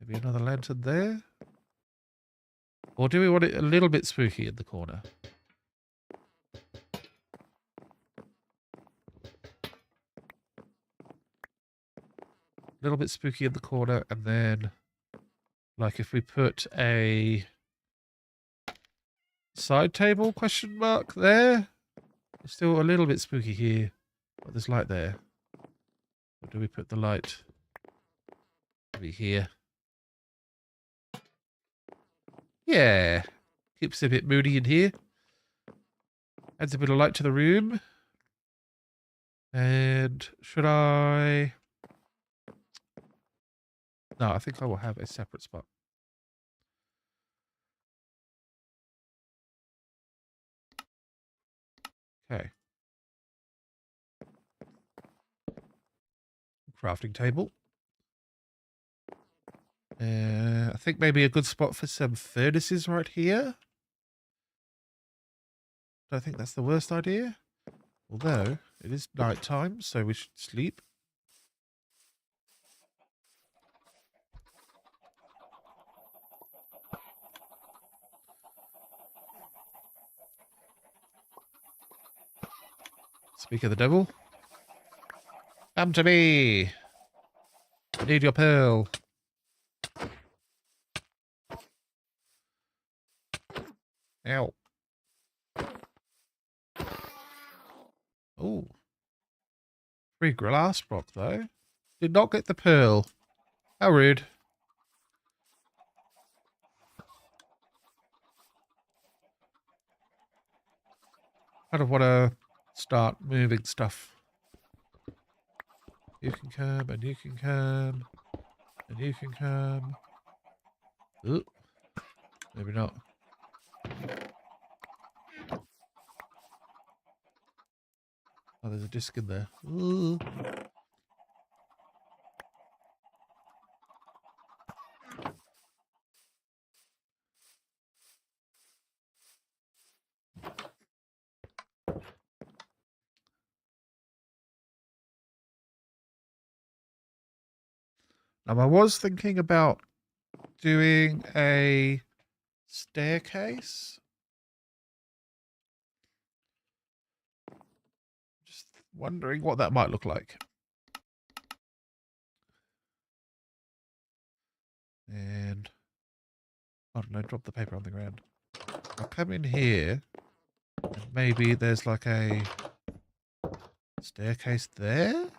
Maybe another lantern there. Or do we want it a little bit spooky in the corner? A little bit spooky in the corner, and then like if we put a side table question mark there. It's still a little bit spooky here, but there's light there. Or do we put the light maybe here? Yeah. Keeps it a bit moody in here. Adds a bit of light to the room. And should I... No, I think I will have a separate spot. Okay. Crafting table. I think maybe a good spot for some furnaces right here. Don't think that's the worst idea. Although, it is night time, so we should sleep. Speak of the devil. Come to me. I need your pearl. Ow. Oh. Free glass block, though. Did not get the pearl. How rude. Kind of want to start moving stuff. You can come, and you can come, and you can come. Ooh. Maybe not. Oh, there's a disc in there. Ooh. Now, I was thinking about doing a staircase. Just wondering what that might look like. And I don't know, drop the paper on the ground. I'll come in here. And maybe there's like a staircase there.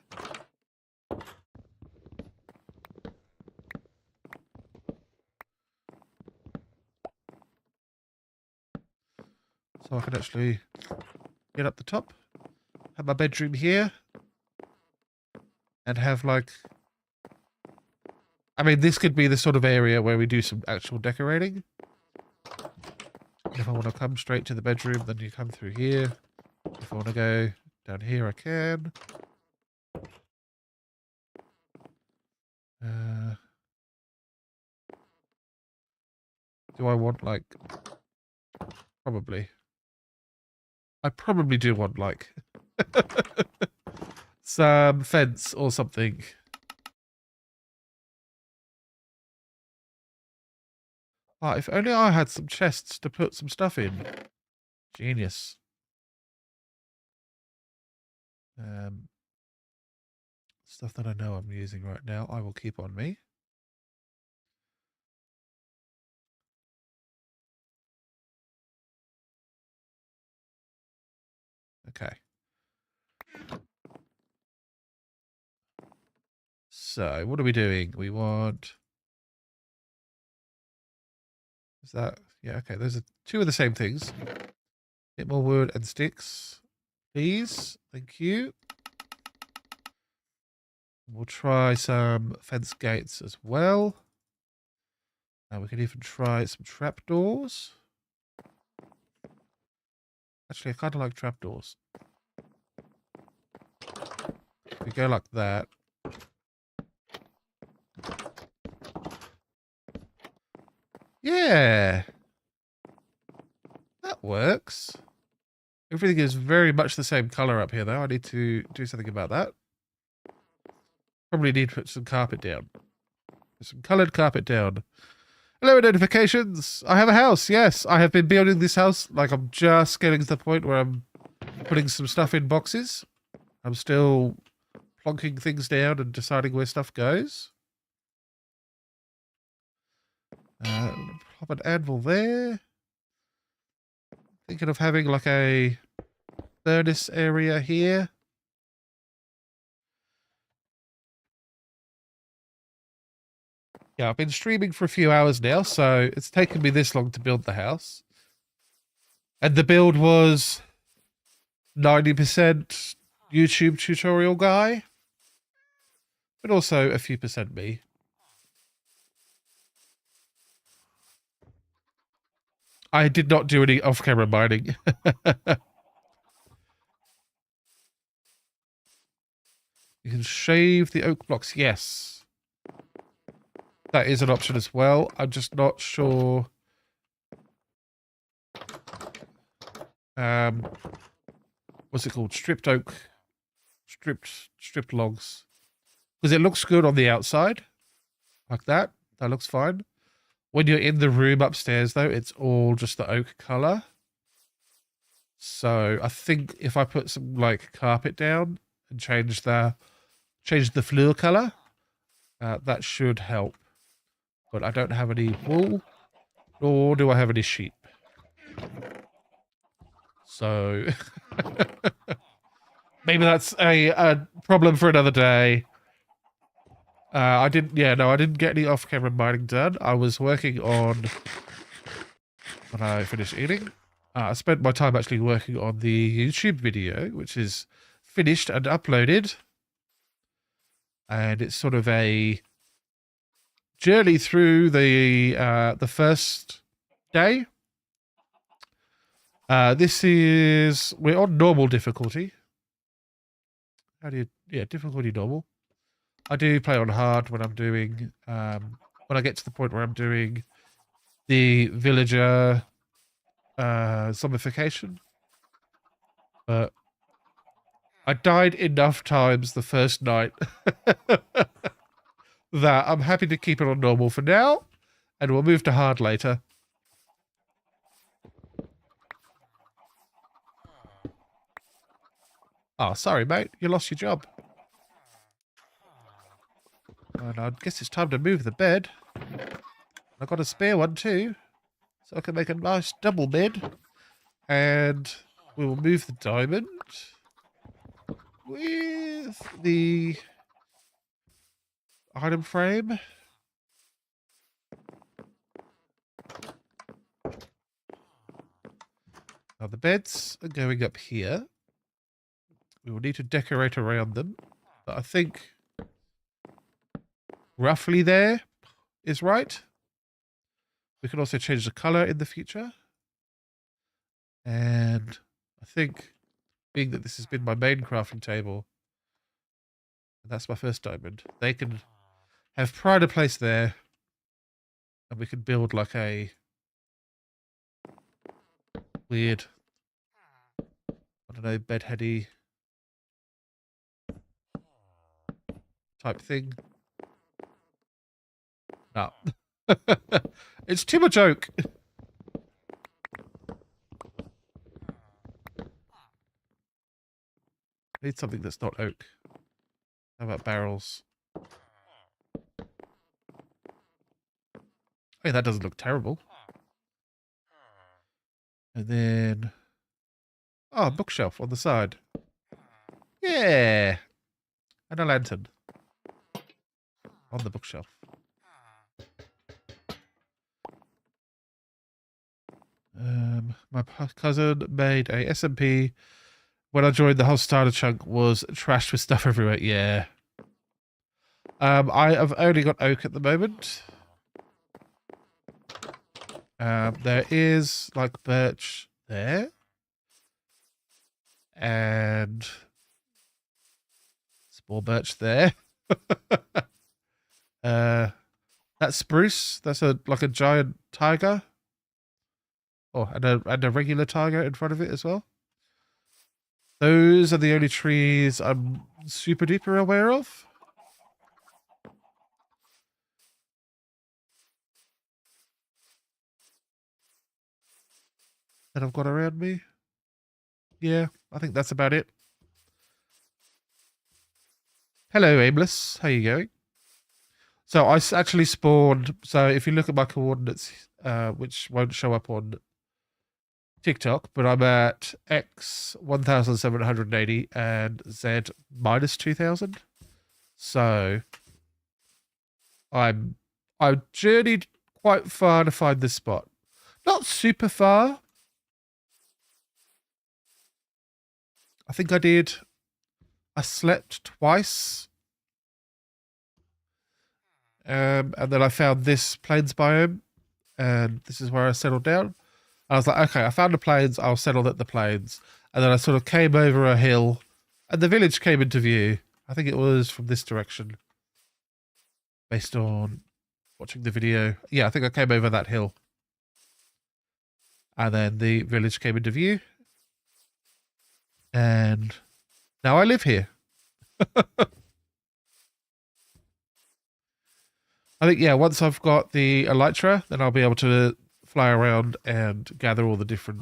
So I can actually get up the top, have my bedroom here, and have like... I mean, this could be the sort of area where we do some actual decorating. If I want to come straight to the bedroom, then you come through here. If I want to go down here, I can. Do I want, like... Probably. I probably do want, like... some fence or something. Ah, if only I had some chests to put some stuff in. Genius. Stuff that I know I'm using right now, I will keep on me. Okay. So, what are we doing? We want... Is that... Yeah, okay. Those are two of the same things. Get more wood and sticks. Please. Thank you. We'll try some fence gates as well. And we can even try some trapdoors. Actually, I kind of like trapdoors. We go like that. Yeah. That works. Everything is very much the same color up here, though. I need to do something about that. Probably need to put some carpet down. Some colored carpet down. Hello, notifications. I have a house. Yes, I have been building this house. Like, I'm just getting to the point where I'm putting some stuff in boxes. I'm still plonking things down and deciding where stuff goes. Pop an anvil there. Thinking of having like a furnace area here. Yeah, I've been streaming for a few hours now, so it's taken me this long to build the house. And the build was 90% YouTube tutorial guy, but also a few percent me. I did not do any off-camera mining. You can shave the oak blocks. Yes. That is an option as well. I'm just not sure. What's it called? Stripped oak. Stripped logs. Because it looks good on the outside. Like that. That looks fine. When you're in the room upstairs, though, it's all just the oak color. So I think if I put some like carpet down and change the floor color, that should help. But I don't have any wool, nor do I have any sheep. So maybe that's a problem for another day. I didn't get any off-camera mining done. I was working on when I finished eating. I spent my time actually working on the YouTube video, which is finished and uploaded. And it's sort of a journey through the first day. We're on normal difficulty. Difficulty normal. I do play on hard when I'm doing, when I get to the point where I'm doing the villager zombification. But I died enough times the first night that I'm happy to keep it on normal for now, and we'll move to hard later. Oh, sorry, mate. You lost your job. And I guess it's time to move the bed. I've got a spare one too, so I can make a nice double bed. And we will move the diamond with the item frame. Now the beds are going up here. We will need to decorate around them. But I think roughly there is right. We can also change the color in the future. And I think, being that this has been my main crafting table, and that's my first diamond, they can have pride of place there. And we can build like a weird, I don't know, bedheady type thing. No. It's too much oak. I need something that's not oak. How about barrels? Hey, that doesn't look terrible. And then... oh, bookshelf on the side. Yeah! And a lantern. On the bookshelf. My cousin made a SMP. When I joined, the whole starter chunk was trashed with stuff everywhere. Yeah. I have only got oak at the moment. There is like birch there. And some more birch there. That's spruce. That's like a giant tiger. Oh, and a regular tiger in front of it as well. Those are the only trees I'm super duper aware of. That I've got around me. Yeah, I think that's about it. Hello, Aimless. How you going? So I actually spawned. So if you look at my coordinates, which won't show up on TikTok, but I'm at X 1780 and Z minus 2000. So I journeyed quite far to find this spot. Not super far. I think I slept twice. And then I found this plains biome, and this is where I settled down. I was like, okay, I found the plains, I'll settle at the plains. And then I sort of came over a hill, and the village came into view. I think it was from this direction, based on watching the video. Yeah, I think I came over that hill. And then the village came into view. And now I live here. I think, yeah, once I've got the elytra, then I'll be able to fly around and gather all the different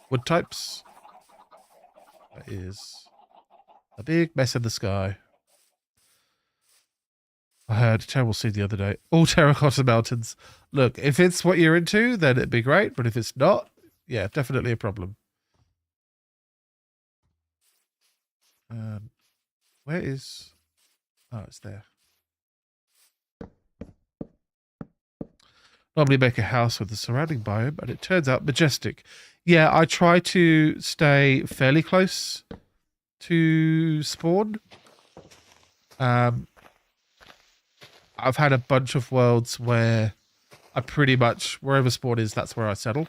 wood types. That is a big mess in the sky. I heard a terrible scene the other day. All terracotta mountains. Look, if it's what you're into, then it'd be great. But if it's not, yeah, definitely a problem. Where is... oh, it's there. Normally make a house with the surrounding biome, and it turns out majestic. Yeah, I try to stay fairly close to spawn. I've had a bunch of worlds where I pretty much, wherever spawn is, that's where I settle.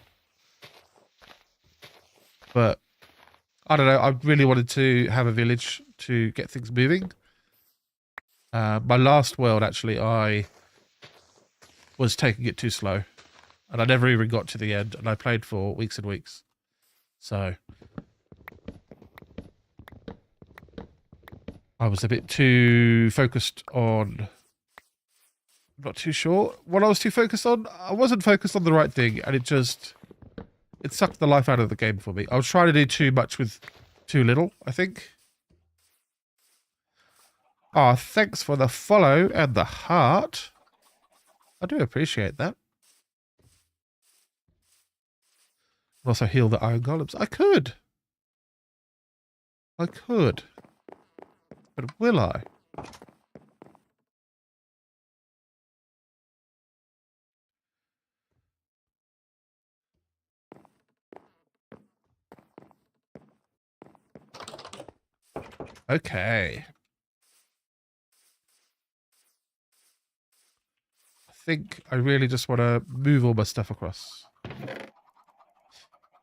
But I don't know, I really wanted to have a village to get things moving. My last world, actually, I was taking it too slow. And I never even got to the end, and I played for weeks and weeks. So I was a bit too focused on... I'm not too sure what I was too focused on. I wasn't focused on the right thing, and it sucked the life out of the game for me. I was trying to do too much with too little, I think. Ah, thanks for the follow and the heart. I do appreciate that. Also heal the iron golems. I could. But will I? Okay. I think I really just want to move all my stuff across.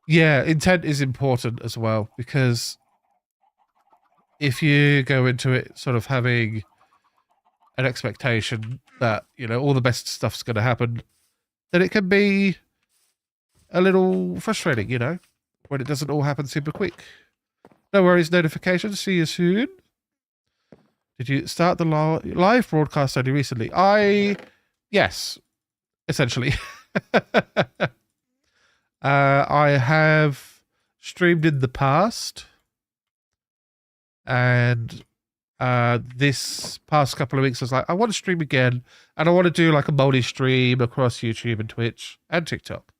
Yeah, intent is important as well, because if you go into it sort of having an expectation that, you know, all the best stuff's going to happen, then it can be a little frustrating, you know, when it doesn't all happen super quick. No worries, notifications. See you soon. Did you start the live broadcast only recently? Yes, essentially. I have streamed in the past, and this past couple of weeks I was like, I want to stream again, and I want to do like a multi-stream across YouTube and Twitch and TikTok,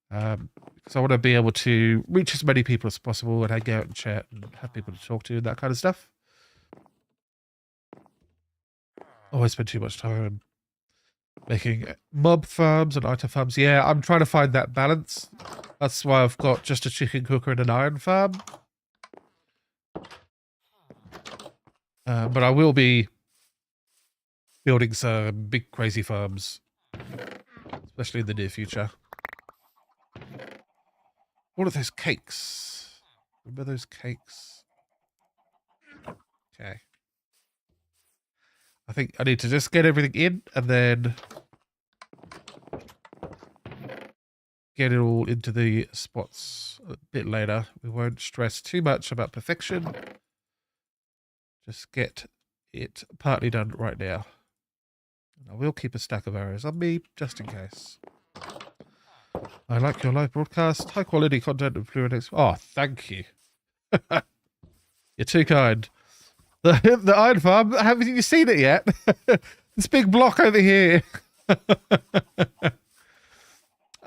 because I want to be able to reach as many people as possible and hang out and chat and have people to talk to and that kind of stuff. Oh, I spend too much time making mob farms and item farms. Yeah, I'm trying to find that balance. That's why I've got just a chicken cooker and an iron farm. But I will be building some big crazy farms, especially in the near future. What are those cakes? Remember those cakes? Okay. I think I need to just get everything in and then get it all into the spots a bit later. We won't stress too much about perfection. Just get it partly done right now. And I will keep a stack of arrows on me just in case. I like your live broadcast. High quality content and fluent. Oh, thank you. You're too kind. The iron farm, haven't you seen it yet? This big block over here.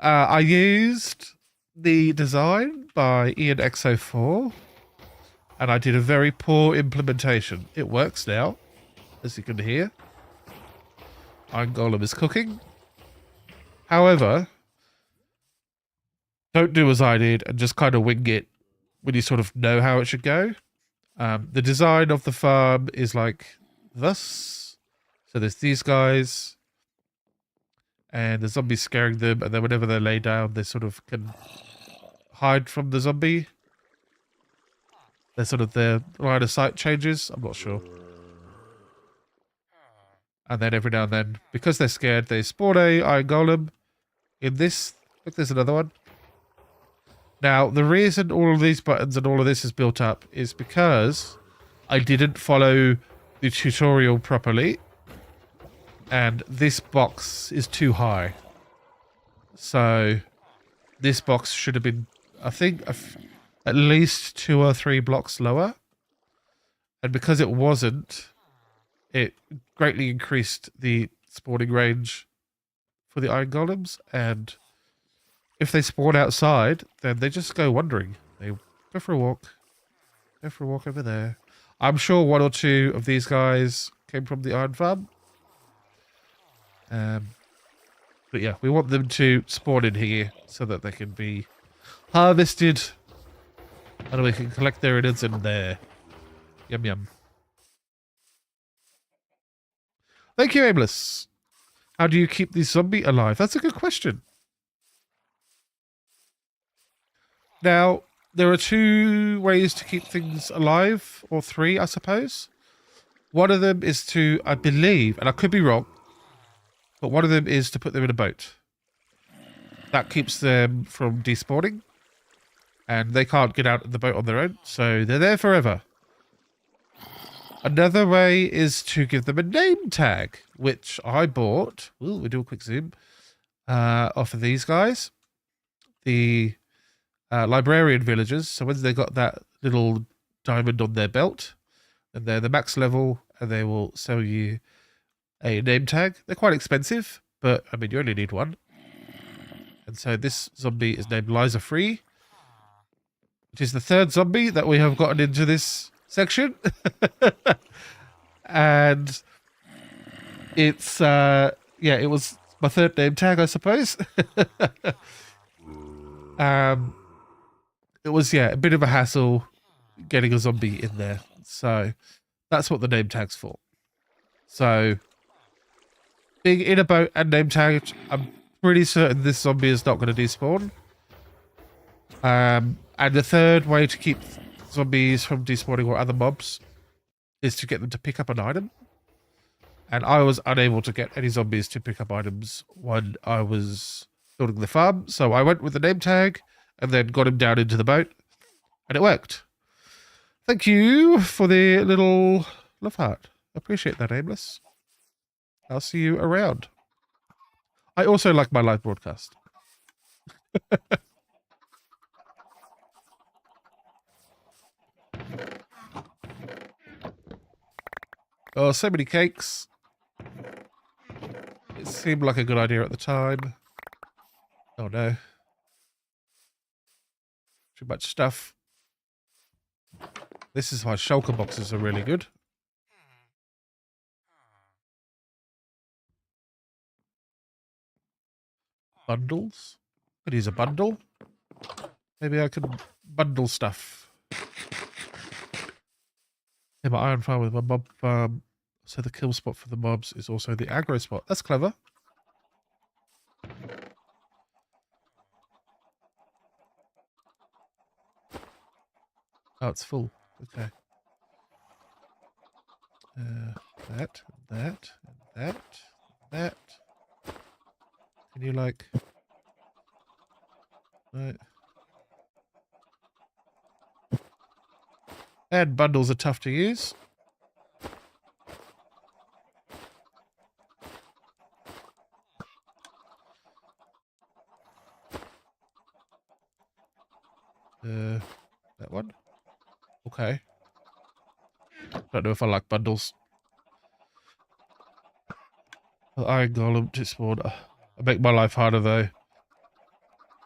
I used the design by IanXO4, and I did a very poor implementation. It works now, as you can hear. Iron Golem is cooking. However, don't do as I did and just kind of wing it when you sort of know how it should go. The design of the farm is like this. So there's these guys, and the zombies scaring them, and then whenever they lay down, they sort of can hide from the zombie. They're sort of their line of sight changes. I'm not sure. And then every now and then, because they're scared, they spawn a iron golem in this. Look, there's another one. Now, the reason all of these buttons and all of this is built up is because I didn't follow the tutorial properly, and this box is too high. So this box should have been, I think, at least 2 or 3 blocks lower. And because it wasn't, it greatly increased the spawning range for the iron golems, and if they spawn outside, then they just go wandering. They go for a walk. Go for a walk over there. I'm sure 1 or 2 of these guys came from the iron farm. But yeah, we want them to spawn in here so that they can be harvested. And we can collect their innards in there. Yum yum. Thank you, Aimless. How do you keep the zombie alive? That's a good question. Now, there are 2 ways to keep things alive, or 3, I suppose. One of them is to, I believe, and I could be wrong, but one of them is to put them in a boat. That keeps them from despawning, and they can't get out of the boat on their own, so they're there forever. Another way is to give them a name tag, which I bought. Ooh, we'll do a quick zoom off of these guys. The librarian villagers. So once they got that little diamond on their belt, and they're the max level, and they will sell you a name tag. They're quite expensive, but I mean, you only need 1. And so this zombie is named Liza Free, which is the 3rd zombie that we have gotten into this section. And it's yeah, it was my 3rd name tag, I suppose. It was, yeah, a bit of a hassle getting a zombie in there. So that's what the name tag's for. So being in a boat and name tagged, I'm pretty certain this zombie is not going to despawn. And the third way to keep zombies from despawning or other mobs is to get them to pick up an item. And I was unable to get any zombies to pick up items when I was building the farm. So I went with the name tag and then got him down into the boat. And it worked. Thank you for the little love heart. Appreciate that, Aimless. I'll see you around. I also like my live broadcast. Oh, so many cakes. It seemed like a good idea at the time. Oh no. Too much stuff. This is why shulker boxes are really good. Bundles. Could use a bundle. Maybe I could bundle stuff. Yeah, my iron farm with my mob farm. So the kill spot for the mobs is also the aggro spot. That's clever. Oh, it's full. Okay. That, that. Can you like... Right. And bundles are tough to use. That one. Okay. Don't know if I like bundles. Iron Golem to spawn. I make my life harder though.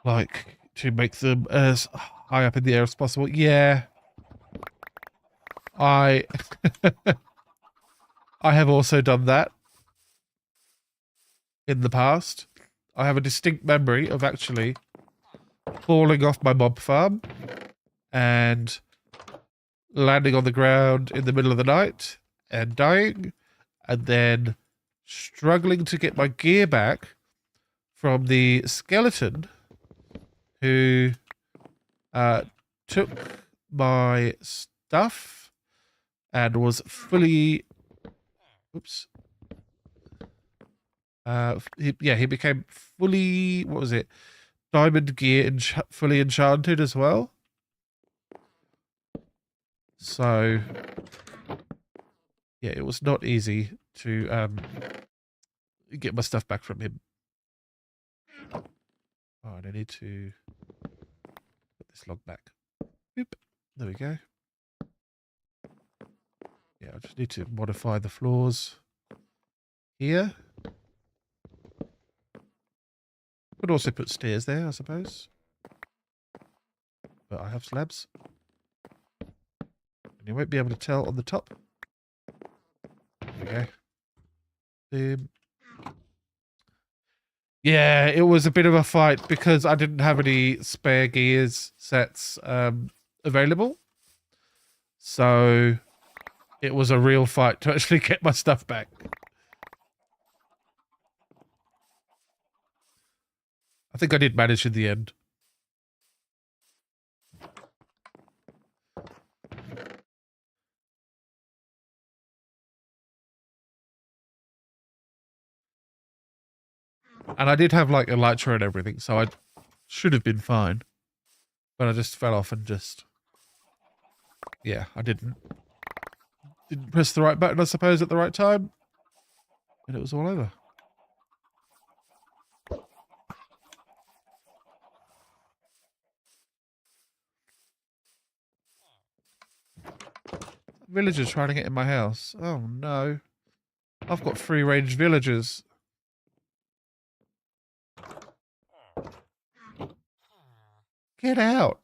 Like to make them as high up in the air as possible. Yeah. I have also done that in the past. I have a distinct memory of actually falling off my mob farm and landing on the ground in the middle of the night and dying, and then struggling to get my gear back from the skeleton who took my stuff and was fully... Oops. He became fully... What was it? Diamond gear fully enchanted as well. So, yeah, it was not easy to get my stuff back from him. Alright, I need to put this log back. Boop. There we go. Yeah, I just need to modify the floors here. Could also put stairs there, I suppose. But I have slabs. And you won't be able to tell on the top. There we go. Boom. Yeah, it was a bit of a fight because I didn't have any spare gears sets available. So it was a real fight to actually get my stuff back. I think I did manage in the end. And I did have like elytra and everything, so I should have been fine. But I just fell off and just... Yeah, I didn't press the right button, I suppose, at the right time. And it was all over. Villagers trying to get in my house. Oh no. I've got free-range villagers. Get out.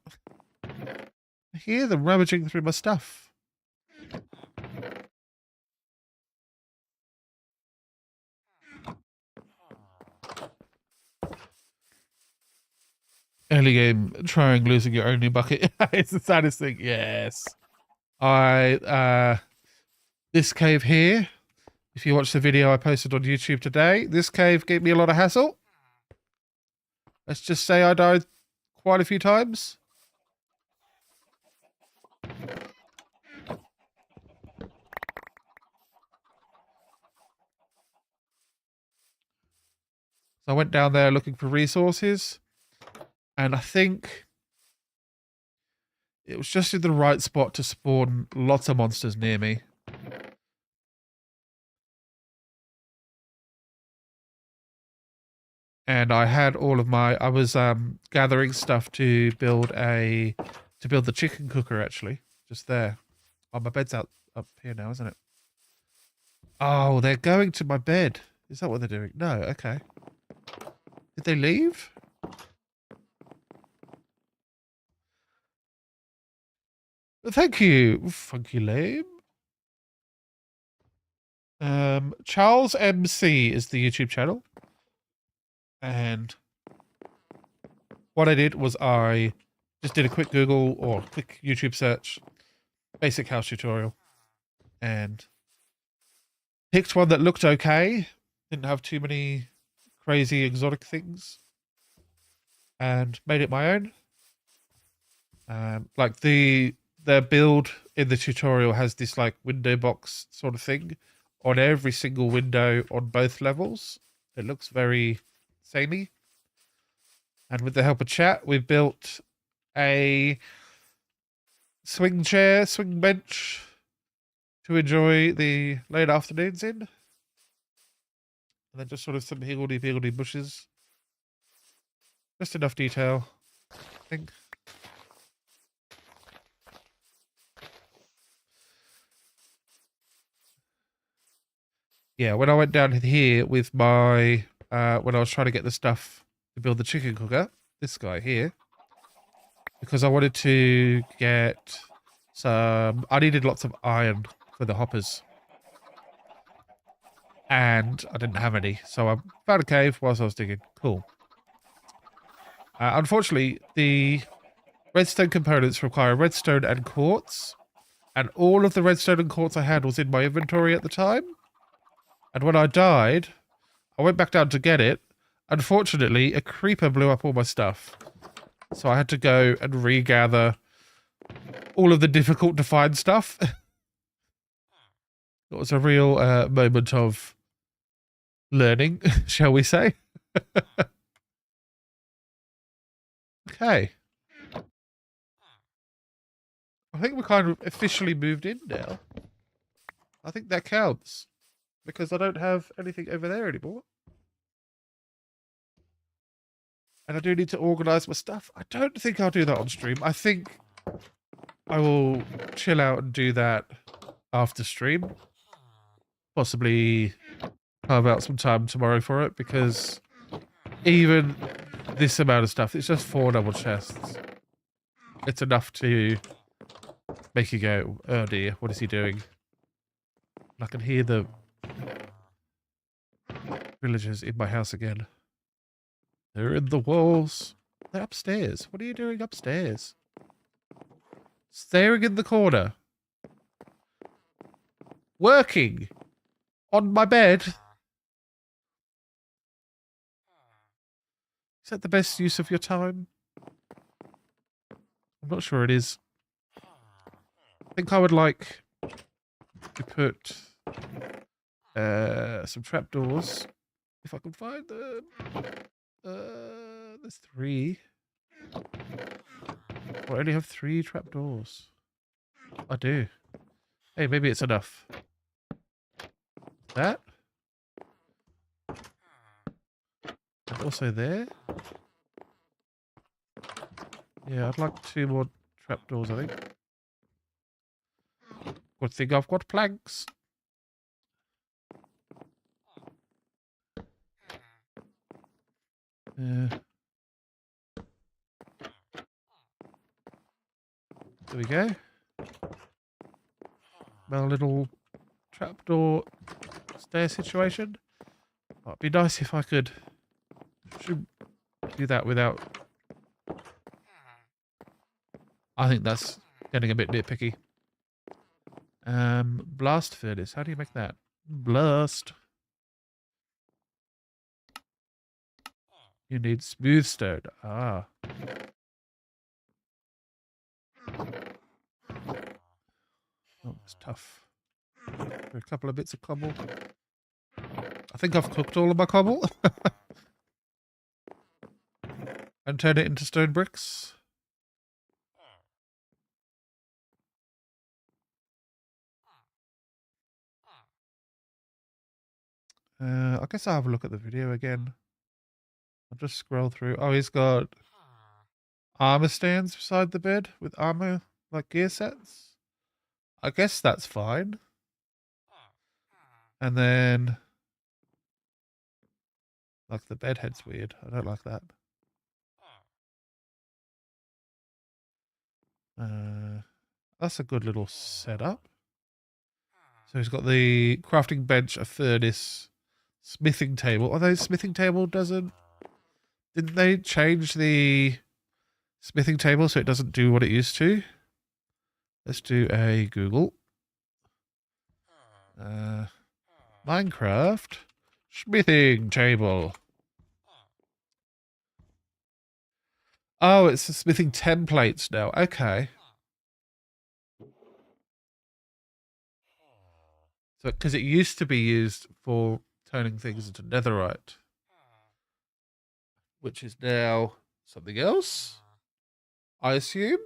I hear them rummaging through my stuff. Early game, trying losing your only bucket. It's the saddest thing. Yes. This cave here, if you watch the video I posted on YouTube today, this cave gave me a lot of hassle. Let's just say I died quite a few times. So I went down there looking for resources, and I think it was just in the right spot to spawn lots of monsters near me. And I had all of my, I was gathering stuff to build the chicken cooker, actually, just there. Oh, my bed's up here now, isn't it? Oh, they're going to my bed. Is that what they're doing? No, okay. Did they leave? Thank you, Funky Lame. Charles MC is the YouTube channel. And what I did was I just did a quick Google or quick YouTube search, basic house tutorial, and picked one that looked okay, didn't have too many crazy exotic things, and made it my own. Like the build in the tutorial has this like window box sort of thing on every single window on both levels. It looks very samey. And with the help of chat, we built a swing chair, swing bench to enjoy the late afternoons in. And then just sort of some higgledy-piggledy bushes. Just enough detail, I think. Yeah, when I went down here with my, when I was trying to get the stuff to build the chicken cooker, this guy here, because I wanted to get some, I needed lots of iron for the hoppers. And I didn't have any, so I found a cave whilst I was digging. Cool. Unfortunately, the redstone components require redstone and quartz, and all of the redstone and quartz I had was in my inventory at the time. And when I died, I went back down to get it. Unfortunately, a creeper blew up all my stuff. So I had to go and regather all of the difficult to find stuff. It was a real moment of learning, shall we say. Okay. I think we're kind of officially moved in now. I think that counts. Because I don't have anything over there anymore. And I do need to organise my stuff. I don't think I'll do that on stream. I think I will chill out and do that after stream. Possibly carve out some time tomorrow for it, because even this amount of stuff, it's just 4 double chests. It's enough to make you go, oh dear, what is he doing? And I can hear the villagers in my house again. They're in the walls. They're upstairs. What are you doing upstairs? Staring in the corner. Working. On my bed. Is that the best use of your time? I'm not sure it is. I think I would like to put some trapdoors. If I can find them. There's 3. I only have 3 trapdoors. I do. Hey, maybe it's enough. That. And also there. Yeah, I'd like 2 more trapdoors, I think. Good thing I've got planks. There we go. My little trapdoor stair situation. Oh, it'd be nice if I could do that without... I think that's getting a bit nitpicky. Blast furnace. How do you make that? Blast. You need smooth stone. Ah. Oh, it's tough. A couple of bits of cobble. I think I've cooked all of my cobble. And turned it into stone bricks. I guess I'll have a look at the video again. I'll just scroll through. Oh, he's got armor stands beside the bed with armor, like gear sets. I guess that's fine. And then, like, the bed head's weird. I don't like that. That's a good little setup. So he's got the crafting bench, a furnace, smithing table. Although smithing table doesn't... Didn't they change the smithing table so it doesn't do what it used to? Let's do a Google. Minecraft smithing table. Oh, it's a smithing templates now. Okay. So, because it used to be used for turning things into netherite, which is now something else, I assume.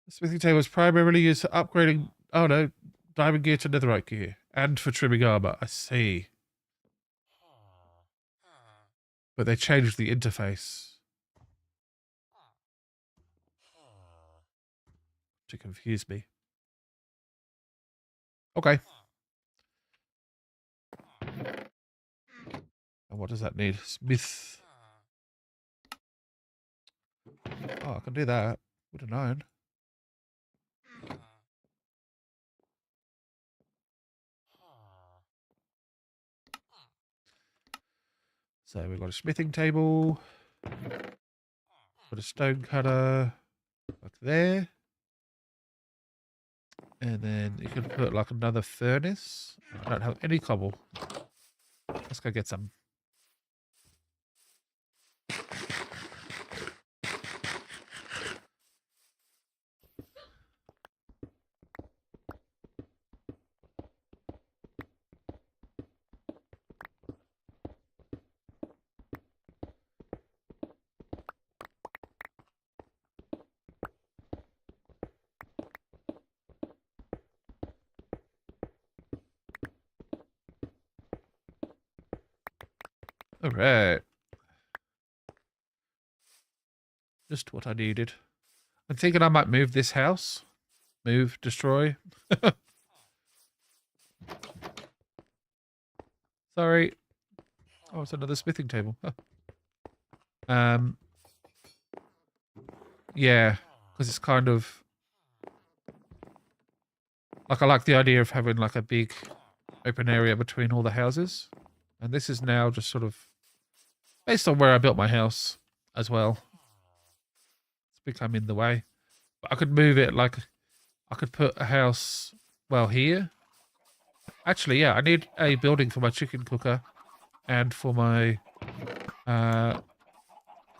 The smithing table is primarily used for upgrading, oh no, diamond gear to netherite gear, and for trimming armor. I see. But they changed the interface to confuse me. Okay. And what does that need? Smith. Oh, I can do that. Would have known. So we've got a smithing table. Got a stone cutter like there. And then you can put like another furnace. I don't have any cobble. Let's go get some. All right. Just what I needed. I'm thinking I might move this house. Move, destroy. Sorry. Oh, it's another smithing table. Yeah, because it's kind of like I like the idea of having like a big open area between all the houses. And this is now just sort of based on where I built my house as well. It's become in the way. But I could move it like I could put a house, well, here. Actually, yeah, I need a building for my chicken cooker and for my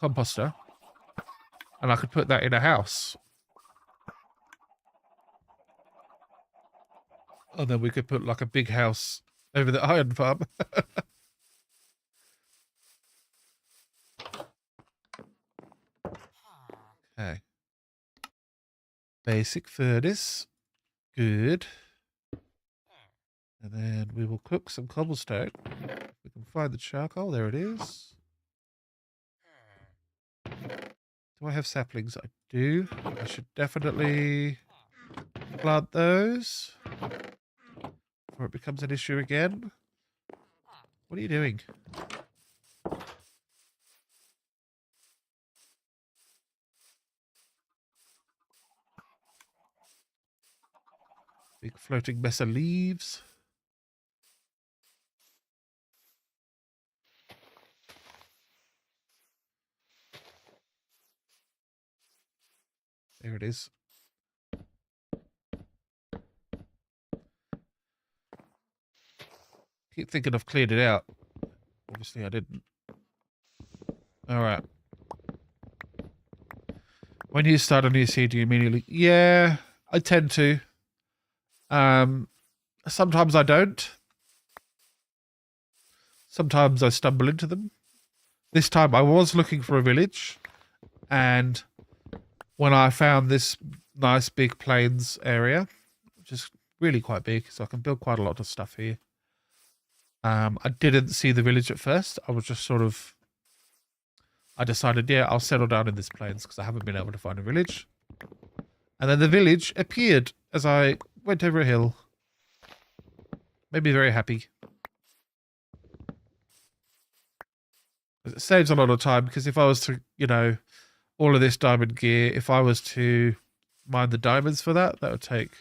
composter. And I could put that in a house. And then we could put like a big house over the iron farm. Okay. Basic furnace. Good. And then we will cook some cobblestone. If we can find the charcoal. There it is. Do I have saplings? I do. I should definitely plant those before it becomes an issue again. What are you doing? Big floating mess of leaves. There it is. Keep thinking I've cleared it out. Obviously I didn't. Alright. When you start a new seed, you immediately... Yeah, I tend to. Sometimes I don't. Sometimes I stumble into them. This time I was looking for a village, and when I found this nice big plains area, which is really quite big, so I can build quite a lot of stuff here. I didn't see the village at first. I was just sort of... I decided, yeah, I'll settle down in this plains because I haven't been able to find a village. And then the village appeared as I went over a hill. Made me very happy. It saves a lot of time because if I was to, you know, all of this diamond gear, if I was to mine the diamonds for that, that would take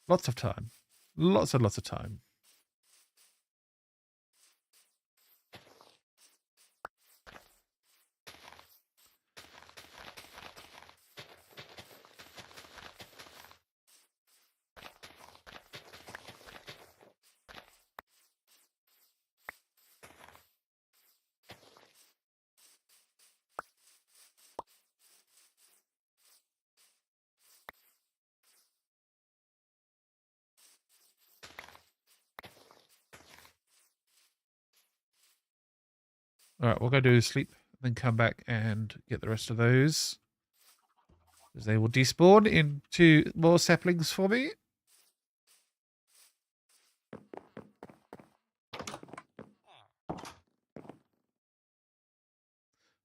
lots of time. Lots and lots of time. All right, we'll go do sleep, then come back and get the rest of those. Because they will despawn into more saplings for me.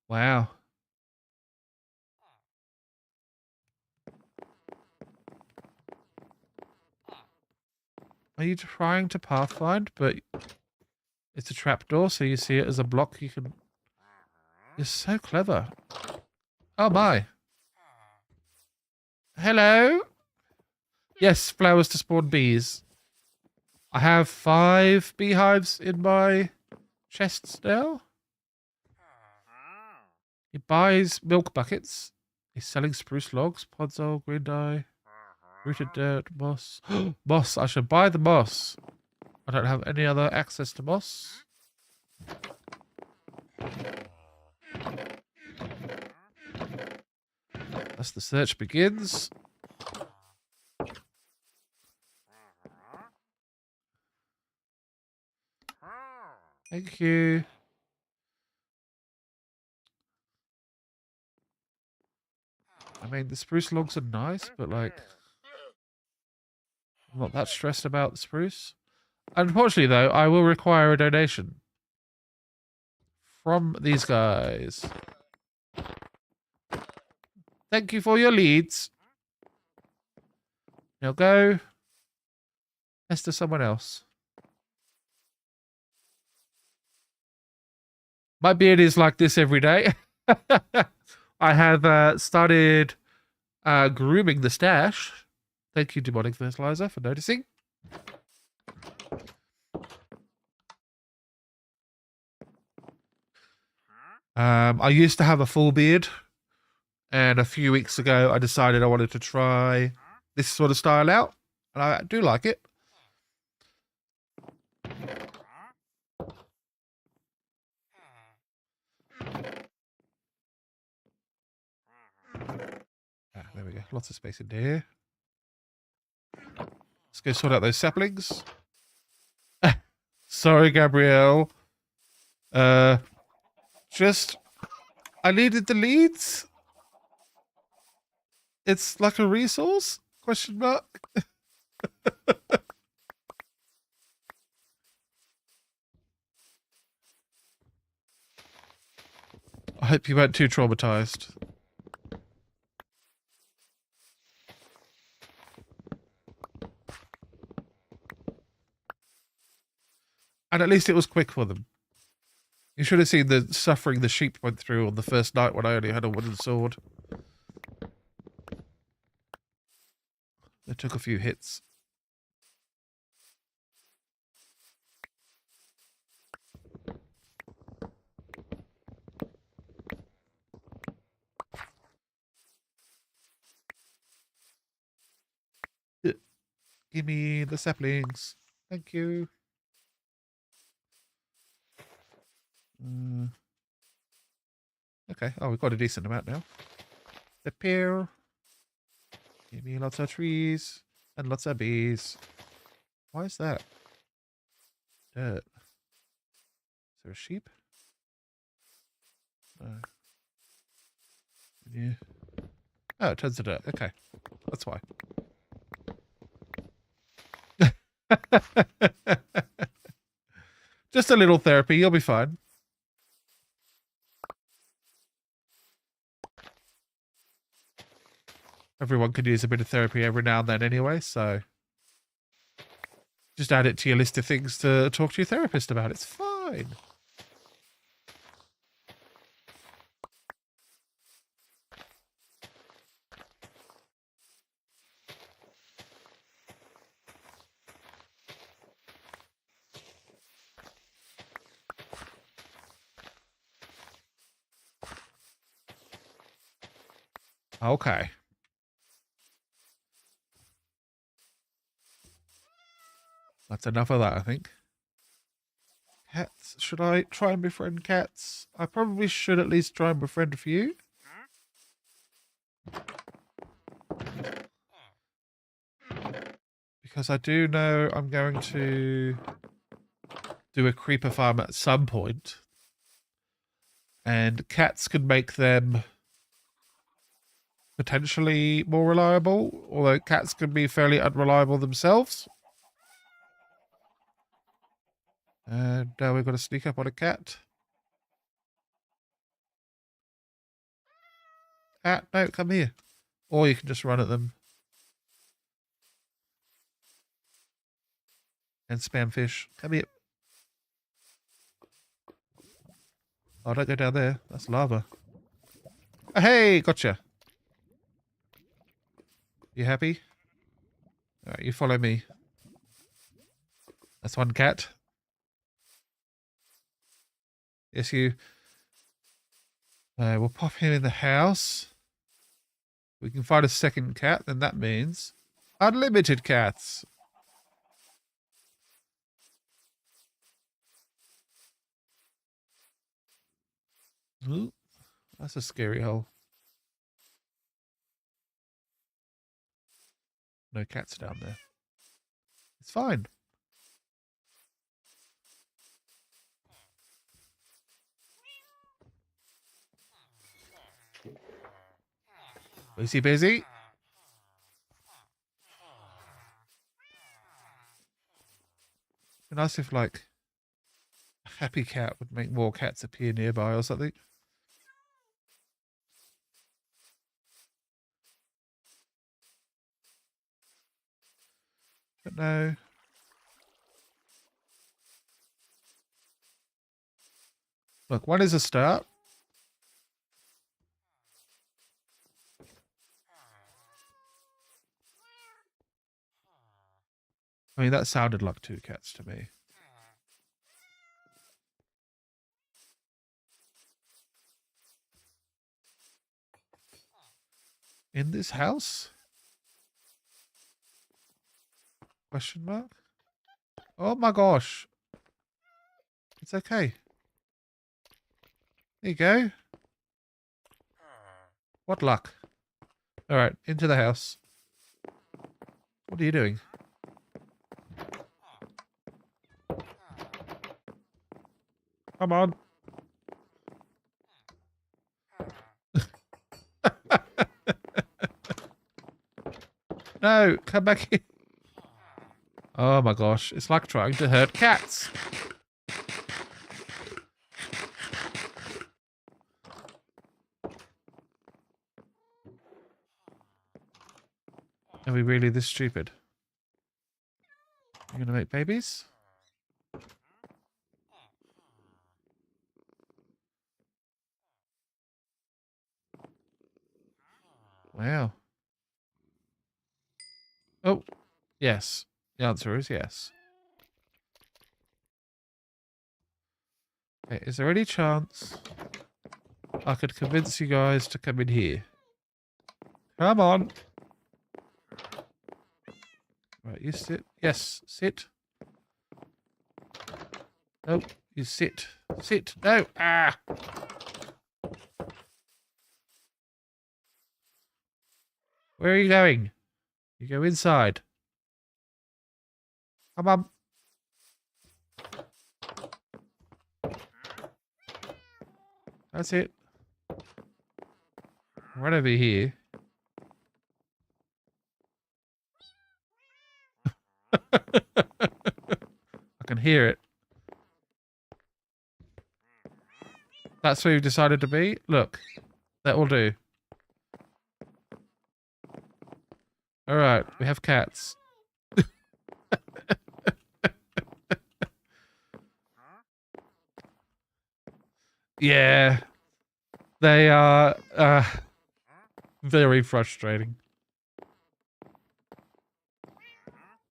Wow. Are you trying to pathfind? But it's a trapdoor, so you see it as a block. You can... You're so clever. Oh my. Hello? Yes, flowers to spawn bees. I have 5 beehives in my chests now. He buys milk buckets. He's selling spruce logs, podzol, green dye, rooted dirt, moss. Moss, I should buy the moss. I don't have any other access to moss. As the search begins. Thank you. I mean, the spruce logs are nice, but like, I'm not that stressed about the spruce. Unfortunately, though, I will require a donation from these guys. Thank you for your leads. Now go. Let's to someone else. My beard is like this every day. I have started grooming the stash. Thank you, Demonic Fertilizer, for noticing. I used to have a full beard, and a few weeks ago I decided I wanted to try this sort of style out, and I do like it. There we go. Lots of space in here. Let's go sort out those saplings. Sorry, Gabrielle. Just, I needed the leads. It's like a resource? Question mark. I hope you weren't too traumatized. And at least it was quick for them. You should have seen the suffering the sheep went through on the first night when I only had a wooden sword. They took a few hits. Give me the saplings. Thank you. Okay. Oh, we've got a decent amount now. The pear. Give me lots of trees and lots of bees. Why is that? Dirt. Is there a sheep? No. Yeah. Oh, it turns to dirt. Okay. That's why. Just a little therapy. You'll be fine. Everyone could use a bit of therapy every now and then anyway, so just add it to your list of things to talk to your therapist about. It's fine. Okay. That's enough of that, I think. Cats. Should I try and befriend cats? I probably should at least try and befriend a few. Because I do know I'm going to do a creeper farm at some point. And cats could make them potentially more reliable, although cats can be fairly unreliable themselves. And now we've got to sneak up on a cat. Cat, no, come here. Or you can just run at them. And spam fish, come here. Oh, don't go down there. That's lava. Oh, hey, gotcha. You happy? All right, you follow me. That's one cat. Yes, you. We'll pop him in the house. We can find a second cat, then that means unlimited cats. Ooh, that's a scary hole. No cats down there. It's fine. Busy, busy. It'd be nice if, like, a happy cat would make more cats appear nearby or something. But no. Look, one is a start. I mean, that sounded like two cats to me. In this house? Question mark? Oh my gosh. It's okay. There you go. What luck. Alright, into the house. What are you doing? Come on. No, come back here. Oh my gosh, it's like trying to hurt cats. Are we really this stupid? You're gonna make babies? Wow. Oh, yes. The answer is yes. Okay, is there any chance I could convince you guys to come in here? Come on. Right, you sit. Yes, sit. No, you sit. Sit. No. Ah. Where are you going? You go inside. Come on. That's it. Right over here. I can hear it. That's where you've decided to be? Look, that will do. Alright, we have cats. Yeah. They are very frustrating.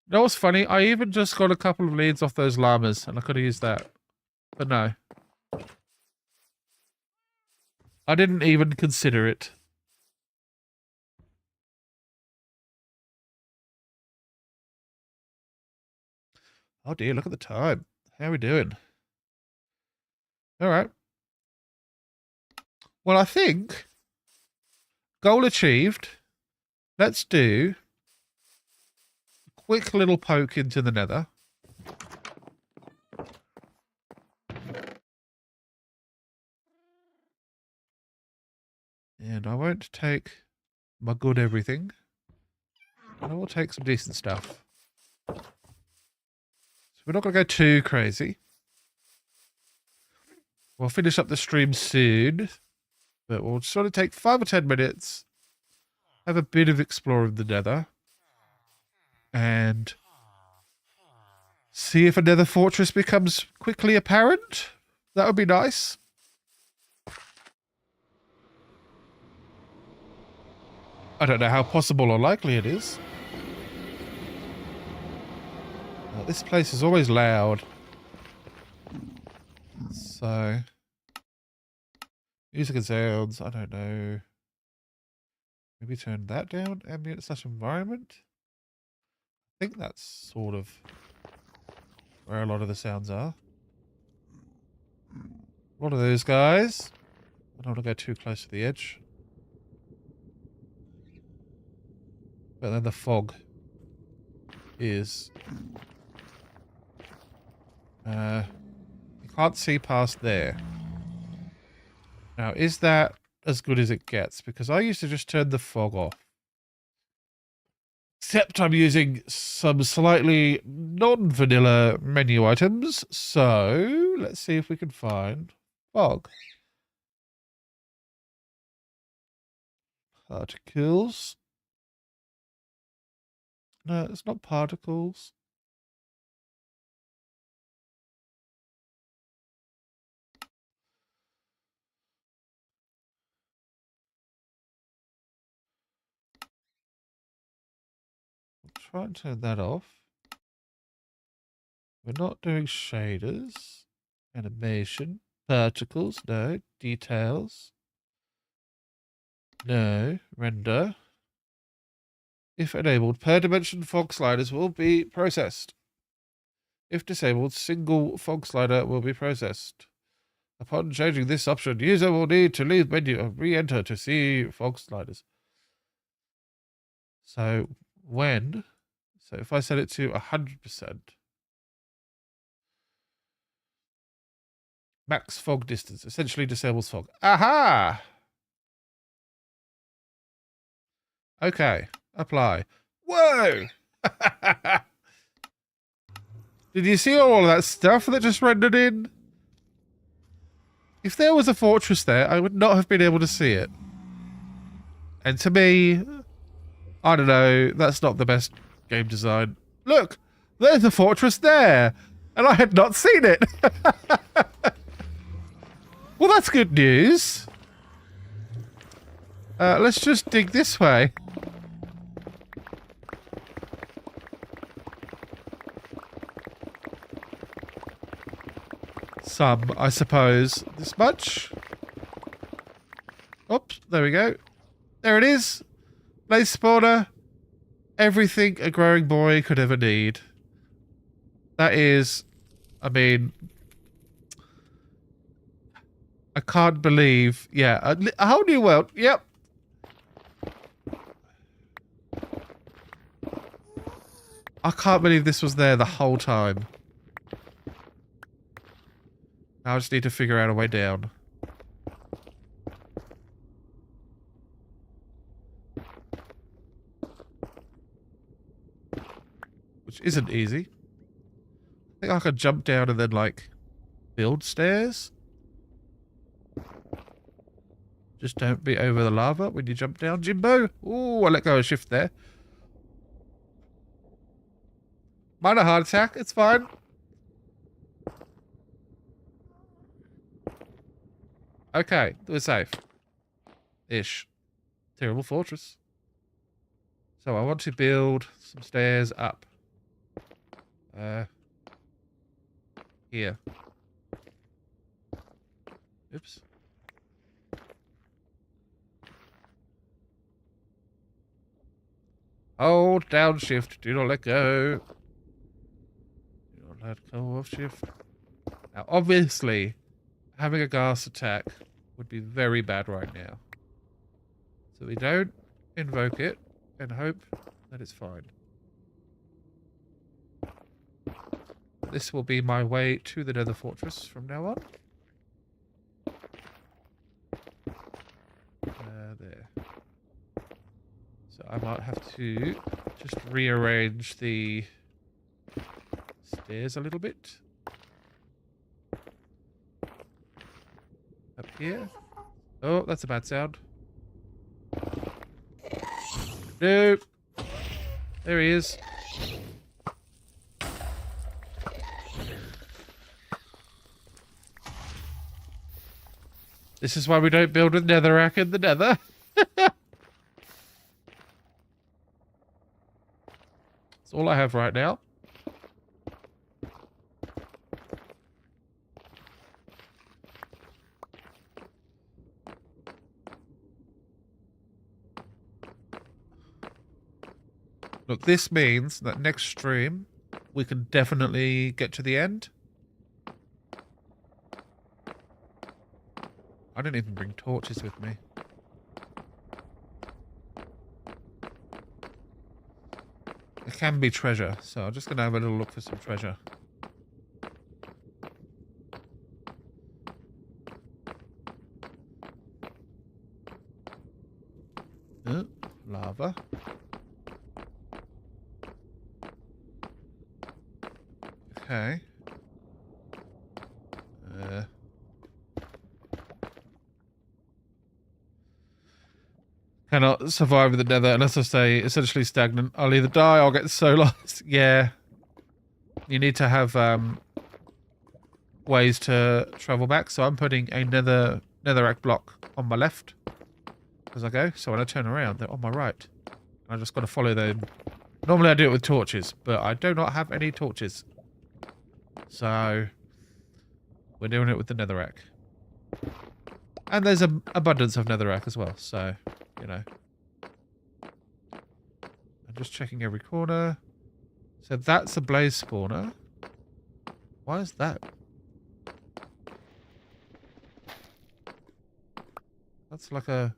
You know what's funny? I even just got a couple of leads off those llamas, and I could have used that. But no. I didn't even consider it. Oh dear, look at the time. How are we doing? Alright. Well, I think goal achieved. Let's do a quick little poke into the nether. And I won't take my good everything. I will take some decent stuff. So we're not going to go too crazy. We'll finish up the stream soon. But we'll sort of take 5 or 10 minutes. Have a bit of exploring the nether. And see if a nether fortress becomes quickly apparent. That would be nice. I don't know how possible or likely it is. This place is always loud. So, music and sounds, I don't know. Maybe turn that down, ambient / environment. I think that's sort of where a lot of the sounds are. A lot of those guys. I don't want to go too close to the edge. But then the fog is... you can't see past there. Now, is that as good as it gets? Because I used to just turn the fog off. Except I'm using some slightly non-vanilla menu items. So, let's see if we can find fog. Particles. No, it's not particles. I'll try and turn that off. We're not doing shaders. Animation. Particles. No. Details. No. Render. If enabled, per dimension fog sliders will be processed. If disabled, single fog slider will be processed. Upon changing this option, user will need to leave menu and re-enter to see fog sliders. So when? So if I set it to 100%. Max fog distance essentially disables fog. Aha! Okay. Apply. Whoa! Did you see all of that stuff that just rendered in? If there was a fortress there, I would not have been able to see it. And to me, I don't know, that's not the best game design. Look! There's a fortress there! And I had not seen it! Well, that's good news. Let's just dig this way. Some, I suppose. This much? Oops, there we go. There it is. Blaze spawner. everything a growing boy could ever need. That is, I mean, I can't believe, yeah, a whole new world, yep. I can't believe this was there the whole time. Now I just need to figure out a way down. Which isn't easy. I think I could jump down and then, like, build stairs. Just don't be over the lava when you jump down, Jimbo. Ooh, I let go of shift there. Minor heart attack, it's fine. Okay, we're safe. Ish. Terrible fortress. So I want to build some stairs up. Here. Oops. Hold down shift. Do not let go. Do not let go of shift. Now, obviously, having a gas attack would be very bad right now. So we don't invoke it and hope that it's fine. This will be my way to the Nether Fortress from now on. There. So I might have to just rearrange the stairs a little bit. Up here. Oh, that's a bad sound. Nope. There he is. This is why we don't build with netherrack in the nether. That's all I have right now. Look, this means that next stream we can definitely get to the end. I didn't even bring torches with me. There can be treasure, so I'm just going to have a little look for some treasure. Lava. Okay. Cannot survive in the nether unless I stay essentially stagnant. I'll either die or I'll get so lost. Yeah. You need to have ways to travel back. So I'm putting a netherrack block on my left as I go. So when I turn around, they're on my right. I just got to follow them. Normally I do it with torches, but I do not have any torches. So we're doing it with the netherrack. And there's an abundance of netherrack as well, so, you know. I'm just checking every corner. So that's a blaze spawner. Why is that? That's like a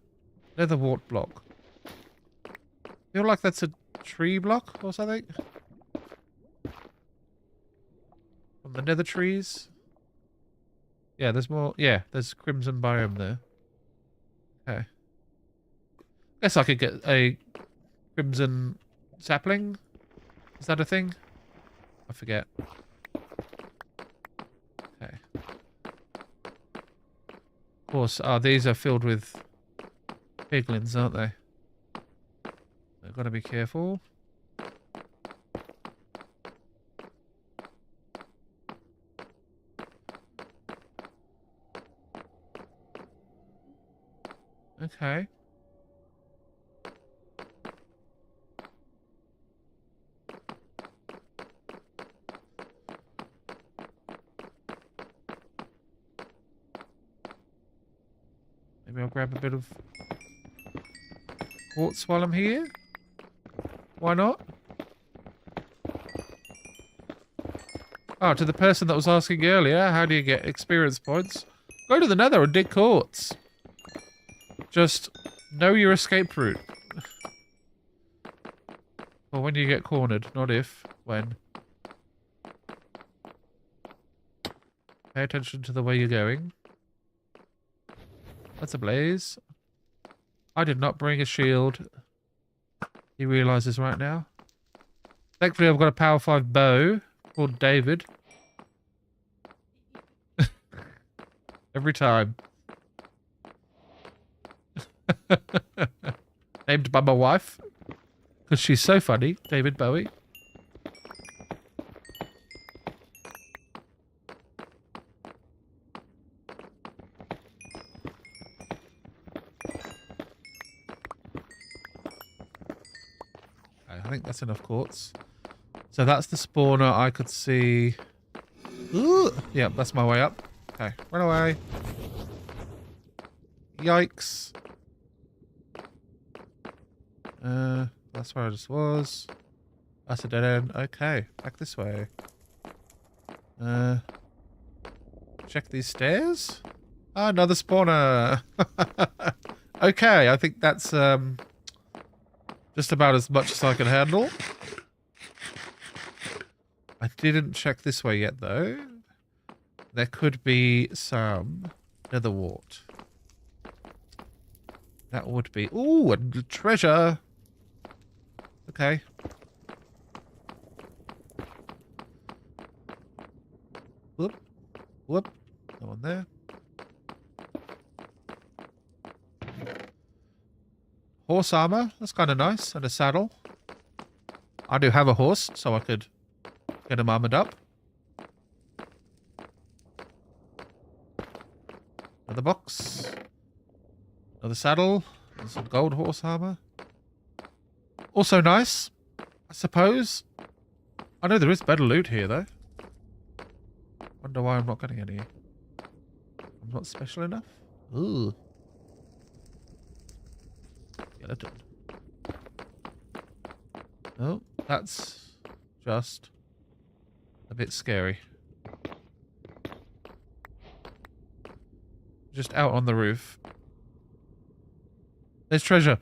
nether wart block. Feel like that's a tree block or something? From the nether trees? Yeah, there's more. Yeah, there's crimson biome there. Okay. Guess I could get a crimson sapling. Is that a thing? I forget. Okay. Of course, these are filled with piglins, aren't they? I've got to be careful. Okay. Maybe I'll grab a bit of quartz while I'm here. Why not? Oh, to the person that was asking earlier, how do you get experience points? Go to the Nether and dig quartz. Just know your escape route. Or when you get cornered, not if, when. Pay attention to the way you're going. That's a blaze. I did not bring a shield. He realizes right now. Thankfully, I've got a power 5 bow called David. Every time. Named by my wife. Because she's so funny, David Bowie. I think that's enough quartz. So that's the spawner I could see. Ooh, yeah, that's my way up. Okay, run away. Yikes. That's where I just was. That's a dead end. Okay, back this way. Check these stairs. Ah, another spawner. Okay, I think that's just about as much as I can handle. I didn't check this way yet, though. There could be some nether wart. That would be... Ooh, a treasure! Okay. Whoop. Whoop. No one there. Horse armor. That's kind of nice. And a saddle. I do have a horse, so I could get him armored up. Another box. Another saddle. And some gold horse armor. Also nice, I suppose. I know there is better loot here, though. Wonder why I'm not getting any. I'm not special enough? Ooh. Skeleton. Oh, that's just a bit scary. Just out on the roof. There's treasure.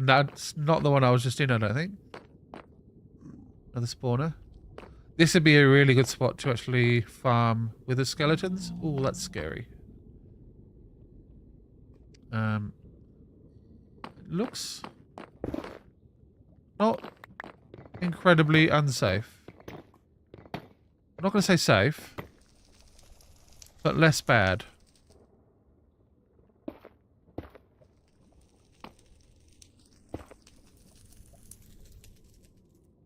That's not the one I was just in, I don't think. Another spawner. This would be a really good spot to actually farm with the skeletons. Oh, that's scary. It looks not incredibly unsafe. I'm not going to say safe, but less bad.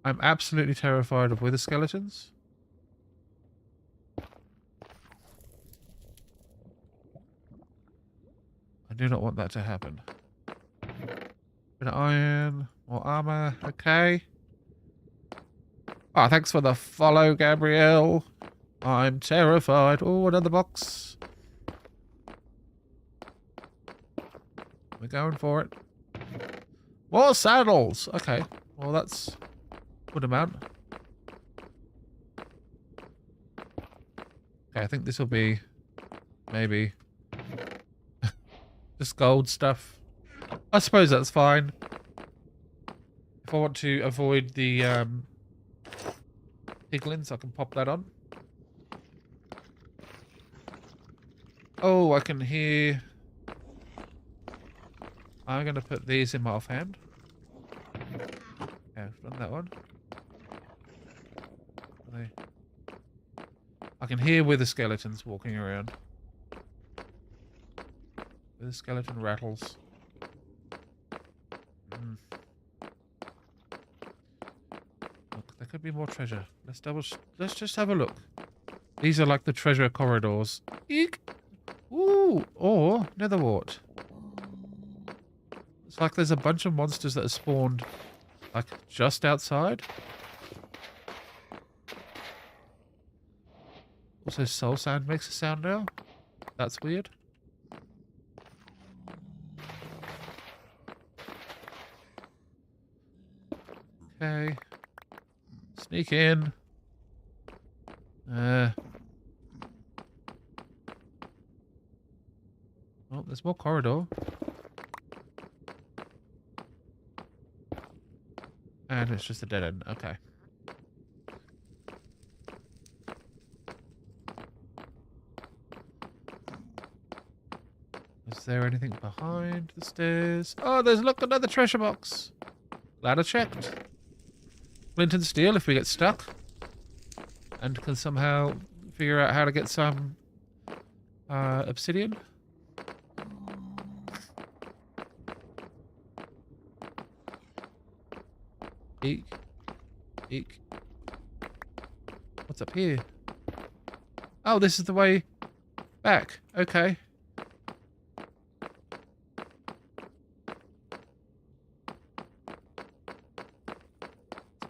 I'm absolutely terrified of wither skeletons. I do not want that to happen. Bit of iron, more armor, okay. Ah, thanks for the follow, Gabrielle. I'm terrified. Oh, another box. We're going for it. More saddles. Okay, well that's good amount. Okay, I think this will be maybe just gold stuff. I suppose that's fine. If I want to avoid the piglins, I can pop that on. Oh, I can hear... I'm going to put these in my offhand. Yeah, I've done that one. I can hear wither skeletons walking around. Wither skeleton rattles. Look, there could be more treasure. Let's just have a look. These are like the treasure corridors. Eek! Ooh! Or nether wart. It's like there's a bunch of monsters that are spawned like just outside. Also, soul sand makes a sound now. That's weird. Okay. Sneak in. Oh, there's more corridor. And it's just a dead end. Okay. Is there anything behind the stairs? Oh, there's, look, another treasure box. Glad I checked. Flint and steel if we get stuck. And can somehow figure out how to get some obsidian. Eek. Eek. What's up here? Oh, this is the way back. Okay.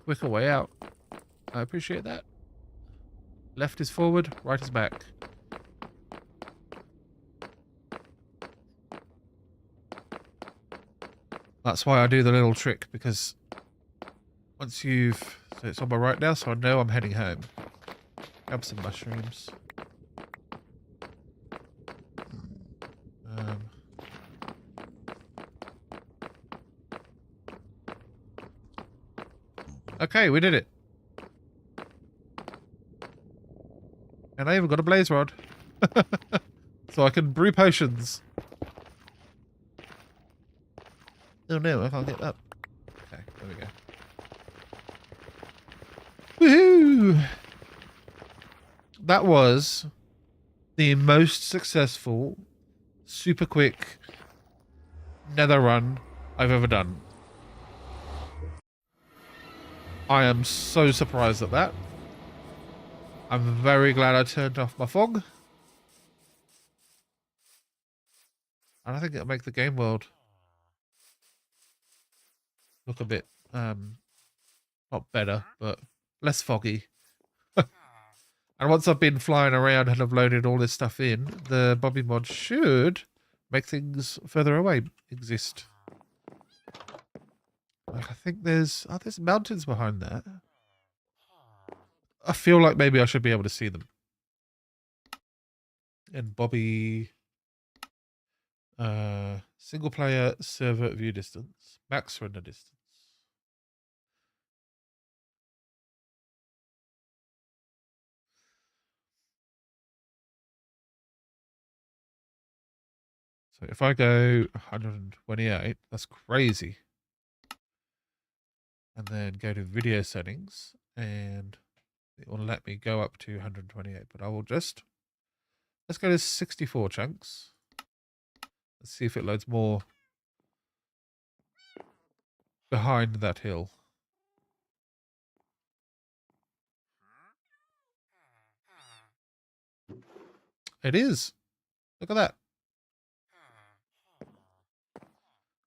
Quicker way out. I appreciate that. Left is forward, right is back. That's why I do the little trick, because once you've... So it's on my right now, so I know I'm heading home. Grab some mushrooms. Okay, we did it. And I even got a blaze rod. So I can brew potions. Oh no, I can't get up. Okay, there we go. Woohoo! That was the most successful, super quick nether run I've ever done. I am so surprised at that. I'm very glad I turned off my fog. And I think it'll make the game world look a bit, not better, but less foggy. And once I've been flying around and I've loaded all this stuff in, the Bobby mod should make things further away exist. Like, I think there's mountains behind that. I feel like maybe I should be able to see them. And Bobby, single player server view distance, max render distance. So if I go 128, that's crazy. And then go to video settings, and it will let me go up to 128. But I will just, let's go to 64 chunks. Let's see if it loads more behind that hill. It is. Look at that.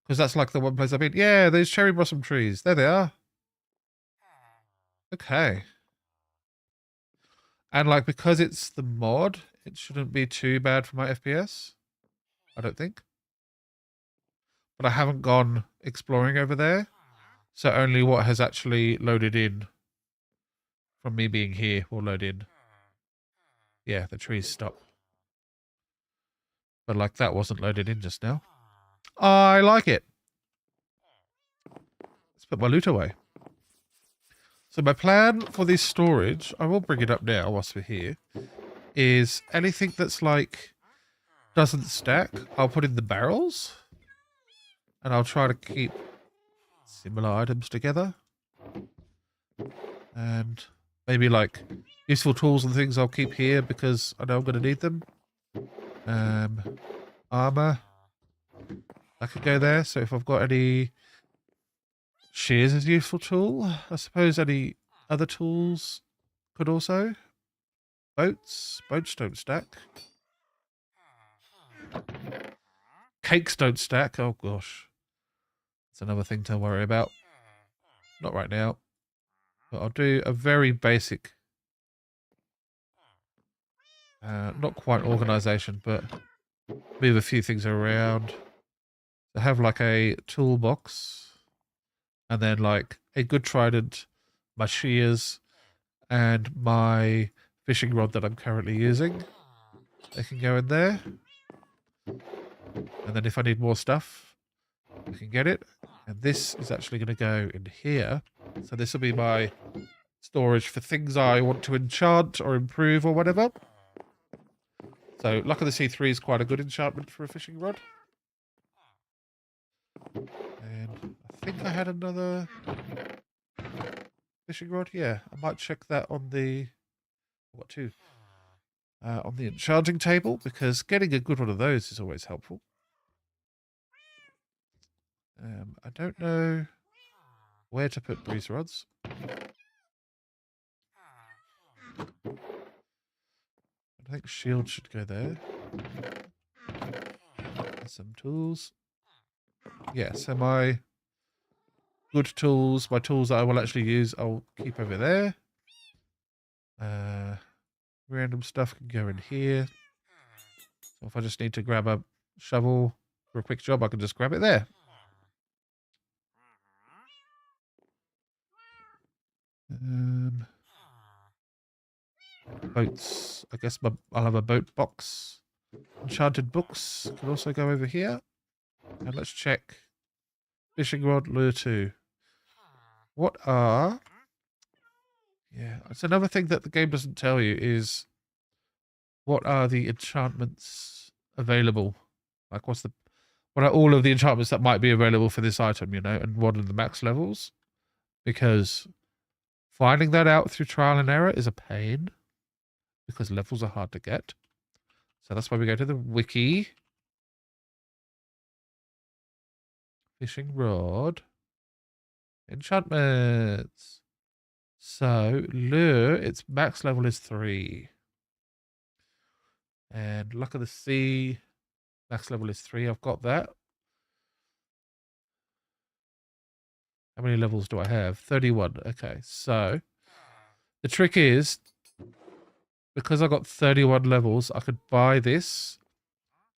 Because that's like the one place I've been. Yeah, those cherry blossom trees. There they are. Okay. And like, because it's the mod, it shouldn't be too bad for my FPS. I don't think. But I haven't gone exploring over there. So only what has actually loaded in from me being here will load in. Yeah, the trees stop. But like, that wasn't loaded in just now. I like it. Let's put my loot away. So my plan for this storage, I will bring it up now whilst we're here, is anything that's like doesn't stack, I'll put in the barrels. And I'll try to keep similar items together. And maybe like useful tools and things I'll keep here because I know I'm going to need them. Armor. I could go there. So if I've got any shears as a useful tool, I suppose any other tools could also. Boats. Boats don't stack. Cakes don't stack. Oh gosh. That's another thing to worry about. Not right now. But I'll do a very basic, not quite organization, but move a few things around. I have like a toolbox and then like a good trident, my shears, and my fishing rod that I'm currently using. They can go in there. And then if I need more stuff, I can get it. And this is actually going to go in here. So this will be my storage for things I want to enchant or improve or whatever. So Luck of the Sea 3 is quite a good enchantment for a fishing rod. And I think I had another fishing rod. Yeah, I might check that on the... I've got two. On the enchanting table, because getting a good one of those is always helpful. I don't know where to put breeze rods. I think shield should go there. And some tools. Yeah, so my good tools, my tools that I will actually use, I'll keep over there. Random stuff can go in here. So if I just need to grab a shovel for a quick job, I can just grab it there. Boats. I guess I'll have a boat box. Enchanted books can also go over here. And let's check. Fishing rod, lure 2. What are... Yeah, it's another thing that the game doesn't tell you is what are the enchantments available? Like what are all of the enchantments that might be available for this item, you know, and what are the max levels? Because finding that out through trial and error is a pain because levels are hard to get. So that's why we go to the wiki. Fishing rod. Enchantments. So, lure, its max level is 3. And Luck of the Sea, max level is 3. I've got that. How many levels do I have? 31. Okay, so the trick is, because I got 31 levels, I could buy this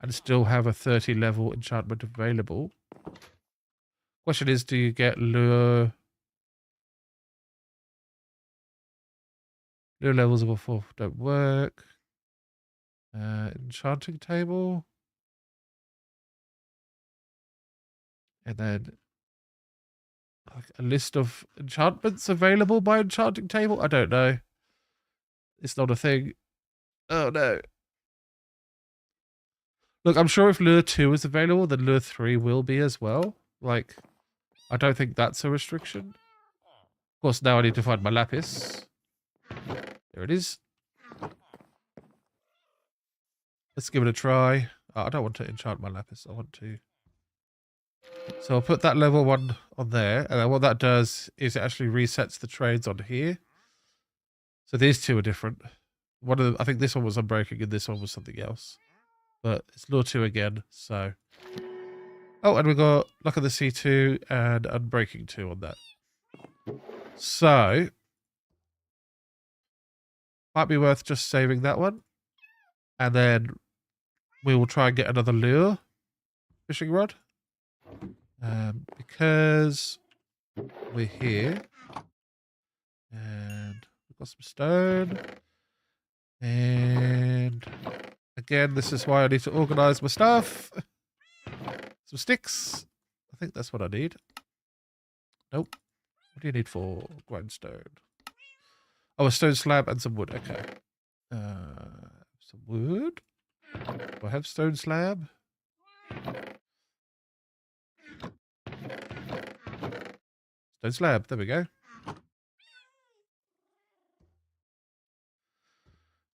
and still have a 30 level enchantment available. Question is, do you get lure... Lure levels above 4 don't work. Enchanting table. And then like a list of enchantments available by enchanting table. I don't know. It's not a thing. Oh no. Look, I'm sure if Lure 2 is available, then Lure 3 will be as well. Like, I don't think that's a restriction. Of course, now I need to find my lapis. There it is. Let's give it a try. Oh, I don't want to enchant my lapis. I want to... So I'll put that level 1 on there. And then what that does is it actually resets the trades on here. So these two are different. I think this one was Unbreaking and this one was something else. But it's Lure 2 again, so... Oh, and we got Luck of the Sea 2 and Unbreaking 2 on that. So... might be worth just saving that one. And then we will try and get another lure fishing rod. Because we're here. And we've got some stone. And again, this is why I need to organize my stuff. Some sticks. I think that's what I need. Nope. What do you need for grindstone? Oh, a stone slab and some wood. Okay. Some wood. Do I have stone slab? Stone slab. There we go.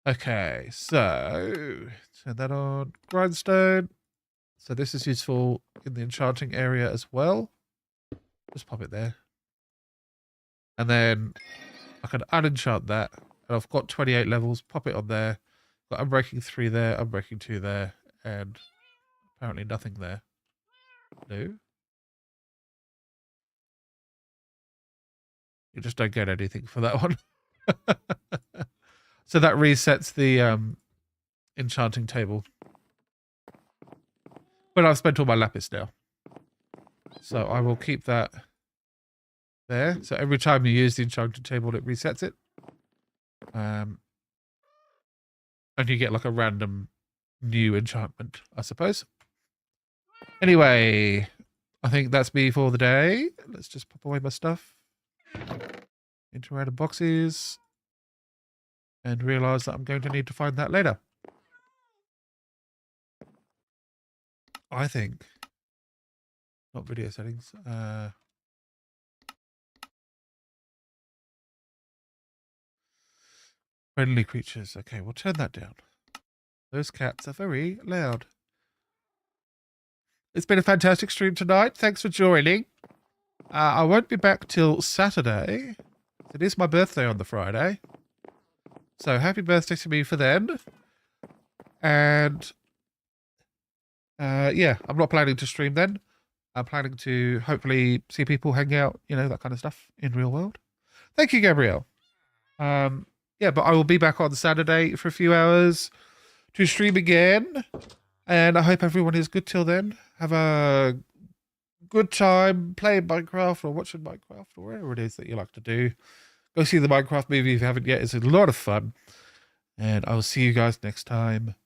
Okay, so turn that on. Grindstone. So this is useful in the enchanting area as well. Just pop it there. And then I can unenchant that. And I've got 28 levels. Pop it on there. Got Unbreaking 3 there, Unbreaking 2 there, and apparently nothing there. No. You just don't get anything for that one. So that resets the enchanting table. But I've spent all my lapis now. So I will keep that there. So every time you use the enchanted table, it resets it. And you get like a random new enchantment, I suppose. Anyway, I think that's me for the day. Let's just pop away my stuff into random boxes and realize that I'm going to need to find that later. I think. Not video settings. Friendly creatures. Okay, we'll turn that down. Those cats are very loud. It's been a fantastic stream tonight. Thanks for joining. I won't be back till Saturday. It is my birthday on the Friday. So happy birthday to me for then. And yeah, I'm not planning to stream then. I'm planning to hopefully see people hang out, you know, that kind of stuff in real world. Thank you, Gabrielle. Yeah, but I will be back on Saturday for a few hours to stream again. And I hope everyone is good till then. Have a good time playing Minecraft or watching Minecraft or whatever it is that you like to do. Go see the Minecraft movie if you haven't yet. It's a lot of fun. And I will see you guys next time.